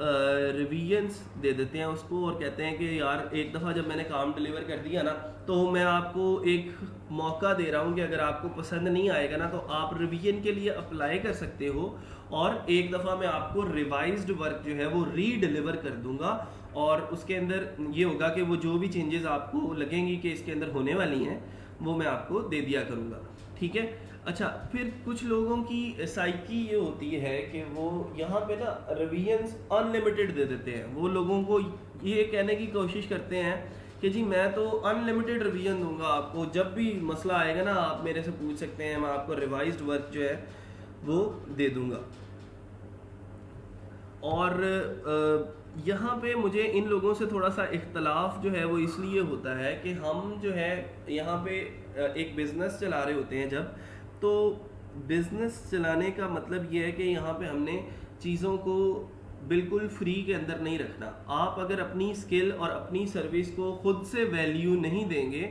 रिवीजन्स दे देते हैं उसको और कहते हैं कि यार एक दफ़ा जब मैंने काम डिलीवर कर दिया ना, तो मैं आपको एक मौका दे रहा हूँ कि अगर आपको पसंद नहीं आएगा ना, तो आप रिवीजन के लिए अप्लाई कर सकते हो, और एक दफ़ा मैं आपको रिवाइज्ड वर्क जो है वो री डिलीवर कर दूंगा, और उसके अंदर ये होगा कि वो जो भी चेंजेस आपको लगेंगी कि इसके अंदर होने वाली हैं, वो मैं आपको दे दिया करूँगा। ठीक है। अच्छा, फिर कुछ लोगों की साइकी ये होती है कि वो यहाँ पे ना रिवीजन्स अनलिमिटेड दे देते हैं। वो लोगों को ये कहने की कोशिश करते हैं कि जी मैं तो अनलिमिटेड रिवीजन दूंगा आपको, जब भी मसला आएगा ना आप मेरे से पूछ सकते हैं, मैं आपको रिवाइज्ड वर्क जो है वो दे दूंगा। और यहाँ पे मुझे इन लोगों से थोड़ा सा इख्तलाफ जो है वो इसलिए होता है कि हम जो है यहाँ पे एक बिज़नेस चला रहे होते हैं जब, तो बिज़नेस चलाने का मतलब ये है कि यहाँ पे हमने चीज़ों को बिल्कुल फ्री के अंदर नहीं रखना। आप अगर अपनी स्किल और अपनी सर्विस को खुद से वैल्यू नहीं देंगे,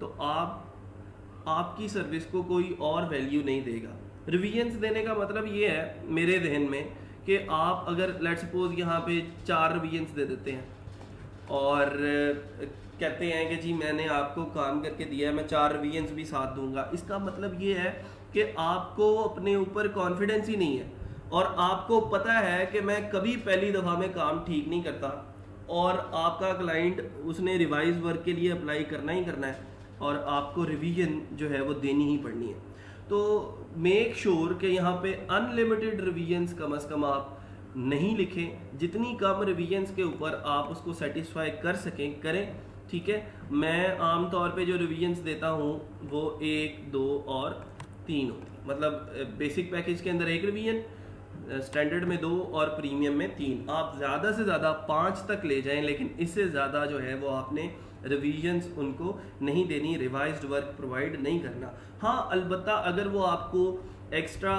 तो आपकी सर्विस को कोई और वैल्यू नहीं देगा। रिवीजन्स देने का मतलब ये है मेरे जहन में कि आप अगर लेट्स सपोज यहाँ पे 4 रिवीजन्स दे देते हैं और कहते हैं कि जी मैंने आपको काम करके दिया है, मैं 4 रिवीजन्स भी साथ दूंगा। इसका मतलब ये है कि आपको अपने ऊपर कॉन्फिडेंस ही नहीं है, और आपको पता है कि मैं कभी पहली दफ़ा में काम ठीक नहीं करता, और आपका क्लाइंट उसने रिवाइज वर्क के लिए अप्लाई करना ही करना है, और आपको रिवीजन जो है वो देनी ही पड़नी है। तो मेक श्योर कि यहाँ पे अनलिमिटेड रिवीजन्स कम से कम आप नहीं लिखें। जितनी कम रिवीजन्स के ऊपर आप उसको सेटिस्फाई कर सकें करें। ठीक है। मैं आमतौर पे जो रिवीजन्स देता हूँ वो 1, 2 और 3 होती है। मतलब बेसिक पैकेज के अंदर 1 रिवीजन, स्टैंडर्ड में 2 और प्रीमियम में 3। आप ज़्यादा से ज़्यादा 5 तक ले जाएं, लेकिन इससे ज़्यादा जो है वो आपने रिवीजन्स उनको नहीं देनी, रिवाइज्ड वर्क प्रोवाइड नहीं करना। हाँ, अलबत्ता अगर वो आपको एक्स्ट्रा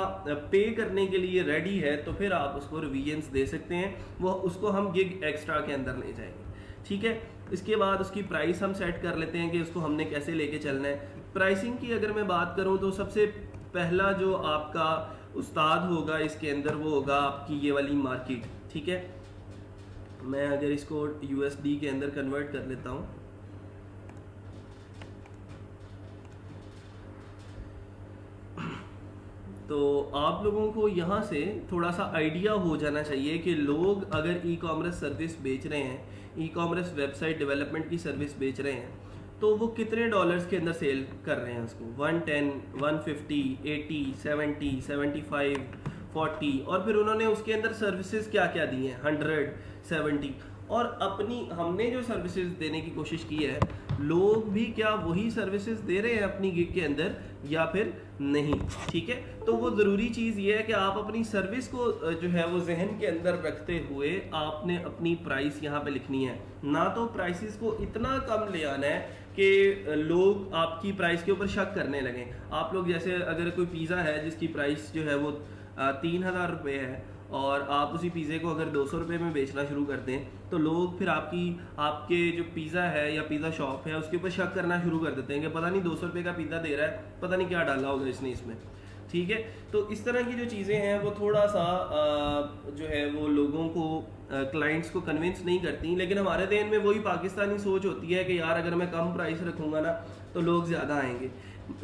पे करने के लिए रेडी है तो फिर आप उसको रिवीजन्स दे सकते हैं, वो उसको हम गिग एक्स्ट्रा के अंदर ले जाएंगे। ठीक है। इसके बाद उसकी प्राइस हम सेट कर लेते हैं कि उसको हमने कैसे लेके चलना है। प्राइसिंग की अगर मैं बात करूं तो सबसे पहला जो आपका उस्ताद होगा इसके अंदर वो होगा आपकी ये वाली मार्केट। ठीक है। मैं अगर इसको USD के अंदर कन्वर्ट कर लेता हूं, तो आप लोगों को यहाँ से थोड़ा सा आइडिया हो जाना चाहिए कि लोग अगर ई कॉमर्स सर्विस बेच रहे हैं, ई कॉमर्स वेबसाइट डेवलपमेंट की सर्विस बेच रहे हैं, तो वो कितने डॉलर्स के अंदर सेल कर रहे हैं उसको। 110, 150, 80, 70, 75, 40, और फिर उन्होंने उसके अंदर सर्विसेज क्या क्या दी हैं, 100, 70। और अपनी हमने जो सर्विसेज देने की कोशिश की है, लोग भी क्या वही सर्विसेज दे रहे हैं अपनी गिग के अंदर या फिर नहीं। ठीक है। तो वो ज़रूरी चीज़ ये है कि आप अपनी सर्विस को जो है वो जहन के अंदर रखते हुए आपने अपनी प्राइस यहाँ पे लिखनी है। ना तो प्राइसेस को इतना कम ले आना है कि लोग आपकी प्राइस के ऊपर शक करने लगें। आप लोग जैसे अगर कोई पिज़्ज़ा है जिसकी प्राइस जो है वो 3000 रुपये है, और आप उसी पिज़्ज़े को अगर 200 रुपये में बेचना शुरू कर दें, तो लोग फिर आपके जो पिज़्ज़ा है या पिज़्ज़ा शॉप है उसके ऊपर शक करना शुरू कर देते हैं कि पता नहीं 200 रुपये का पिज़्ज़ा दे रहा है, पता नहीं क्या डाला होगा इसने इसमें। ठीक है। तो इस तरह की जो चीज़ें हैं वो थोड़ा सा जो है वो लोगों को क्लाइंट्स को कन्विंस नहीं करती। लेकिन हमारे देन में वही पाकिस्तानी सोच होती है कि यार अगर मैं कम प्राइस रखूँगा ना तो लोग ज़्यादा आएंगे।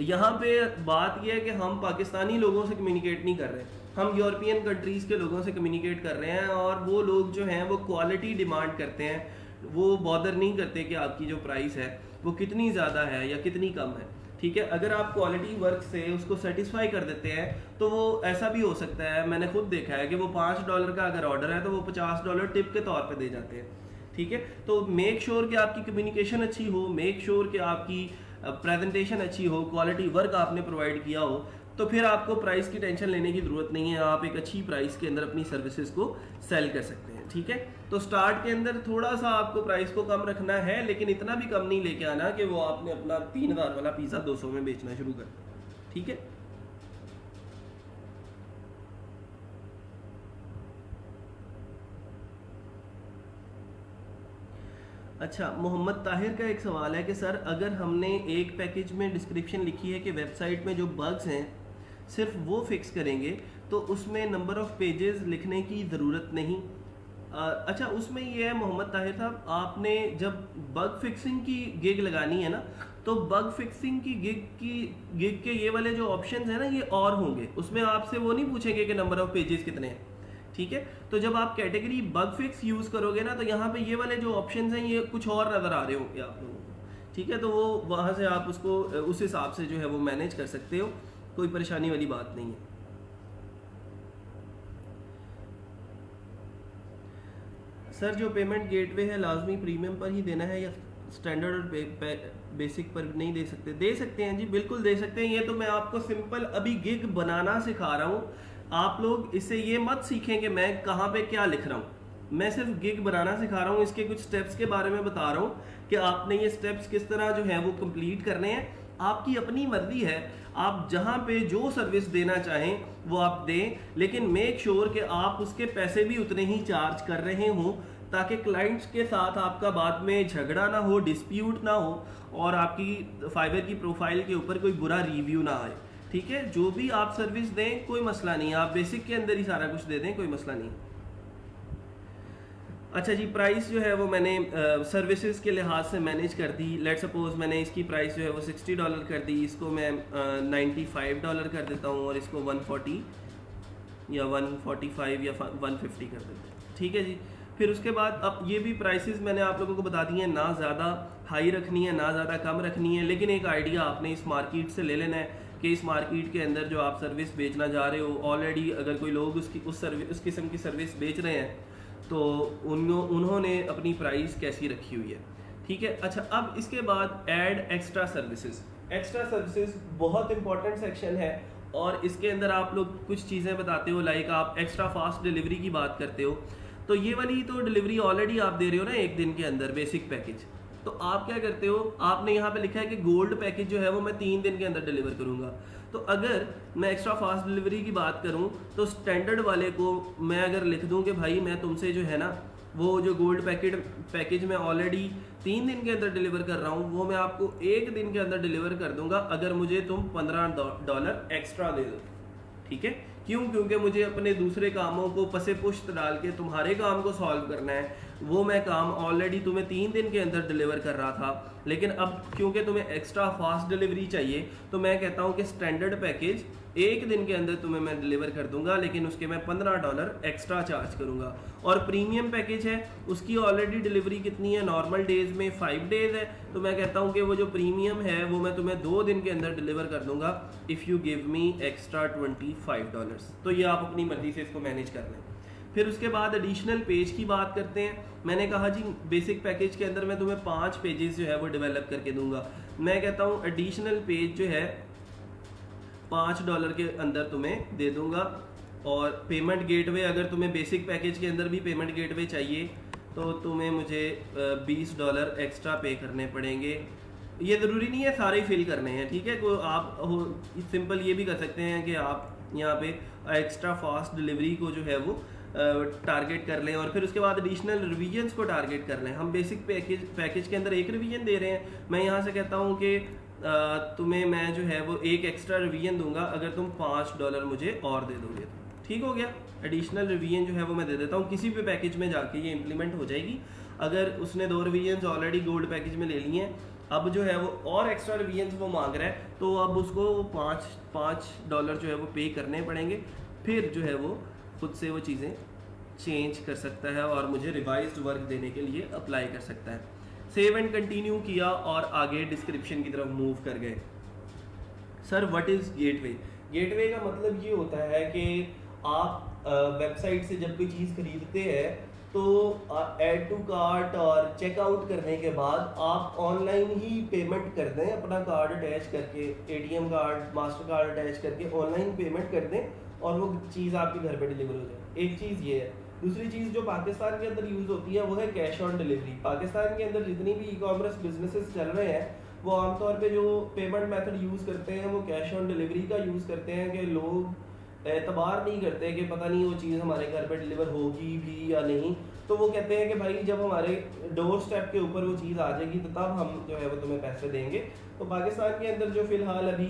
यहाँ पे बात यह है कि हम पाकिस्तानी लोगों से कम्युनिकेट नहीं कर रहे, हम यूरोपियन कंट्रीज़ के लोगों से कम्युनिकेट कर रहे हैं, और वो लोग जो हैं वो क्वालिटी डिमांड करते हैं। वो बॉदर नहीं करते कि आपकी जो प्राइस है वो कितनी ज़्यादा है या कितनी कम है। ठीक है। अगर आप क्वालिटी वर्क से उसको सेटिस्फाई कर देते हैं तो वो ऐसा भी हो सकता है, मैंने खुद देखा है कि वो $5 का अगर ऑर्डर है तो वो $50 टिप के तौर पे दे जाते हैं। ठीक है। तो मेक श्योर कि आपकी कम्युनिकेशन अच्छी हो, मेक श्योर कि आपकी प्रेजेंटेशन अच्छी हो, क्वालिटी वर्क आपने प्रोवाइड किया हो, तो फिर आपको प्राइस की टेंशन लेने की ज़रूरत नहीं है। आप एक अच्छी प्राइस के अंदर अपनी सर्विसेज को सेल कर सकते हैं। ठीक है। तो स्टार्ट के अंदर थोड़ा सा आपको प्राइस को कम रखना है, लेकिन इतना भी कम नहीं लेके आना कि वो आपने अपना 3000 वाला पिज़्ज़ा 200 में बेचना शुरू कर दिया। ठीक है। अच्छा, मोहम्मद ताहिर का एक सवाल है कि सर अगर हमने एक पैकेज में डिस्क्रिप्शन लिखी है कि वेबसाइट में जो बग्स हैं सिर्फ वो फिक्स करेंगे, तो उसमें नंबर ऑफ़ पेजेस लिखने की ज़रूरत नहीं। अच्छा, उसमें ये है मोहम्मद ताहिर साहब, आपने जब बग फिक्सिंग की गिग लगानी है ना, तो बग फिक्सिंग की गिग के ये वाले जो ऑप्शंस हैं ना, ये और होंगे, उसमें आपसे वो नहीं पूछेंगे कि नंबर ऑफ़ पेजेस कितने हैं। ठीक है, तो जब आप कैटेगरी बग फिक्स यूज़ करोगे ना, तो यहाँ पे ये वाले जो ऑप्शंस हैं ये कुछ और नज़र आ रहे होंगे आप लोगों को। ठीक है, तो वो वहाँ से आप उसको उस हिसाब से जो है वो मैनेज कर सकते हो, कोई परेशानी वाली बात नहीं है। सर जो पेमेंट गेटवे है लाजमी प्रीमियम पर ही देना है या स्टैंडर्ड और बेसिक पर नहीं दे सकते? दे सकते हैं जी, बिल्कुल दे सकते हैं। ये तो मैं आपको सिंपल अभी गिग बनाना सिखा रहा हूँ। आप लोग इससे ये मत सीखें कि मैं कहाँ पे क्या लिख रहा हूँ। मैं सिर्फ गिग बनाना सिखा रहा हूँ, इसके कुछ स्टेप्स के बारे में बता रहा हूँ कि आपने ये स्टेप्स किस तरह जो है वो कंप्लीट करने हैं। आपकी अपनी मर्जी है, आप जहाँ पे जो सर्विस देना चाहें वो आप दें, लेकिन मेक श्योर कि आप उसके पैसे भी उतने ही चार्ज कर रहे हों, ताकि क्लाइंट्स के साथ आपका बाद में झगड़ा ना हो, डिस्प्यूट ना हो, और आपकी फाइबर की प्रोफाइल के ऊपर कोई बुरा रिव्यू ना आए। ठीक है, जो भी आप सर्विस दें कोई मसला नहीं है, आप बेसिक के अंदर ही सारा कुछ दे दें, कोई मसला नहीं। अच्छा जी, प्राइस जो है वो मैंने सर्विसेज के लिहाज से मैनेज कर दी। लेट सपोज मैंने इसकी प्राइस जो है वो $60 कर दी, इसको मैं $95 कर देता हूँ, और इसको 140 या 145 या 150 कर देते हैं। ठीक है जी, फिर उसके बाद अब ये भी प्राइसेस मैंने आप लोगों को बता दी हैं, ना ज़्यादा हाई रखनी है ना ज़्यादा कम रखनी है, लेकिन एक आइडिया आपने इस मार्केट से ले लेना है कि इस मार्केट के अंदर जो आप सर्विस बेचना जा रहे हो, ऑलरेडी अगर कोई लोग उस किस्म की सर्विस बेच रहे हैं, तो उन्होंने अपनी प्राइस कैसी रखी हुई है। ठीक है, अच्छा, अब इसके बाद add extra services. Extra services बहुत इंपॉर्टेंट सेक्शन है, और इसके अंदर आप लोग कुछ चीज़ें बताते हो, लाइक आप एक्स्ट्रा फास्ट डिलीवरी की बात करते हो। तो ये वाली तो डिलीवरी ऑलरेडी आप दे रहे हो ना एक दिन के अंदर, बेसिक पैकेज। तो आप क्या करते हो, आपने यहाँ पे लिखा है कि गोल्ड पैकेज जो है वो मैं 3 दिन के अंदर डिलीवर करूँगा। तो अगर मैं एक्स्ट्रा फास्ट डिलीवरी की बात करूँ, तो स्टैंडर्ड वाले को मैं अगर लिख दूँ कि भाई मैं तुमसे जो है ना वो जो गोल्ड पैकेज मैं ऑलरेडी 3 दिन के अंदर डिलीवर कर रहा हूँ, वो मैं आपको 1 दिन के अंदर डिलीवर कर दूंगा अगर मुझे तुम $15 एक्स्ट्रा दे दो। ठीक है, क्यों? क्योंकि मुझे अपने दूसरे कामों को पसे पुश्त डाल के तुम्हारे काम को सॉल्व करना है। वो मैं काम ऑलरेडी तुम्हें 3 दिन के अंदर डिलीवर कर रहा था, लेकिन अब क्योंकि तुम्हें एक्स्ट्रा फास्ट डिलीवरी चाहिए, तो मैं कहता हूँ कि स्टैंडर्ड पैकेज 1 दिन के अंदर तुम्हें मैं डिलीवर कर दूंगा, लेकिन उसके मैं $15 एक्स्ट्रा चार्ज करूंगा। और प्रीमियम पैकेज है, उसकी ऑलरेडी डिलीवरी कितनी है, नॉर्मल डेज में 5 डेज है, तो मैं कहता हूँ कि वो जो प्रीमियम है वो मैं तुम्हें 2 दिन के अंदर डिलीवर कर दूंगा, if you give me extra $25। तो ये आप अपनी मर्जी से इसको मैनेज कर लें। फिर उसके बाद एडिशनल पेज की बात करते हैं। मैंने कहा जी बेसिक पैकेज के अंदर मैं तुम्हें 5 पेजेस जो है वो डेवलप करके दूंगा। मैं कहता हूँ एडिशनल पेज जो है $5 के अंदर तुम्हें दे दूंगा। और पेमेंट गेटवे, अगर तुम्हें बेसिक पैकेज के अंदर भी पेमेंट गेटवे चाहिए तो तुम्हें मुझे $20 एक्स्ट्रा पे करने पड़ेंगे। ये ज़रूरी नहीं है सारे ही फिल करने हैं, ठीक है। को आप सिंपल ये भी कर सकते हैं कि आप यहाँ पे एक्स्ट्रा फास्ट डिलीवरी को जो है वो टारगेट कर लें, और फिर उसके बाद एडिशनल रिवीजन्स को टारगेट कर लें। हम बेसिक पैकेज के अंदर 1 रिवीजन दे रहे हैं, मैं यहाँ से कहता हूँ कि तुम्हें मैं जो है वो 1 एक्स्ट्रा रिवीजन दूंगा अगर तुम $5 मुझे और दे दोगे तो। ठीक हो गया, एडिशनल रिवीजन जो है वो मैं दे देता हूँ, किसी भी पैकेज में जाके ये इंप्लीमेंट हो जाएगी। अगर उसने 2 रिवीजन ऑलरेडी गोल्ड पैकेज में ले लिए हैं, अब जो है वो और एक्स्ट्रा रिवीजन वो मांग रहा है, तो अब उसको $5 जो है वो पे करने पड़ेंगे। फिर जो है वो खुद से वो चीज़ें चेंज कर सकता है और मुझे रिवाइज्ड वर्क देने के लिए अप्लाई कर सकता है। सेव एंड कंटिन्यू किया और आगे डिस्क्रिप्शन की तरफ मूव कर गए। Sir what is gateway? Gateway का मतलब ये होता है कि आप वेबसाइट से जब कोई चीज़ खरीदते हैं तो ऐड टू कार्ट और चेकआउट करने के बाद आप ऑनलाइन ही पेमेंट कर दें, अपना कार्ड अटैच करके, ATM card, master card attach करके ऑनलाइन पेमेंट कर दें और वो चीज़ आपके घर पे डिलीवर हो जाए। एक चीज़ ये है। दूसरी चीज़ जो पाकिस्तान के अंदर यूज़ होती है वो है कैश ऑन डिलीवरी। पाकिस्तान के अंदर जितनी भी ई कॉमर्स बिजनेसेस चल रहे हैं वो आमतौर पे जो पेमेंट मेथड यूज़ करते हैं वो कैश ऑन डिलीवरी का यूज़ करते हैं, कि लोग एतबार नहीं करते कि पता नहीं वो चीज़ हमारे घर पे डिलीवर होगी भी या नहीं, तो वो कहते हैं कि भाई जब हमारे डोर स्टेप के ऊपर वो चीज़ आ जाएगी तो तब हम जो है वो तुम्हें पैसे देंगे। तो पाकिस्तान के अंदर जो फ़िलहाल अभी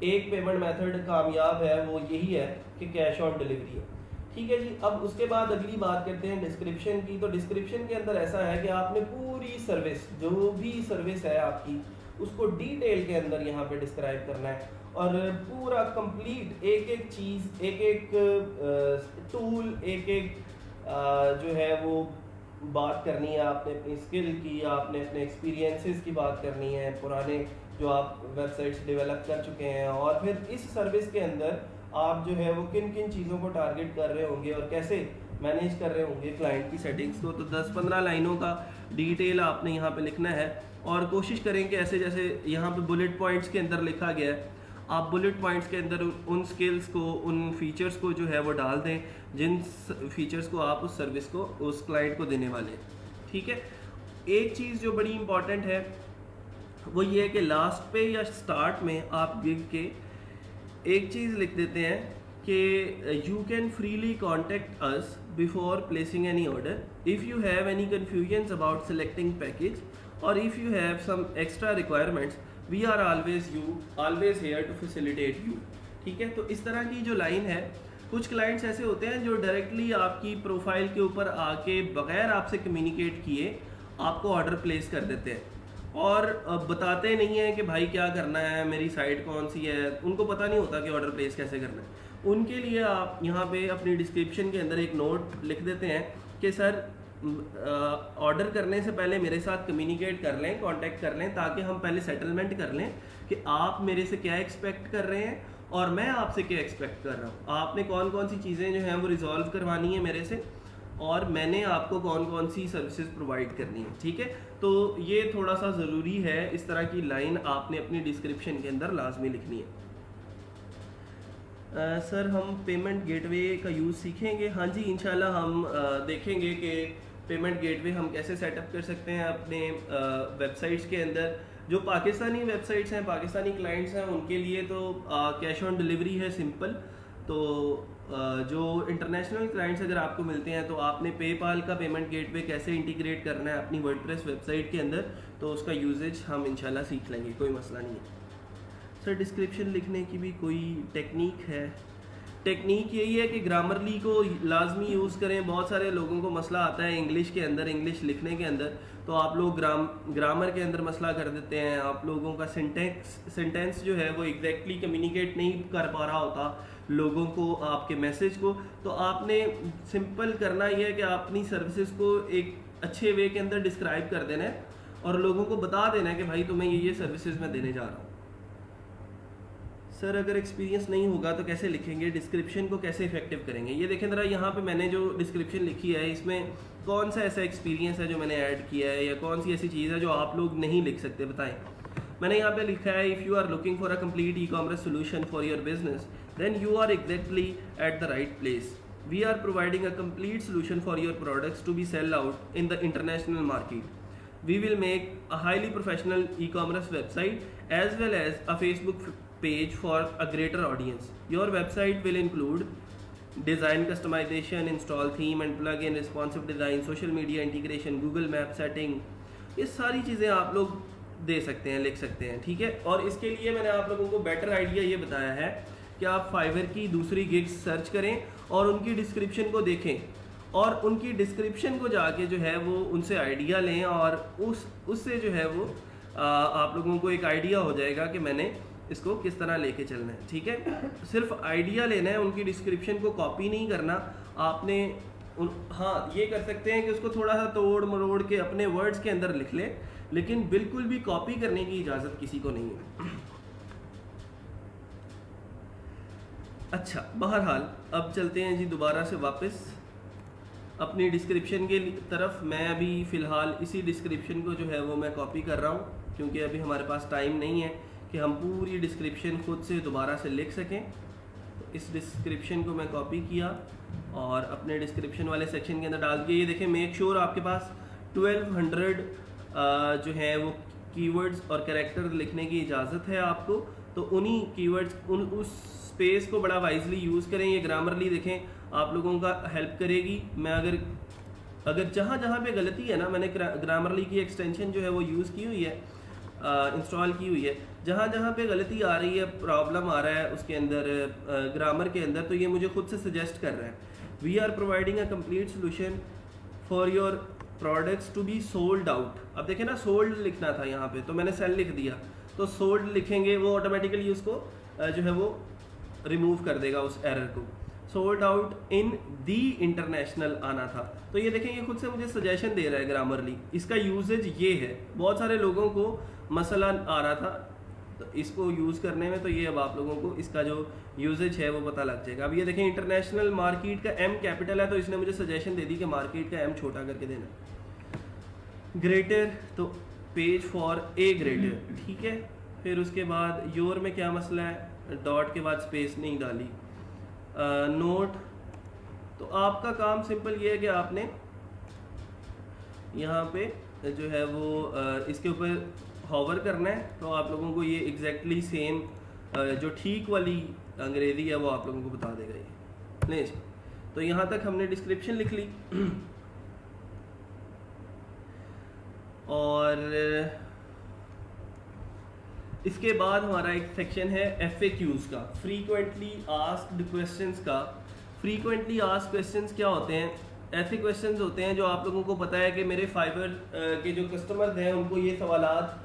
एक पेमेंट मेथड कामयाब है वो यही है कि कैश ऑन डिलीवरी है। ठीक है जी। अब उसके बाद अगली बात करते हैं डिस्क्रिप्शन की। तो डिस्क्रिप्शन के अंदर ऐसा है कि आपने पूरी सर्विस, जो भी सर्विस है आपकी, उसको डिटेल के अंदर यहाँ पे डिस्क्राइब करना है और पूरा कंप्लीट एक एक चीज़, एक एक टूल, एक एक जो है वो बात करनी है। आपने अपनी स्किल की, आपने अपने एक्सपीरियंसेस की बात करनी है, पुराने जो आप वेबसाइट्स डेवलप कर चुके हैं, और फिर इस सर्विस के अंदर आप जो है वो किन किन चीज़ों को टारगेट कर रहे होंगे और कैसे मैनेज कर रहे होंगे क्लाइंट की सेटिंग्स को। तो 10-15 लाइनों का डिटेल आपने यहाँ पे लिखना है और कोशिश करें कि ऐसे जैसे यहाँ पे बुलेट पॉइंट्स के अंदर लिखा गया है, आप बुलेट पॉइंट्स के अंदर उन स्किल्स को, उन फीचर्स को जो है वो डाल दें जिन फीचर्स को आप उस सर्विस को, उस क्लाइंट को देने वाले हैं। ठीक है। एक चीज़ जो बड़ी इंपॉर्टेंट है वो ये है कि लास्ट पे या स्टार्ट में आप गिग के एक चीज़ लिख देते हैं कि you can freely contact us before placing any order if you have any confusions about selecting package और if you have some extra requirements we are always here to facilitate you. ठीक है। तो इस तरह की जो लाइन है, कुछ क्लाइंट्स ऐसे होते हैं जो डायरेक्टली आपकी प्रोफाइल के ऊपर आके बगैर आपसे कम्युनिकेट किए आपको ऑर्डर प्लेस कर देते हैं और बताते नहीं है कि भाई क्या करना है, मेरी साइट कौन सी है, उनको पता नहीं होता कि ऑर्डर प्लेस कैसे करना है। उनके लिए आप यहाँ पे अपनी डिस्क्रिप्शन के अंदर एक नोट लिख देते हैं कि सर ऑर्डर करने से पहले मेरे साथ कम्युनिकेट कर लें, कांटेक्ट कर लें, ताकि हम पहले सेटलमेंट कर लें कि आप मेरे से क्या एक्सपेक्ट कर रहे हैं और मैं आपसे क्या एक्सपेक्ट कर रहा हूँ। आपने कौन कौन सी चीज़ें जो हैं वो रिजॉल्व करवानी है मेरे से और मैंने आपको कौन कौन सी सर्विसेज प्रोवाइड करनी है। ठीक है। तो ये थोड़ा सा ज़रूरी है, इस तरह की लाइन आपने अपनी डिस्क्रिप्शन के अंदर लाजमी लिखनी है। सर हम पेमेंट गेटवे का यूज़ सीखेंगे? हाँ जी, इंशाल्लाह हम देखेंगे कि पेमेंट गेटवे हम कैसे सेटअप कर सकते हैं अपने वेबसाइट्स के अंदर। जो पाकिस्तानी वेबसाइट्स हैं, पाकिस्तानी क्लाइंट्स हैं, उनके लिए तो कैश ऑन डिलीवरी है, सिंपल। तो जो इंटरनेशनल क्लाइंट्स अगर आपको मिलते हैं तो आपने पेपाल का पेमेंट गेटवे कैसे इंटीग्रेट करना है अपनी वर्डप्रेस वेबसाइट के अंदर, तो उसका यूजेज हम इंशाल्लाह सीख लेंगे, कोई मसला नहीं है। सर डिस्क्रिप्शन लिखने की भी कोई टेक्निक है? टेक्निक यही है कि ग्रामरली को लाजमी यूज़ करें। बहुत सारे लोगों को मसला आता है इंग्लिश के अंदर, इंग्लिश लिखने के अंदर, तो आप लोग ग्रामर के अंदर मसला कर देते हैं। आप लोगों का सेंटेंस जो है वो एग्जैक्टली कम्युनिकेट नहीं कर पा रहा होता लोगों को, आपके मैसेज को। तो आपने सिंपल करना ये है कि अपनी सर्विसेज को एक अच्छे वे के अंदर डिस्क्राइब कर देना है और लोगों को बता देना है कि भाई तुम्हें ये सर्विसेज मैं देने जा रहा हूँ। सर अगर एक्सपीरियंस नहीं होगा तो कैसे लिखेंगे? डिस्क्रिप्शन को कैसे इफेक्टिव करेंगे? ये देखें ज़रा, यहाँ पे मैंने जो डिस्क्रिप्शन लिखी है इसमें कौन सा ऐसा एक्सपीरियंस है जो मैंने ऐड किया है, या कौन सी ऐसी चीज़ है जो आप लोग नहीं लिख सकते, बताएं। मैंने यहाँ पे लिखा है, if you are looking for a complete e commerce solution for your business then you are exactly at the right place. We are providing a complete solution for your products to be sale out in the international market. We will make a highly professional e-commerce website as well as a Facebook page for a greater audience. Your website will include design customization, install theme and plug-in, responsive design, social media integration, Google Map setting। ये सारी चीज़ें आप लोग दे सकते हैं, लिख सकते हैं। ठीक है। और इसके लिए मैंने आप लोगों को बेटर आइडिया ये बताया है कि आप फाइवर की दूसरी गिग्स सर्च करें और उनकी डिस्क्रिप्शन को देखें और उनकी डिस्क्रिप्शन को जाके जो है वो उनसे आइडिया लें और उससे जो है वो आप लोगों को एक आइडिया हो जाएगा कि मैंने इसको किस तरह लेके चलना है। ठीक है। सिर्फ आइडिया लेना है, उनकी डिस्क्रिप्शन को कॉपी नहीं करना आपने। हाँ, ये कर सकते हैं कि उसको थोड़ा सा तोड़ मरोड़ के अपने वर्ड्स के अंदर लिख लें, लेकिन बिल्कुल भी कॉपी करने की इजाज़त किसी को नहीं है। अच्छा, बहरहाल अब चलते हैं जी दोबारा से वापस अपनी डिस्क्रिप्शन के तरफ। मैं अभी फ़िलहाल इसी डिस्क्रिप्शन को जो है वो मैं कॉपी कर रहा हूँ, क्योंकि अभी हमारे पास टाइम नहीं है कि हम पूरी डिस्क्रिप्शन खुद से दोबारा से लिख सकें। तो इस डिस्क्रिप्शन को मैं कॉपी किया और अपने डिस्क्रिप्शन वाले सेक्शन के अंदर डाल दिया। ये देखें, मेक श्योर आपके पास 1200 जो है वो कीवर्ड्स और कैरेक्टर लिखने की इजाज़त है आपको। तो उन्हीं कीवर्ड्स, उस स्पेस को बड़ा वाइजली यूज़ करें। ये ग्रामरली देखें आप लोगों का हेल्प करेगी। मैं अगर अगर जहाँ जहाँ पे गलती है ना, मैंने ग्रामरली की एक्सटेंशन जो है वो यूज़ की हुई है, इंस्टॉल की हुई है, जहाँ जहाँ पे गलती आ रही है, प्रॉब्लम आ रहा है उसके अंदर, ग्रामर के अंदर, तो ये मुझे खुद से सजेस्ट कर रहा है। We are providing a complete solution for your products to be sold out. अब देखें ना, सोल्ड लिखना था यहाँ पे, तो मैंने सेल लिख दिया, तो सोल्ड लिखेंगे, वो ऑटोमेटिकली उसको जो है वो रिमूव कर देगा उस एरर को। Sold out in the international आना था, तो ये देखें, ये खुद से मुझे सजेशन दे रहा है ग्रामरली, इसका यूजेज ये है। बहुत सारे लोगों को मसला आ रहा था तो इसको यूज़ करने में, तो ये अब आप लोगों को इसका जो यूजेज है वो पता लग जाएगा। अब ये देखें, इंटरनेशनल मार्केट का एम कैपिटल है, तो इसने मुझे सजेशन दे दी कि मार्केट का एम छोटा करके देना। ग्रेटर, तो पेज फॉर ए ग्रेटर, ठीक है। फिर उसके बाद योर में क्या मसला है, डॉट के बाद स्पेस नहीं डाली। नोट, तो आपका काम सिंपल ये है कि आपने यहाँ पे जो है वो इसके ऊपर हॉवर करना है, तो आप लोगों को ये एग्जैक्टली सेम जो ठीक वाली अंग्रेज़ी है वो आप लोगों को बता देगा ये। नहीं जी, तो यहाँ तक हमने डिस्क्रिप्शन लिख ली। और इसके बाद हमारा एक सेक्शन है FAQs का, फ्रीक्वेंटली आस्क्ड क्वेश्चंस का। फ्रीक्वेंटली आस्क्ड क्वेश्चंस क्या होते हैं? ऐसे क्वेश्चंस होते हैं जो आप लोगों को पता है कि मेरे फाइबर के जो कस्टमर्स हैं उनको ये सवालात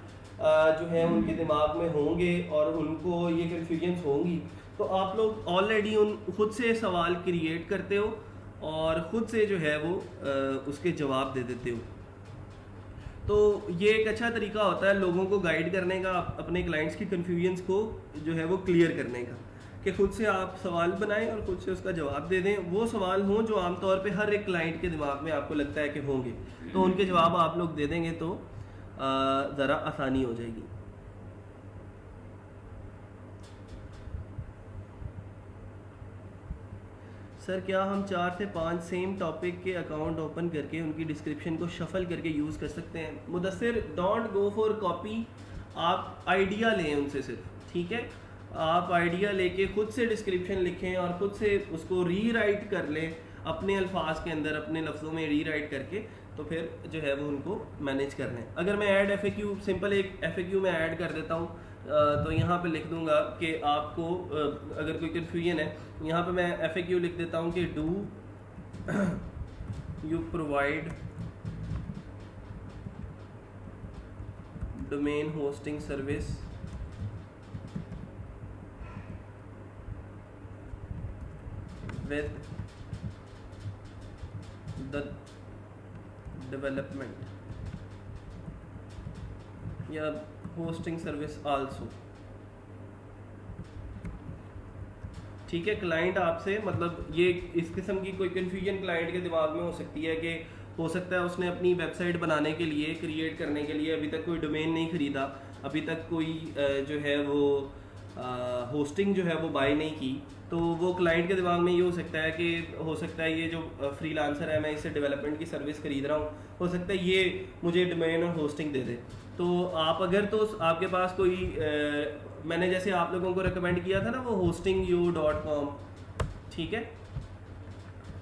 जो हैं उनके दिमाग में होंगे और उनको ये कन्फ्यूजन्स होंगी, तो आप लोग ऑलरेडी उन खुद से सवाल क्रिएट करते हो और ख़ुद से जो है वो उसके जवाब दे देते हो। तो ये एक अच्छा तरीका होता है लोगों को गाइड करने का, अपने क्लाइंट्स की कन्फ्यूजन्स को जो है वो क्लियर करने का, कि खुद से आप सवाल बनाएं और खुद से उसका जवाब दे दें। वो सवाल हों जो आमतौर पे हर एक क्लाइंट के दिमाग में आपको लगता है कि होंगे, तो उनके जवाब आप लोग दे देंगे तो ज़रा आसानी हो जाएगी। सर क्या हम 4 से 5 सेम टॉपिक के अकाउंट ओपन करके उनकी डिस्क्रिप्शन को शफल करके यूज़ कर सकते हैं? Mudassir, don't go for copy, आप आइडिया लें उनसे सिर्फ, ठीक है। आप आइडिया लेके खुद से डिस्क्रिप्शन लिखें और खुद से उसको रीराइट कर लें अपने अल्फाज के अंदर, अपने लफ्ज़ों में रीराइट करके, तो फिर जो है वो उनको मैनेज करना है। अगर मैं ऐड FAQ, सिंपल एक FAQ में ऐड कर देता हूँ, तो यहाँ पे लिख दूंगा कि आपको अगर कोई कन्फ्यूजन है, यहाँ पे मैं FAQ लिख देता हूँ कि do you provide domain hosting service with the development या hosting service also, ठीक है। क्लाइंट आपसे, मतलब ये इस किस्म की कोई कन्फ्यूजन क्लाइंट के दिमाग में हो सकती है कि हो सकता है उसने अपनी वेबसाइट बनाने के लिए, क्रिएट करने के लिए अभी तक कोई डोमेन नहीं ख़रीदा, अभी तक कोई जो है वो होस्टिंग जो है वो बाय नहीं की, तो वो क्लाइंट के दिमाग में ये हो सकता है कि हो सकता है ये जो फ्रीलांसर है, मैं इससे डेवलपमेंट की सर्विस खरीद रहा हूँ, हो सकता है ये मुझे डोमेन और होस्टिंग दे दे। तो आप अगर, तो आपके पास कोई मैंने जैसे आप लोगों को रिकमेंड किया था ना वो hostingu.com, ठीक है।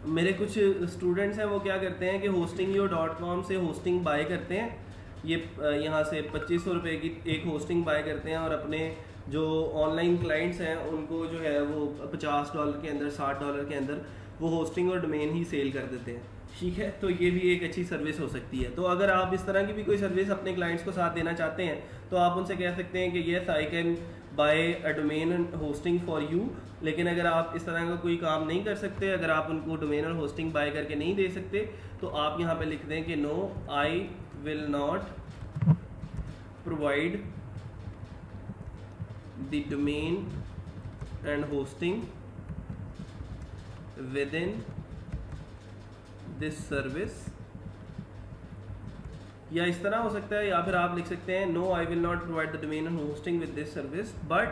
मेरे कुछ स्टूडेंट्स हैं वो क्या करते हैं कि hostingu.com से होस्टिंग बाय करते हैं, ये यहाँ से 2500 रुपये की एक होस्टिंग बाय करते हैं और अपने जो ऑनलाइन क्लाइंट्स हैं उनको जो है वो $50 के अंदर, $60 के अंदर वो होस्टिंग और डोमेन ही सेल कर देते हैं, ठीक है। तो ये भी एक अच्छी सर्विस हो सकती है। तो अगर आप इस तरह की भी कोई सर्विस अपने क्लाइंट्स को साथ देना चाहते हैं तो आप उनसे कह सकते हैं कि yes I can buy a domain and hosting for you. लेकिन अगर आप इस तरह का कोई काम नहीं कर सकते, अगर आप उनको डोमेन और होस्टिंग बाय करके नहीं दे सकते, तो आप यहाँ पे लिख दें कि no I will not provide the domain and hosting within this service, या इस तरह हो सकता है, या फिर आप लिख सकते हैं no I will not provide the domain and hosting with this service, but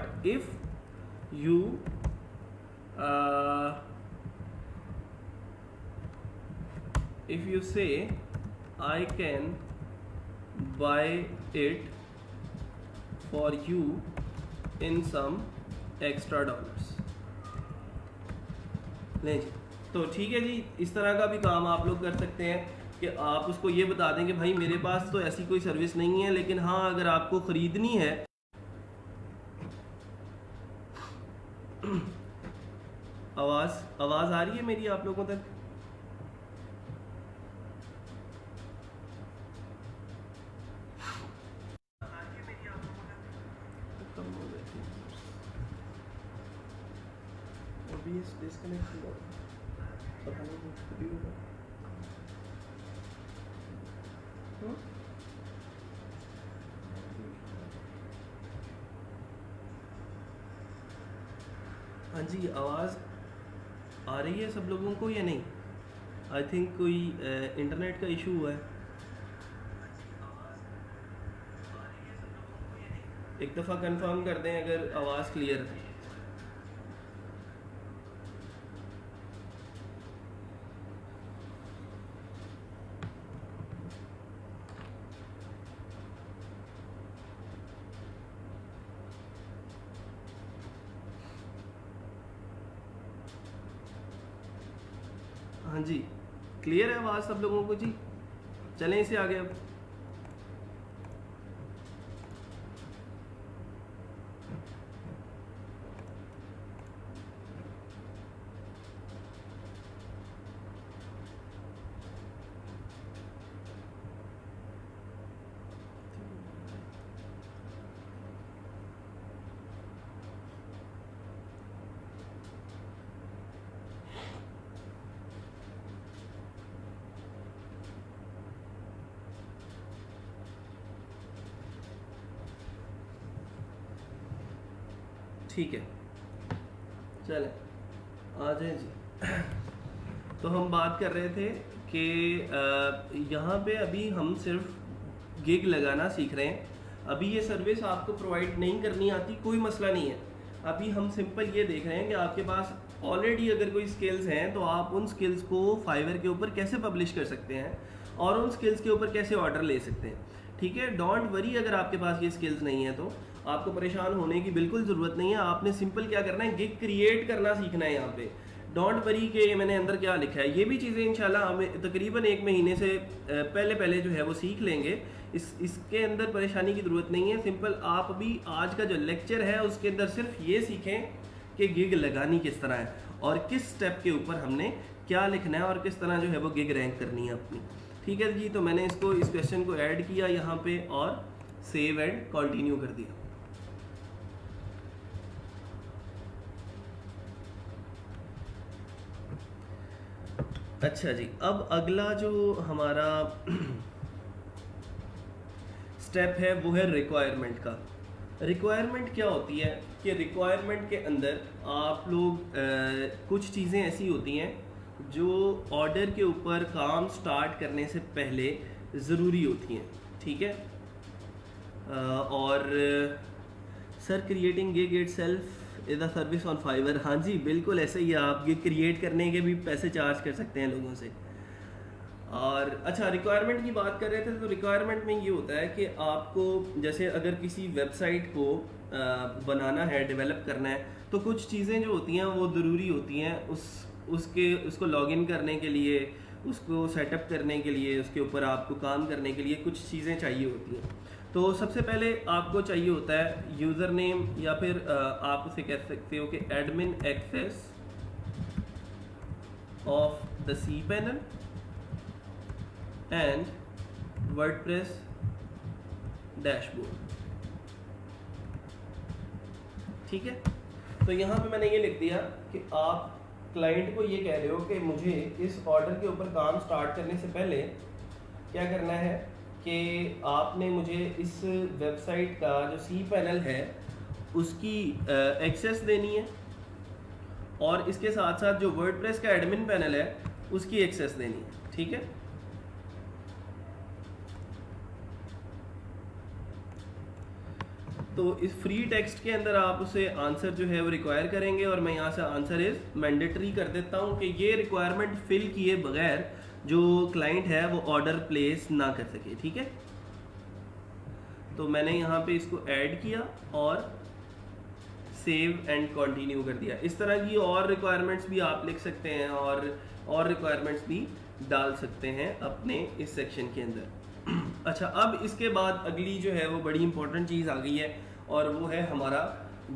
if you say I can buy it for you in some extra dollars। नहीं जी, तो ठीक है जी, इस तरह का भी काम आप लोग कर सकते हैं। कि आप उसको ये बता दें कि भाई मेरे पास तो ऐसी कोई सर्विस नहीं है, लेकिन हाँ अगर आपको ख़रीदनी है आवाज़ आ रही है मेरी आप लोगों तक? डिस्कनेक्ट हुआ, पता नहीं क्यों हुआ। हाँ जी, आवाज़ आ रही है सब लोगों को या नहीं? आई थिंक कोई इंटरनेट का इशू हुआ है। एक दफ़ा कंफर्म कर दें अगर आवाज़ क्लियर है। हाँ जी, क्लियर है आवाज़ सब लोगों को जी? चलें इसे आगे अब। ठीक है, चलें आ जाएं जी। तो हम बात कर रहे थे कि यहाँ पे अभी हम सिर्फ गिग लगाना सीख रहे हैं। अभी ये सर्विस आपको प्रोवाइड नहीं करनी आती, कोई मसला नहीं है। अभी हम सिंपल ये देख रहे हैं कि आपके पास ऑलरेडी अगर कोई स्किल्स हैं तो आप उन स्किल्स को फाइवर के ऊपर कैसे पब्लिश कर सकते हैं और उन स्किल्स के ऊपर कैसे ऑर्डर ले सकते हैं। ठीक है, डोंट वरी अगर आपके पास ये स्किल्स नहीं है तो आपको परेशान होने की बिल्कुल ज़रूरत नहीं है। आपने सिंपल क्या करना है, गिग क्रिएट करना सीखना है यहाँ पे। डोंट वरी कि मैंने अंदर क्या लिखा है, ये भी चीज़ें इंशाल्लाह हमें तकरीबन 1 महीने से पहले जो है वो सीख लेंगे। इसके अंदर परेशानी की ज़रूरत नहीं है। सिंपल आप अभी आज का जो लेक्चर है उसके अंदर सिर्फ ये सीखें कि गिग लगानी किस तरह है और किस स्टेप के ऊपर हमने क्या लिखना है और किस तरह जो है वो गिग रैंक करनी है अपनी। ठीक है जी, तो मैंने इसको इस क्वेश्चन को ऐड किया यहाँ पे और सेव एंड कंटिन्यू कर दिया। अच्छा जी, अब अगला जो हमारा स्टेप है वो है रिक्वायरमेंट का। रिक्वायरमेंट क्या होती है कि रिक्वायरमेंट के अंदर आप लोग कुछ चीज़ें ऐसी होती हैं जो ऑर्डर के ऊपर काम स्टार्ट करने से पहले ज़रूरी होती हैं। ठीक है, और sir creating gig itself is a service on Fiverr. हाँ जी, बिल्कुल ऐसे ही आप गिग क्रिएट करने के भी पैसे चार्ज कर सकते हैं लोगों से। और अच्छा, रिक्वायरमेंट की बात कर रहे थे तो रिक्वायरमेंट में ये होता है कि आपको जैसे अगर किसी वेबसाइट को बनाना है, डेवलप करना है, तो कुछ चीज़ें जो होती हैं वो ज़रूरी होती हैं उसको लॉगिन करने के लिए, उसको सेटअप करने के लिए, उसके ऊपर आपको काम करने के लिए कुछ चीज़ें चाहिए होती हैं। तो सबसे पहले आपको चाहिए होता है यूज़र नेम, या फिर आप उसे कह सकते हो कि admin access of the cPanel and WordPress dashboard. ठीक है, तो यहाँ पे मैंने ये लिख दिया कि आप क्लाइंट को ये कह रहे हो कि मुझे इस ऑर्डर के ऊपर काम स्टार्ट करने से पहले क्या करना है कि आपने मुझे इस वेबसाइट का जो cPanel है उसकी एक्सेस देनी है और इसके साथ साथ जो वर्डप्रेस का एडमिन पैनल है उसकी एक्सेस देनी है। ठीक है, तो इस फ्री टेक्स्ट के अंदर आप उसे आंसर जो है वो रिक्वायर करेंगे और मैं यहाँ से आंसर इज मैंडेटरी कर देता हूँ कि ये रिक्वायरमेंट फिल किए बगैर जो क्लाइंट है वो ऑर्डर प्लेस ना कर सके। ठीक है, तो मैंने यहाँ पे इसको ऐड किया और सेव एंड कंटिन्यू कर दिया। इस तरह की और रिक्वायरमेंट्स भी आप लिख सकते हैं और रिक्वायरमेंट्स भी डाल सकते हैं अपने इस सेक्शन के अंदर। अच्छा, अब इसके बाद अगली जो है वो बड़ी इंपॉर्टेंट चीज़ आ गई है और वो है हमारा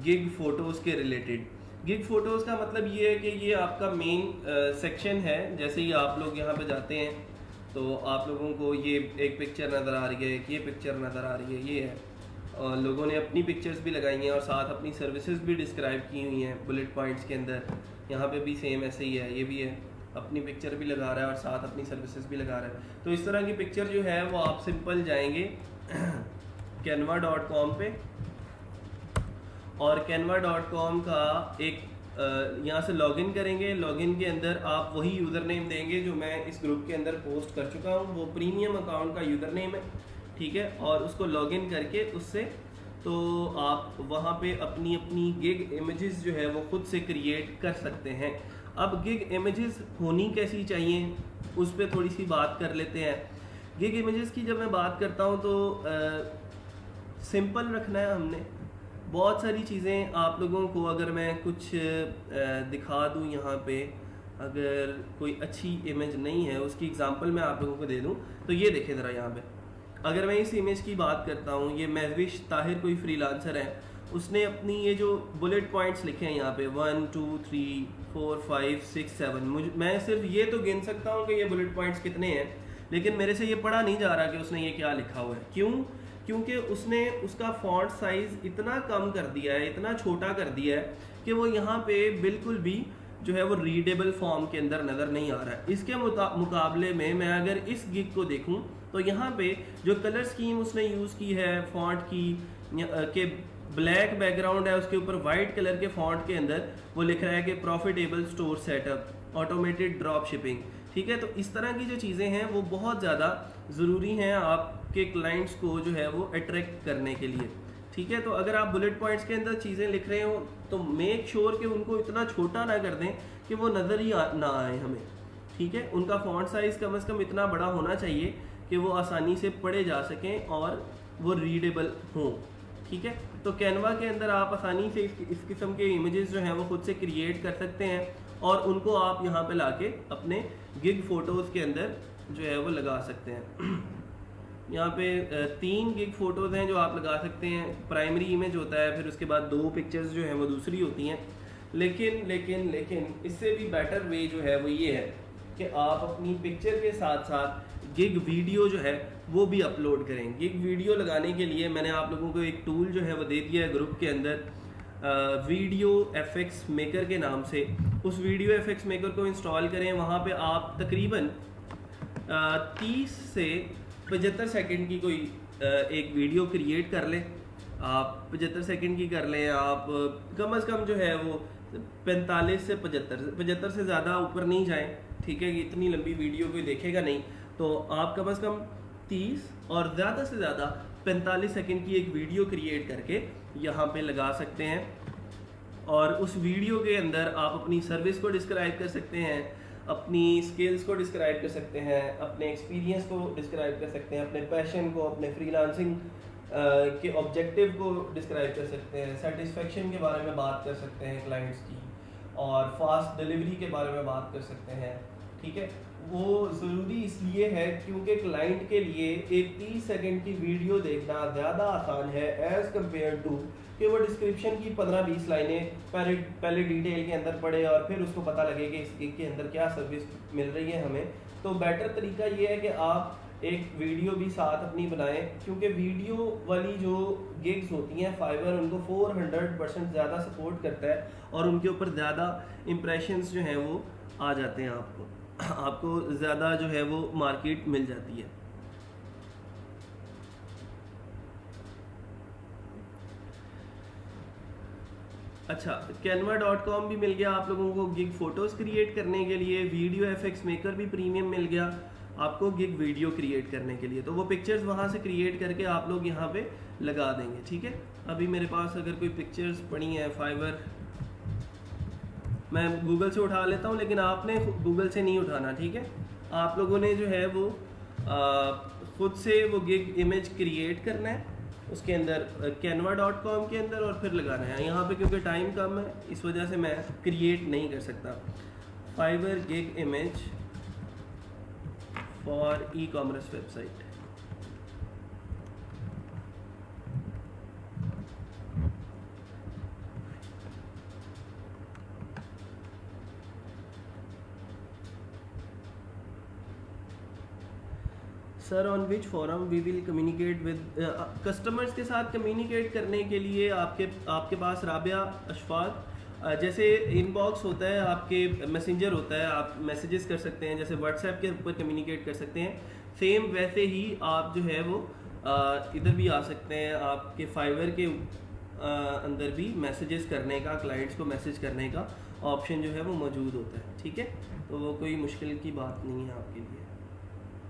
गिग फ़ोटोज़ के रिलेटेड। गिग फ़ोटोज़ का मतलब ये है कि ये आपका मेन सेक्शन है। जैसे ही आप लोग यहाँ पे जाते हैं तो आप लोगों को ये एक पिक्चर नज़र आ रही है, एक ये पिक्चर नज़र आ रही है, ये है, और लोगों ने अपनी पिक्चर्स भी लगाई हैं और साथ अपनी सर्विसेज भी डिस्क्राइब की हुई हैं बुलेट पॉइंट्स के अंदर। यहाँ पे भी सेम ऐसे ही है, ये भी है, अपनी पिक्चर भी लगा रहा है और साथ अपनी सर्विसेज भी लगा रहा है। तो इस तरह की पिक्चर जो है वो आप सिंपल जाएंगे canva.com पे, और canva.com का एक यहाँ से लॉगिन करेंगे। लॉगिन के अंदर आप वही यूज़र नेम देंगे जो मैं इस ग्रुप के अंदर पोस्ट कर चुका हूँ, वो प्रीमियम अकाउंट का यूज़र नेम है, ठीक है। और उसको लॉगिन करके उससे तो आप वहाँ पे अपनी अपनी गिग इमेजेस जो है वो खुद से क्रिएट कर सकते हैं। अब गिग इमेजेस होनी कैसी चाहिए उस पर थोड़ी सी बात कर लेते हैं। गिग इमेजेस की जब मैं बात करता हूँ तो सिंपल रखना है हमने। बहुत सारी चीज़ें आप लोगों को अगर मैं कुछ दिखा दूँ यहाँ पे, अगर कोई अच्छी इमेज नहीं है उसकी एग्जांपल मैं आप लोगों को दे दूँ तो ये देखें ज़रा यहाँ पे। अगर मैं इस इमेज की बात करता हूँ, ये महविश ताहिर कोई फ्रीलांसर है, उसने अपनी ये जो बुलेट पॉइंट्स लिखे हैं यहाँ पे 1 2 3 4 5 6 7, मैं सिर्फ ये तो गिन सकता हूँ कि ये बुलेट पॉइंट्स कितने हैं, लेकिन मेरे से ये पढ़ा नहीं जा रहा कि उसने ये क्या लिखा हुआ है। क्यों? क्योंकि उसने उसका फॉन्ट साइज़ इतना कम कर दिया है, इतना छोटा कर दिया है कि वो यहाँ पे बिल्कुल भी जो है वो रीडेबल फॉर्म के अंदर नज़र नहीं आ रहा है। इसके मुकाबले में मैं अगर इस गिग को देखूं तो यहाँ पे जो कलर स्कीम उसने यूज़ की है फॉन्ट की के ब्लैक बैकग्राउंड है, उसके ऊपर वाइट कलर के फॉन्ट के अंदर वो लिख रहा है कि profitable store setup, automated drop shipping, ठीक है। तो इस तरह की जो चीज़ें हैं वो बहुत ज़्यादा ज़रूरी हैं आपके क्लाइंट्स को जो है वो अट्रैक्ट करने के लिए, ठीक है। तो अगर आप बुलेट पॉइंट्स के अंदर चीज़ें लिख रहे हो तो मेक श्योर कि उनको इतना छोटा ना कर दें कि वो नज़र ही ना आए हमें, ठीक है। उनका फॉन्ट साइज़ कम से कम इतना बड़ा होना चाहिए कि वो आसानी से पढ़े जा सकें और वो रीडेबल हों, ठीक है। तो कैनवा के अंदर आप आसानी से इस किस्म के इमेजेस जो हैं वो खुद से क्रिएट कर सकते हैं और उनको आप यहाँ पे लाके अपने गिग फ़ोटोज़ के अंदर जो है वो लगा सकते हैं। यहाँ पे 3 गिग फ़ोटोज़ हैं जो आप लगा सकते हैं। प्राइमरी इमेज होता है, फिर उसके बाद 2 पिक्चर्स जो हैं वो दूसरी होती हैं। लेकिन इससे भी बेटर वे जो है वो ये है कि आप अपनी पिक्चर के साथ साथ गिग वीडियो जो है वो भी अपलोड करें। गिग वीडियो लगाने के लिए मैंने आप लोगों को एक टूल जो है वो दे दिया है ग्रुप के अंदर, वीडियो एफएक्स मेकर के नाम से। उस वीडियो एफएक्स मेकर को इंस्टॉल करें। वहाँ पे आप तकरीबन 30 से 75 सेकंड की कोई एक वीडियो क्रिएट कर लें। आप 75 सेकंड की कर लें, आप कम से कम जो है वो 45 से 75 से ज़्यादा ऊपर नहीं जाएं, ठीक है। इतनी लंबी वीडियो कोई देखेगा नहीं, तो आप कम से कम 30 और ज़्यादा से ज़्यादा 45 सेकंड की एक वीडियो क्रिएट करके यहाँ पे लगा सकते हैं। और उस वीडियो के अंदर आप अपनी सर्विस को डिस्क्राइब कर सकते हैं, अपनी स्किल्स को डिस्क्राइब कर सकते हैं, अपने एक्सपीरियंस को डिस्क्राइब कर सकते हैं, अपने पैशन को, अपने फ्रीलांसिंग के ऑब्जेक्टिव को डिस्क्राइब कर सकते हैं, सेटिस्फेक्शन के बारे में बात कर सकते हैं क्लाइंट्स की, और फास्ट डिलीवरी के बारे में बात कर सकते हैं, ठीक है। वो ज़रूरी इसलिए है क्योंकि क्लाइंट के लिए एक 30 सेकंड की वीडियो देखना ज़्यादा आसान है एज़ कम्पेयर टू कि वो डिस्क्रिप्शन की 15-20 लाइनें पहले डिटेल के अंदर पढ़े और फिर उसको पता लगे कि इस गिग के अंदर क्या सर्विस मिल रही है हमें। तो बेटर तरीका ये है कि आप एक वीडियो भी साथ अपनी बनाएं, क्योंकि वीडियो वाली जो गिग्स होती हैं फाइवर उनको 400% ज़्यादा सपोर्ट करता है और उनके ऊपर ज़्यादा इम्प्रेशंस जो हैं वो आ जाते हैं, आपको ज़्यादा जो है वो मार्केट मिल जाती है। अच्छा, canva.com भी मिल गया आप लोगों को गिग फ़ोटोज़ क्रिएट करने के लिए, वीडियो एफएक्स मेकर भी प्रीमियम मिल गया आपको गिग वीडियो क्रिएट करने के लिए। तो वो पिक्चर्स वहाँ से क्रिएट करके आप लोग यहाँ पे लगा देंगे, ठीक है। अभी मेरे पास अगर कोई पिक्चर्स पड़ी हैं फाइवर, मैं गूगल से उठा लेता हूँ, लेकिन आपने गूगल से नहीं उठाना, ठीक है। आप लोगों ने जो है वो खुद से वो गिग इमेज क्रिएट करना है उसके अंदर canva.com के अंदर और फिर लगाना है। यहाँ पे क्योंकि टाइम कम है इस वजह से मैं क्रिएट नहीं कर सकता। Fiverr gig image for e commerce website. Sir on which forum we will communicate with customers के साथ कम्युनिकेट करने के लिए आपके पास राबिया अशफाक जैसे इनबॉक्स होता है, आपके मैसेंजर होता है, आप मैसेजेस कर सकते हैं, जैसे व्हाट्सएप के ऊपर कम्युनिकेट कर सकते हैं, सेम वैसे ही आप जो है वो इधर भी आ सकते हैं। आपके फाइवर के अंदर भी मैसेजेस करने का, क्लाइंट्स को मैसेज करने का ऑप्शन जो है वो मौजूद होता है। ठीक है, तो वो कोई मुश्किल की बात नहीं है आपके लिए।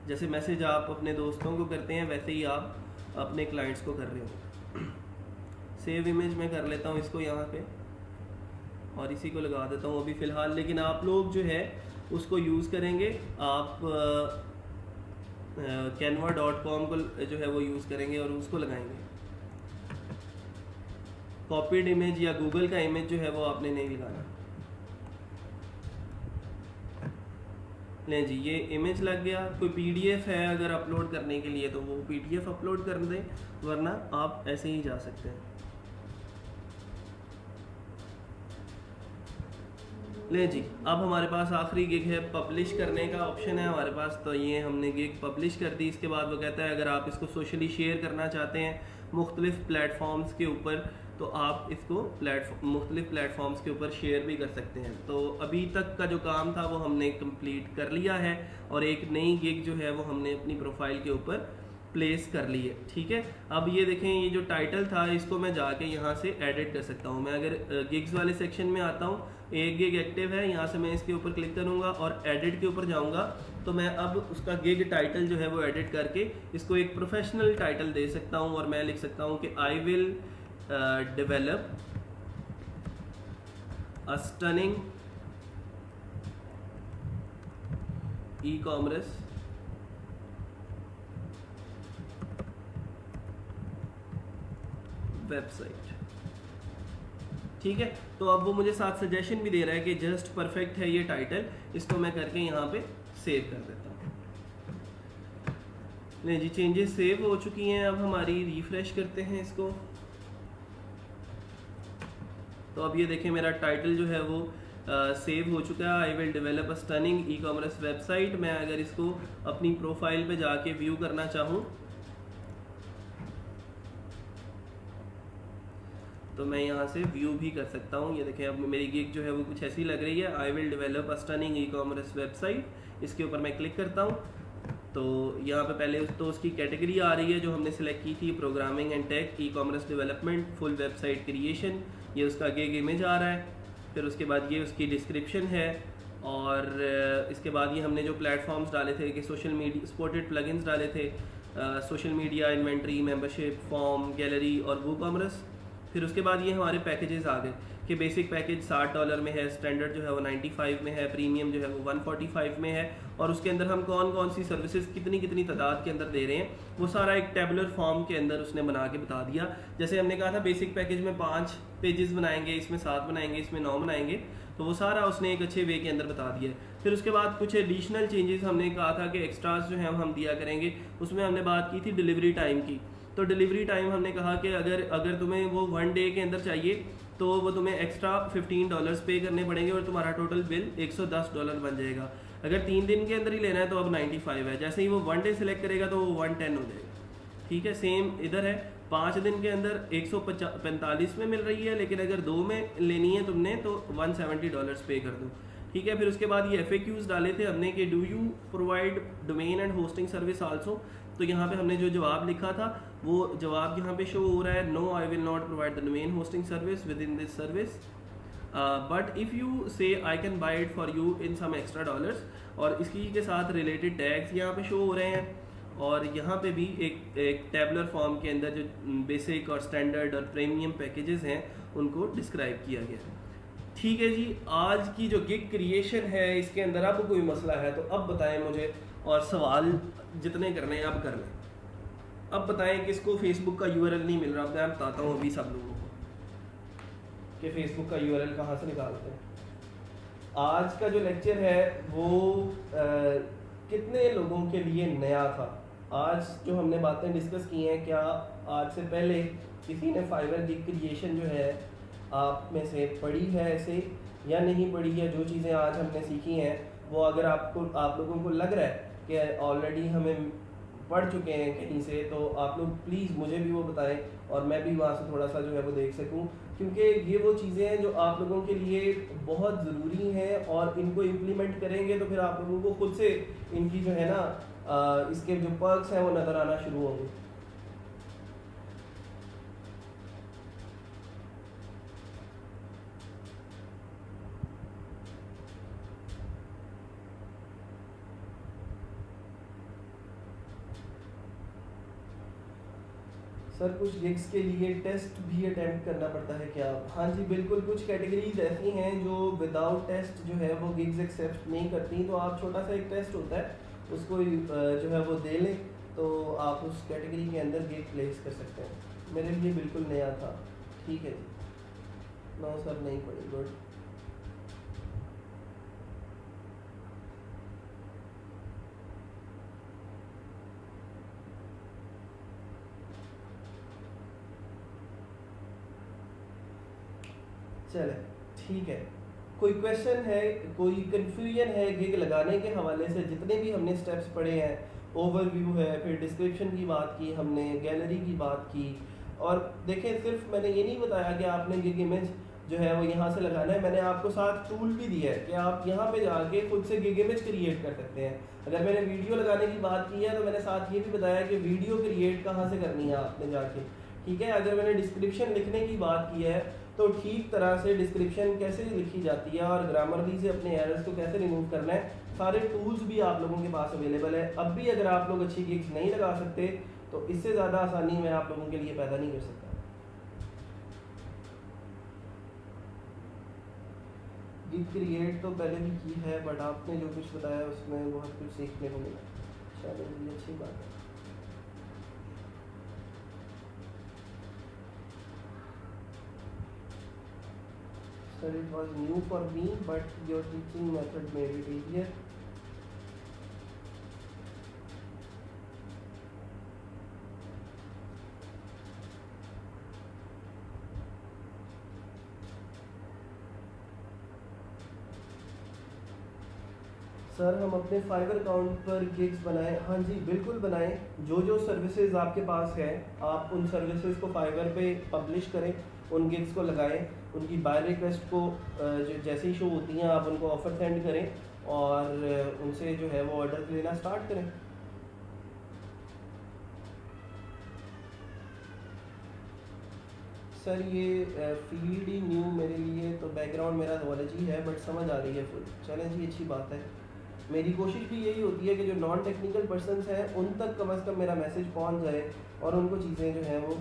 जैसे मैसेज आप अपने दोस्तों को करते हैं वैसे ही आप अपने क्लाइंट्स को कर रहे हो। सेव इमेज मैं कर लेता हूँ इसको यहाँ पे और इसी को लगा देता हूँ अभी फ़िलहाल, लेकिन आप लोग जो है उसको यूज़ करेंगे, आप canva.com को जो है वो यूज़ करेंगे और उसको लगाएंगे। कॉपीड इमेज या गूगल का इमेज जो है वो आपने नहीं लगाना। लें जी, ये इमेज लग गया। कोई पीडीएफ है अगर अपलोड करने के लिए तो वो पीडीएफ अपलोड कर दें, वरना आप ऐसे ही जा सकते हैं। ले जी, अब हमारे पास आखिरी गिग है, पब्लिश करने का ऑप्शन है हमारे पास। तो ये हमने गिग पब्लिश कर दी। इसके बाद वो कहता है अगर आप इसको सोशली शेयर करना चाहते हैं मुख्तलिफ प्लेटफॉर्म्स के ऊपर तो आप इसको मुख्तलिफ प्लेटफॉर्म्स के ऊपर शेयर भी कर सकते हैं। तो अभी तक का जो काम था वो हमने कंप्लीट कर लिया है और एक नई गिग जो है वो हमने अपनी प्रोफाइल के ऊपर प्लेस कर ली है। ठीक है, अब ये देखें, ये जो टाइटल था इसको मैं जाके यहाँ से एडिट कर सकता हूँ। मैं अगर गिग्स वाले सेक्शन में आता हूँ, एक गिग एक्टिव है, यहाँ से मैं इसके ऊपर क्लिक करूँगा और एडिट के ऊपर जाऊँगा तो मैं अब उसका गिग टाइटल जो है वो एडिट करके इसको एक प्रोफेशनल टाइटल दे सकता हूँ और मैं लिख सकता हूँ कि I will develop a stunning e-commerce website. ठीक है, तो अब वो मुझे साथ सजेशन भी दे रहा है कि जस्ट परफेक्ट है ये टाइटल, इसको मैं करके यहाँ पे सेव कर देता हूँ। नहीं जी, चेंजेस सेव हो चुकी हैं। अब हमारी रिफ्रेश करते हैं इसको। तो अब ये देखें मेरा टाइटल जो है वो सेव हो चुका है, I will develop a stunning E commerce website. मैं अगर इसको अपनी प्रोफाइल पे जाके व्यू करना चाहूँ तो मैं यहाँ से व्यू भी कर सकता हूँ। ये देखें अब मेरी गिग जो है वो कुछ ऐसी लग रही है, I will develop a stunning E commerce website. इसके ऊपर मैं क्लिक करता हूँ तो यहाँ पे पहले तो उसकी कैटेगरी आ रही है जो हमने सेलेक्ट की थी, programming and take, e commerce development, full website creation. ये उसका गिग इमेज आ रहा है। फिर उसके बाद ये उसकी डिस्क्रिप्शन है और इसके बाद ये हमने जो प्लेटफॉर्म्स डाले थे कि सोशल मीडिया सपोर्टेड प्लगइन्स डाले थे, social media, inventory, membership, form, gallery और वू कॉमर्स। फिर उसके बाद ये हमारे पैकेजेस आ गए कि बेसिक पैकेज $60 में है, स्टैंडर्ड जो है वो 95 में है, प्रीमियम जो है वो 145 में है और उसके अंदर हम कौन कौन सी सर्विसेज कितनी कितनी तादाद के अंदर दे रहे हैं वो सारा एक टेबुलर फॉर्म के अंदर उसने बना के बता दिया। जैसे हमने कहा था बेसिक पैकेज में 5 पेजेस बनाएंगे, इसमें 7 बनाएंगे, इसमें 9 बनाएंगे, तो वो सारा उसने एक अच्छे वे के अंदर बता दिया है। फिर उसके बाद कुछ एडिशनल चेंजेस हमने कहा था कि एक्स्ट्रास जो है हम दिया करेंगे। उसमें हमने बात की थी डिलीवरी टाइम की। तो डिलीवरी टाइम हमने कहा कि अगर तुम्हें वो 1 डे के अंदर चाहिए तो वो तुम्हें एक्स्ट्रा $15 पे करने पड़ेंगे और तुम्हारा टोटल बिल $110 बन जाएगा। अगर 3 दिन के अंदर ही लेना है तो अब 95 है। जैसे ही वो 1 डे सेलेक्ट करेगा तो वो 110 हो जाएगा। ठीक है, सेम इधर है, 5 दिन के अंदर 145 में मिल रही है, लेकिन अगर 2 में लेनी है तुमने तो $170 पे कर दो। ठीक है, फिर उसके बाद ये FAQs डाले थे हमने कि do you provide domain and hosting service also. तो यहाँ पे हमने जो जवाब लिखा था वो जवाब यहाँ पे शो हो रहा है, no I will not provide the domain hosting service within this service but if you say I can buy it for you in some extra dollars. और इसी के साथ रिलेटेड टैग्स यहाँ पे शो हो रहे हैं और यहाँ पे भी एक टेबुलर फॉर्म के अंदर जो बेसिक और स्टैंडर्ड और प्रीमियम पैकेजेस हैं उनको डिस्क्राइब किया गया। ठीक है जी, आज की जो गिग क्रिएशन है इसके अंदर अब कोई मसला है तो अब बताएं मुझे, और सवाल जितने करने हैं अब कर लें। अब बताएं किसको फेसबुक का URL नहीं मिल रहा। अब मैं बताता हूँ अभी सब लोगों को कि फेसबुक का URL कहाँ से निकालते हैं। आज का जो लेक्चर है वो कितने लोगों के लिए नया था। आज जो हमने बातें डिस्कस की हैं, क्या आज से पहले किसी ने फाइवर गिग क्रिएशन जो है आप में से पढ़ी है ऐसे या नहीं पढ़ी है। जो चीज़ें आज हमने सीखी हैं वो अगर आप लोगों को लग रहा है कि ऑलरेडी हमें पढ़ चुके हैं कहीं से, तो आप लोग प्लीज़ मुझे भी वो बताएं और मैं भी वहाँ से थोड़ा सा जो है वो देख सकूँ, क्योंकि ये वो चीज़ें हैं जो आप लोगों के लिए बहुत ज़रूरी हैं और इनको इम्प्लीमेंट करेंगे तो फिर आप लोगों को खुद से इनकी जो है ना इसके जो पर्क्स हैं वो नज़र आना शुरू होंगे। सर कुछ गिग्स के लिए टेस्ट भी अटेम्प्ट करना पड़ता है क्या? हाँ जी बिल्कुल, कुछ कैटेगरीज ऐसी हैं जो विदाउट टेस्ट जो है वो गिग्स एक्सेप्ट नहीं करती, तो आप छोटा सा एक टेस्ट होता है उसको जो है वो दे लें तो आप उस कैटेगरी के अंदर गिग प्लेस कर सकते हैं। मेरे लिए बिल्कुल नया था। ठीक है जी। नो सर नहीं पड़ी। गुड। चले ठीक है। कोई क्वेश्चन है, कोई कंफ्यूजन है गिग लगाने के हवाले से? जितने भी हमने स्टेप्स पढ़े हैं, ओवरव्यू है, फिर डिस्क्रिप्शन की बात की हमने, गैलरी की बात की, और देखें सिर्फ मैंने ये नहीं बताया कि आपने गिग इमेज जो है वो यहाँ से लगाना है, मैंने आपको साथ टूल भी दिया है कि आप यहाँ पे जाके खुद से गिग इमेज क्रिएट कर सकते हैं। अगर मैंने वीडियो लगाने की बात की है तो मैंने साथ ये भी बताया कि वीडियो क्रिएट कहाँ से करनी है आपने जाके। ठीक है। अगर मैंने डिस्क्रिप्शन लिखने की बात की है तो ठीक तरह से डिस्क्रिप्शन कैसे लिखी जाती है और ग्रामरली से अपने एरर्स को कैसे रिमूव करना है, सारे टूल्स भी आप लोगों के पास अवेलेबल है। अब भी अगर आप लोग अच्छी गिग्स नहीं लगा सकते तो इससे ज़्यादा आसानी मैं आप लोगों के लिए पैदा नहीं कर सकता। गिग क्रिएट तो पहले भी की है, बट आपने जो कुछ बताया उसमें बहुत कुछ सीखने को मिला। चलो ये अच्छी बात है। Sir, it was new for me, but your teaching method made it easier. Sir हम अपने फाइवर अकाउंट पर गिग्स बनाएं? हाँ जी बिल्कुल बनाएं। जो जो सर्विसेज आपके पास है आप उन सर्विसेज को फाइवर पे पब्लिश करें, उन गिग्स को लगाएं, उनकी बाय रिक्वेस्ट को जो जैसे ही शो होती हैं आप उनको ऑफ़र सेंड करें और उनसे जो है वो ऑर्डर लेना स्टार्ट करें। सर ये फील्ड ही न्यू मेरे लिए, तो बैकग्राउंड मेरा नॉलेज ही है बट समझ आ रही है फुल। चलें जी अच्छी बात है। मेरी कोशिश भी यही होती है कि जो नॉन टेक्निकल पर्सनस हैं उन तक कम से कम मेरा मैसेज पहुंच जाए और उनको चीज़ें जो हैं वो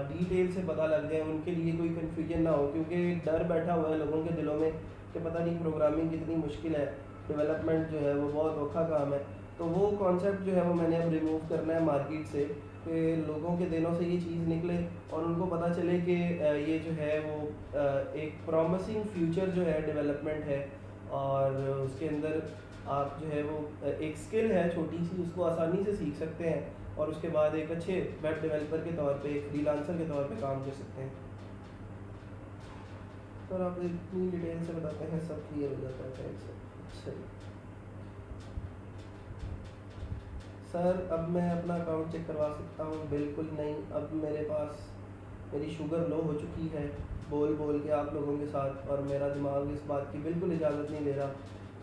डिटेल से पता लग जाए, उनके लिए कोई कन्फ्यूजन ना हो, क्योंकि डर बैठा हुआ है लोगों के दिलों में कि पता नहीं प्रोग्रामिंग कितनी मुश्किल है, डेवलपमेंट जो है वो बहुत औखा काम है। तो वो कॉन्सेप्ट जो है वो मैंने अब रिमूव करना है मार्केट से, कि लोगों के दिलों से ये चीज़ निकले और उनको पता चले कि ये जो है वो एक प्रॉमिसिंग फ्यूचर जो है डेवलपमेंट है और उसके अंदर आप जो है वो एक स्किल है छोटी सी, उसको आसानी से सीख सकते हैं और उसके बाद एक अच्छे वेब डेवलपर के तौर पे, एक फ्रीलांसर के तौर पे काम कर सकते हैं। सर आप इतनी डिटेल से बताते हैं सब क्लियर हो जाता है। Thanks sir. अच्छा सर अब मैं अपना अकाउंट चेक करवा सकता हूँ? बिल्कुल नहीं। अब मेरे पास मेरी शुगर लो हो चुकी है बोल बोल के आप लोगों के साथ, और मेरा दिमाग इस बात की बिल्कुल इजाज़त नहीं दे रहा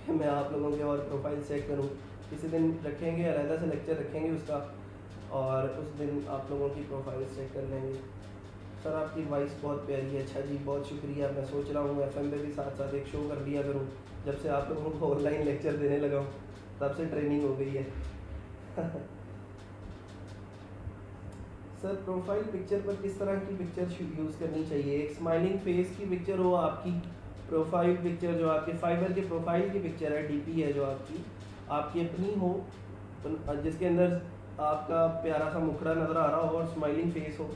कि मैं आप लोगों के और प्रोफाइल चेक करूं। किसी दिन रखेंगे, अलहदा से लेक्चर रखेंगे उसका, और उस दिन आप लोगों की प्रोफाइल चेक कर लेंगे। सर आपकी वॉइस बहुत प्यारी है। अच्छा जी बहुत शुक्रिया। मैं सोच रहा हूँ एफएम पे भी साथ साथ एक शो कर लिया करूँ, जब से आप लोगों को ऑनलाइन लेक्चर देने लगा हूँ तब से ट्रेनिंग हो गई है। सर प्रोफाइल पिक्चर पर किस तरह की पिक्चर यूज़ करनी चाहिए? एक स्माइलिंग फेस की पिक्चर हो आपकी प्रोफाइल पिक्चर, जो आपके फाइबर के प्रोफाइल की पिक्चर है, डीपी है जो आपकी अपनी हो, तो जिसके अंदर आपका प्यारा सा मुखड़ा नज़र आ रहा हो और स्माइलिंग फेस हो,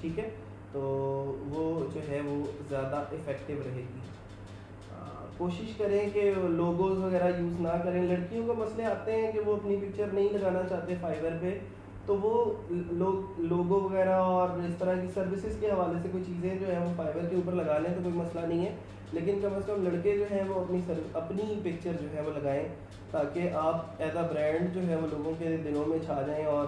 ठीक है, तो वो जो है वो ज़्यादा इफ़ेक्टिव रहेगी। कोशिश करें कि लोगोज वगैरह यूज़ ना करें। लड़कियों को मसले आते हैं कि वो अपनी पिक्चर नहीं लगाना चाहते फाइवर पे, तो वो लोगो वगैरह और इस तरह की सर्विसेज के हवाले से कोई चीज़ें जो है वो फाइवर के ऊपर लगा लें तो कोई मसला नहीं है, लेकिन कम से कम लड़के जो हैं वो अपनी पिक्चर जो है वो लगाएं, ताकि आप एज अ ब्रांड जो है वो लोगों के दिलों में छा जाएं और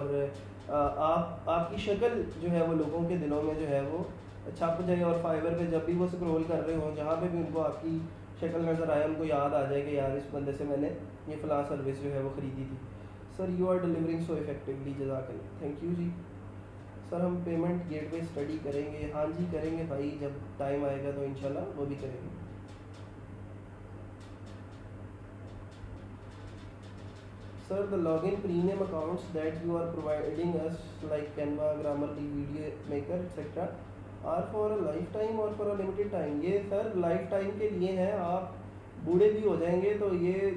आपकी शक्ल जो है वो लोगों के दिलों में जो है वो छप जाए, और फाइवर पे जब भी वो स्क्रॉल कर रहे हो जहाँ पे भी उनको आपकी शक्ल नज़र आए उनको याद आ जाए कि यार इस बंदे से मैंने ये फ़लाँ सर्विस जो है वो ख़रीदी थी। Sir you are delivering so effectively, जज़ाकल्लाह, थैंक यू जी। सर हम पेमेंट गेटवे स्टडी करेंगे। हाँ जी करेंगे भाई, जब टाइम आएगा तो इंशाल्लाह वो भी करेंगे। Sir, the login premium accounts that you are providing us like Canva, Grammarly, Video Maker, etc. are for a lifetime or for a limited time? ये सर लाइफ टाइम के लिए हैं, आप बूढ़े भी हो जाएंगे तो ये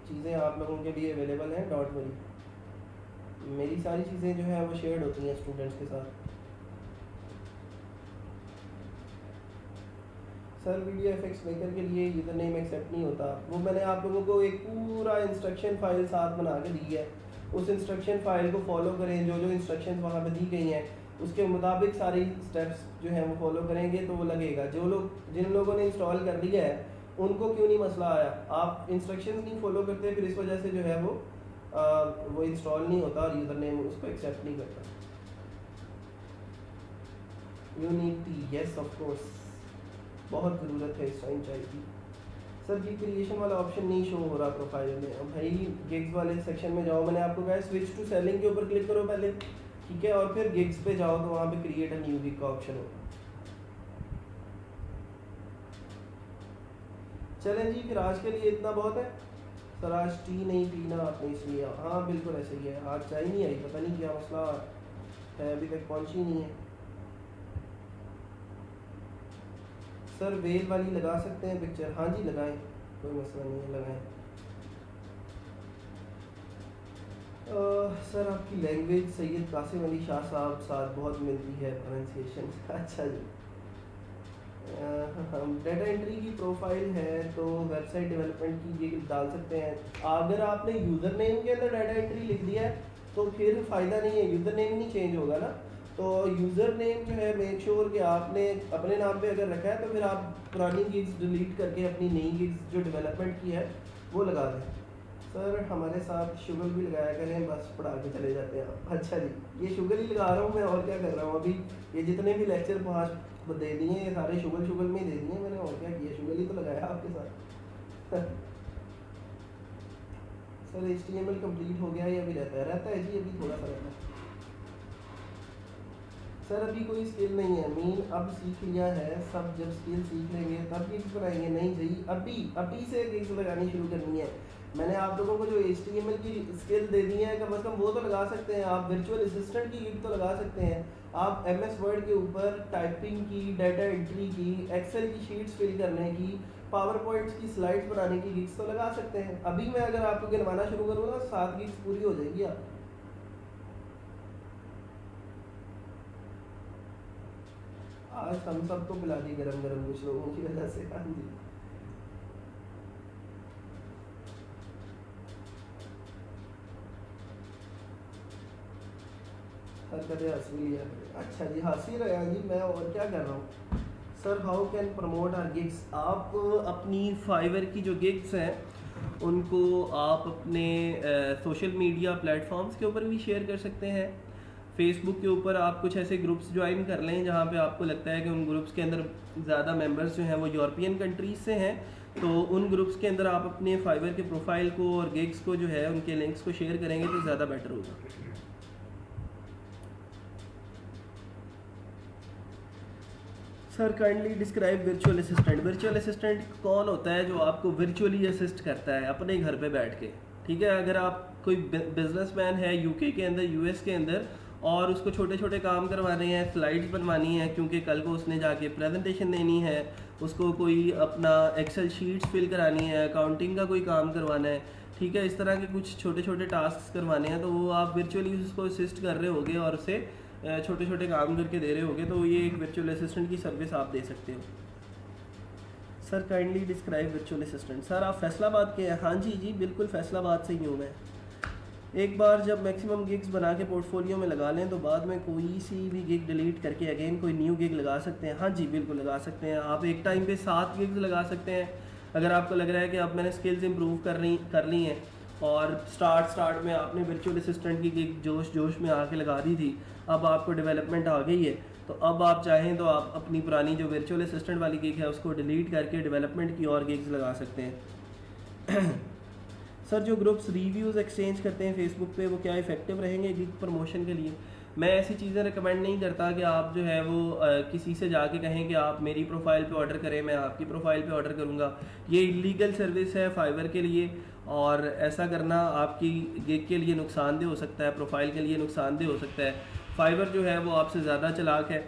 चीज़ें आप लोगों के लिए अवेलेबल हैं, डोंट वरी। मेरी सारी चीज़ें जो है वो शेयर्ड होती हैं स्टूडेंट्स के साथ। सर वीडियो एफेक्ट्स मेकर के लिए यूज़र नेम एक्सेप्ट नहीं होता, वो मैंने आप लोगों को एक पूरा इंस्ट्रक्शन फाइल साथ बना के दी है, उस इंस्ट्रक्शन फाइल को फॉलो करें, जो जो इंस्ट्रक्शन वहाँ पे दी गई हैं उसके मुताबिक सारी स्टेप्स जो हैं वो फॉलो करेंगे तो वो लगेगा। जिन लोगों ने इंस्टॉल कर लिया है उनको क्यों नहीं मसला आया, आप इंस्ट्रक्शंस नहीं फॉलो करते, फिर इस वजह से जो है वो इंस्टॉल नहीं होता और यूज़र नेम उसको एक्सेप्ट नहीं करता। You need T, yes of course, बहुत ज़रूरत है इस टाइम चाहिए थी। सर जी क्रिएशन वाला ऑप्शन नहीं शो हो रहा प्रोफाइल में। अब भाई गिग्स वाले सेक्शन में जाओ, मैंने आपको कहा स्विच टू सेलिंग के ऊपर क्लिक करो पहले, ठीक है, और फिर गिग्स पे जाओ तो वहाँ पे क्रिएट अ न्यू गिग का ऑप्शन होगा। चलें जी, फिर आज के लिए इतना बहुत है। सर आज टी नहीं पीना आपने इसलिए, हाँ बिल्कुल ऐसे ही है, आज चाय नहीं आई, पता नहीं क्या मसला है, अभी तक पहुँची नहीं है। सर वेल वाली लगा सकते हैं पिक्चर? हाँ जी लगाएं, कोई मसला नहीं है, लगाएं। सर आपकी लैंग्वेज सैयद कासिम अली शाह साहब साथ बहुत मिलती है, प्रोनाउंसिएशन अच्छा जी। डेटा एंट्री की प्रोफाइल है तो वेबसाइट डेवलपमेंट की ये डाल सकते हैं। अगर आपने यूज़र नेम के अंदर डेटा एंट्री लिख दिया है तो फिर फ़ायदा नहीं है, यूज़र नेम नहीं चेंज होगा ना, तो यूज़र नेम जो है मेक श्योर कि आपने अपने नाम पे अगर रखा है तो फिर आप पुरानी गिग्स डिलीट करके अपनी नई गिग्स जो डेवलपमेंट की है वो लगा दें। सर हमारे साथ शुगर भी लगाया करें, बस पढ़ा के चले जाते हैं आप। अच्छा जी, ये शुगर ही लगा रहा हूँ मैं, और क्या कर रहा हूँ अभी, ये जितने भी लेक्चर 5 दे दिए ये सारे शुगर में ही दे दिए मैंने, और क्या किया, शुगर ही तो लगाया आपके साथ। सर HTML कंप्लीट हो गया या अभी रहता है जी, अभी थोड़ा सा रहता है। सर अभी कोई स्किल नहीं है, मीन अब सीख लिया है सब, जब स्किल सीख लेंगे तब गिग्स बनाएंगे। नहीं जी, अभी से गिग्स लगानी शुरू करनी है। मैंने आप लोगों को जो HTML की स्किल दे दी है, कम से कम वो तो लगा सकते हैं आप, वर्चुअल असिस्टेंट की गिग तो लगा सकते हैं आप, MS वर्ड के ऊपर टाइपिंग की, डाटा एंट्री की, एक्सेल की शीट्स फिल करने की, पावर पॉइंट्स की स्लाइड्स बनाने की गिग्स तो लगा सकते हैं। अभी मैं अगर आपको गिनवाना शुरू करूँ ना 7 गिग्स पूरी हो जाएगी आप। आज हम सबको पिला दी गरम गरम कुछ लोगों की वजह से। हाँ जी, हरकतें हंस भी लिया। अच्छा जी, हंस ही रहा जी मैं, और क्या कर रहा हूँ। Sir how can promote our gigs? आप अपनी फाइवर की जो गिग्स हैं उनको आप अपने सोशल मीडिया प्लेटफॉर्म्स के ऊपर भी शेयर कर सकते हैं। फेसबुक के ऊपर आप कुछ ऐसे ग्रुप्स ज्वाइन कर लें जहाँ पे आपको लगता है कि उन ग्रुप्स के अंदर ज़्यादा मेंबर्स जो हैं वो यूरोपियन कंट्रीज़ से हैं, तो उन ग्रुप्स के अंदर आप अपने फाइवर के प्रोफाइल को और गिग्स को जो है उनके लिंक्स को शेयर करेंगे तो ज़्यादा बेटर होगा। Sir kindly describe virtual assistant. Virtual assistant कौन होता है जो आपको वर्चुअली असिस्ट करता है अपने घर पे बैठ के, ठीक है। अगर आप कोई बिजनेसमैन है UK के अंदर, US के अंदर, और उसको छोटे छोटे काम करवाने हैं, स्लाइड्स बनवानी है क्योंकि कल को उसने जाके प्रेजेंटेशन देनी है, उसको कोई अपना एक्सेल शीट्स फिल करानी है, अकाउंटिंग का कोई काम करवाना है, ठीक है, इस तरह के कुछ छोटे छोटे टास्क करवाने हैं, तो वो आप वर्चुअली उसको असिस्ट कर रहे होगे और उसे छोटे छोटे काम करके दे रहे होगे, तो ये एक वर्चुअल असिस्टेंट की सर्विस आप दे सकते हो। Sir kindly describe virtual assistant. Sir आप फैसलाबाद के हैं? हाँ जी जी बिल्कुल फैसलाबाद से ही हूँ मैं। एक बार जब मैक्सिमम गिग्स बना के पोर्टफोलियो में लगा लें तो बाद में कोई सी भी गिग डिलीट करके अगेन कोई न्यू गिग लगा सकते हैं। हाँ जी बिल्कुल लगा सकते हैं। आप एक टाइम पे 7 गिग्स लगा सकते हैं। अगर आपको लग रहा है कि अब मैंने स्किल्स इंप्रूव कर ली हैं और स्टार्ट में आपने वर्चुअल असिस्टेंट की गिग जोश में आके लगा दी थी, अब आपको डेवलपमेंट आ गई है, तो अब आप चाहें तो आप अपनी पुरानी जो वर्चुअल असिस्टेंट वाली गिग है उसको डिलीट करके डेवलपमेंट की और गिग्स लगा सकते हैं। सर जो ग्रुप्स रिव्यूज़ एक्सचेंज करते हैं फेसबुक पे वो क्या इफेक्टिव रहेंगे गिग प्रमोशन के लिए? मैं ऐसी चीज़ें रिकमेंड नहीं करता कि आप जो है वो किसी से जाके कहें कि आप मेरी प्रोफाइल पे ऑर्डर करें, मैं आपकी प्रोफाइल पे ऑर्डर करूँगा। ये इलीगल सर्विस है फाइवर के लिए, और ऐसा करना आपकी गिग के लिए नुकसानदेह हो सकता है, प्रोफाइल के लिए नुकसानदेह हो सकता है। फाइवर जो है वो आपसे ज़्यादा चालाक है,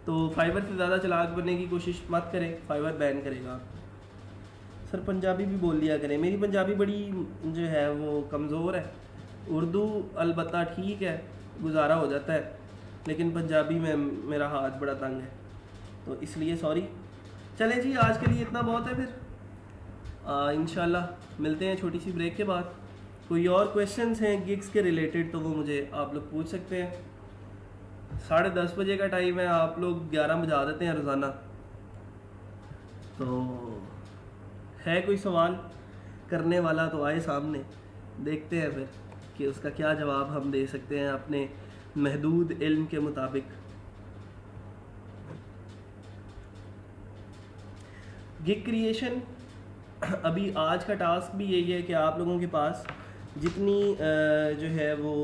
तो फाइवर से ज़्यादा चालाक बनने की कोशिश मत करें, फाइवर बैन करेगा। सर पंजाबी भी बोल लिया करें। मेरी पंजाबी बड़ी जो है वो कमज़ोर है। उर्दू अलबत्ता ठीक है, गुजारा हो जाता है, लेकिन पंजाबी में मेरा हाथ बड़ा तंग है, तो इसलिए सॉरी। चलें जी आज के लिए इतना बहुत है, फिर इंशाल्लाह मिलते हैं छोटी सी ब्रेक के बाद। कोई और क्वेश्चंस हैं गिग्स के रिलेटेड तो वो मुझे आप लोग पूछ सकते हैं। 10:30 बजे का टाइम है, आप लोग 11 बजा देते हैं रोज़ाना, तो है कोई सवाल करने वाला तो आए सामने, देखते हैं फिर कि उसका क्या जवाब हम दे सकते हैं अपने महदूद इल्म के मुताबिक। गिग क्रिएशन, अभी आज का टास्क भी यही है कि आप लोगों के पास जितनी जो है वो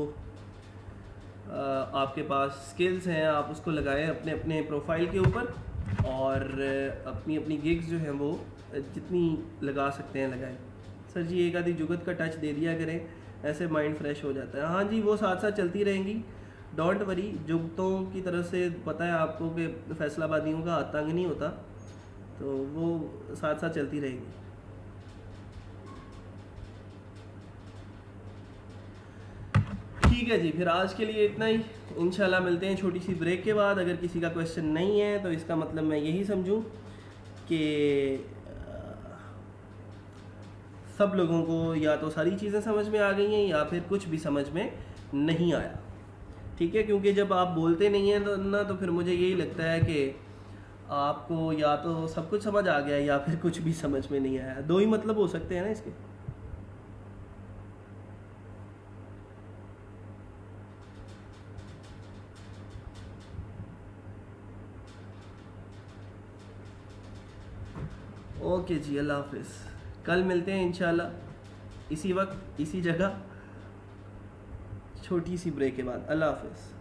आपके पास स्किल्स हैं आप उसको लगाएं अपने अपने प्रोफाइल के ऊपर, और अपनी अपनी गिग्स जो हैं वो जितनी लगा सकते हैं लगाएं। सर जी एक आधी जुगत का टच दे दिया करें, ऐसे माइंड फ्रेश हो जाता है। हाँ जी वो साथ साथ चलती रहेंगी, डोंट वरी। जुगतों की तरफ से पता है आपको कि फैसलाबादियों का हाथ तंग नहीं होता, तो वो साथ साथ चलती रहेगी। ठीक है जी, फिर आज के लिए इतना ही। इंशाल्लाह मिलते हैं छोटी सी ब्रेक के बाद। अगर किसी का क्वेश्चन नहीं है तो इसका मतलब मैं यही समझूं कि सब लोगों को या तो सारी चीज़ें समझ में आ गई हैं या फिर कुछ भी समझ में नहीं आया। ठीक है, क्योंकि जब आप बोलते नहीं हैं तो ना, तो फिर मुझे यही लगता है कि आपको या तो सब कुछ समझ आ गया या फिर कुछ भी समझ में नहीं आया। दो ही मतलब हो सकते हैं ना इसके। ओके जी, अल्लाह हाफिज़। कल मिलते हैं इंशाल्लाह इसी वक्त इसी जगह, छोटी सी ब्रेक के बाद। अल्लाह हाफिज़।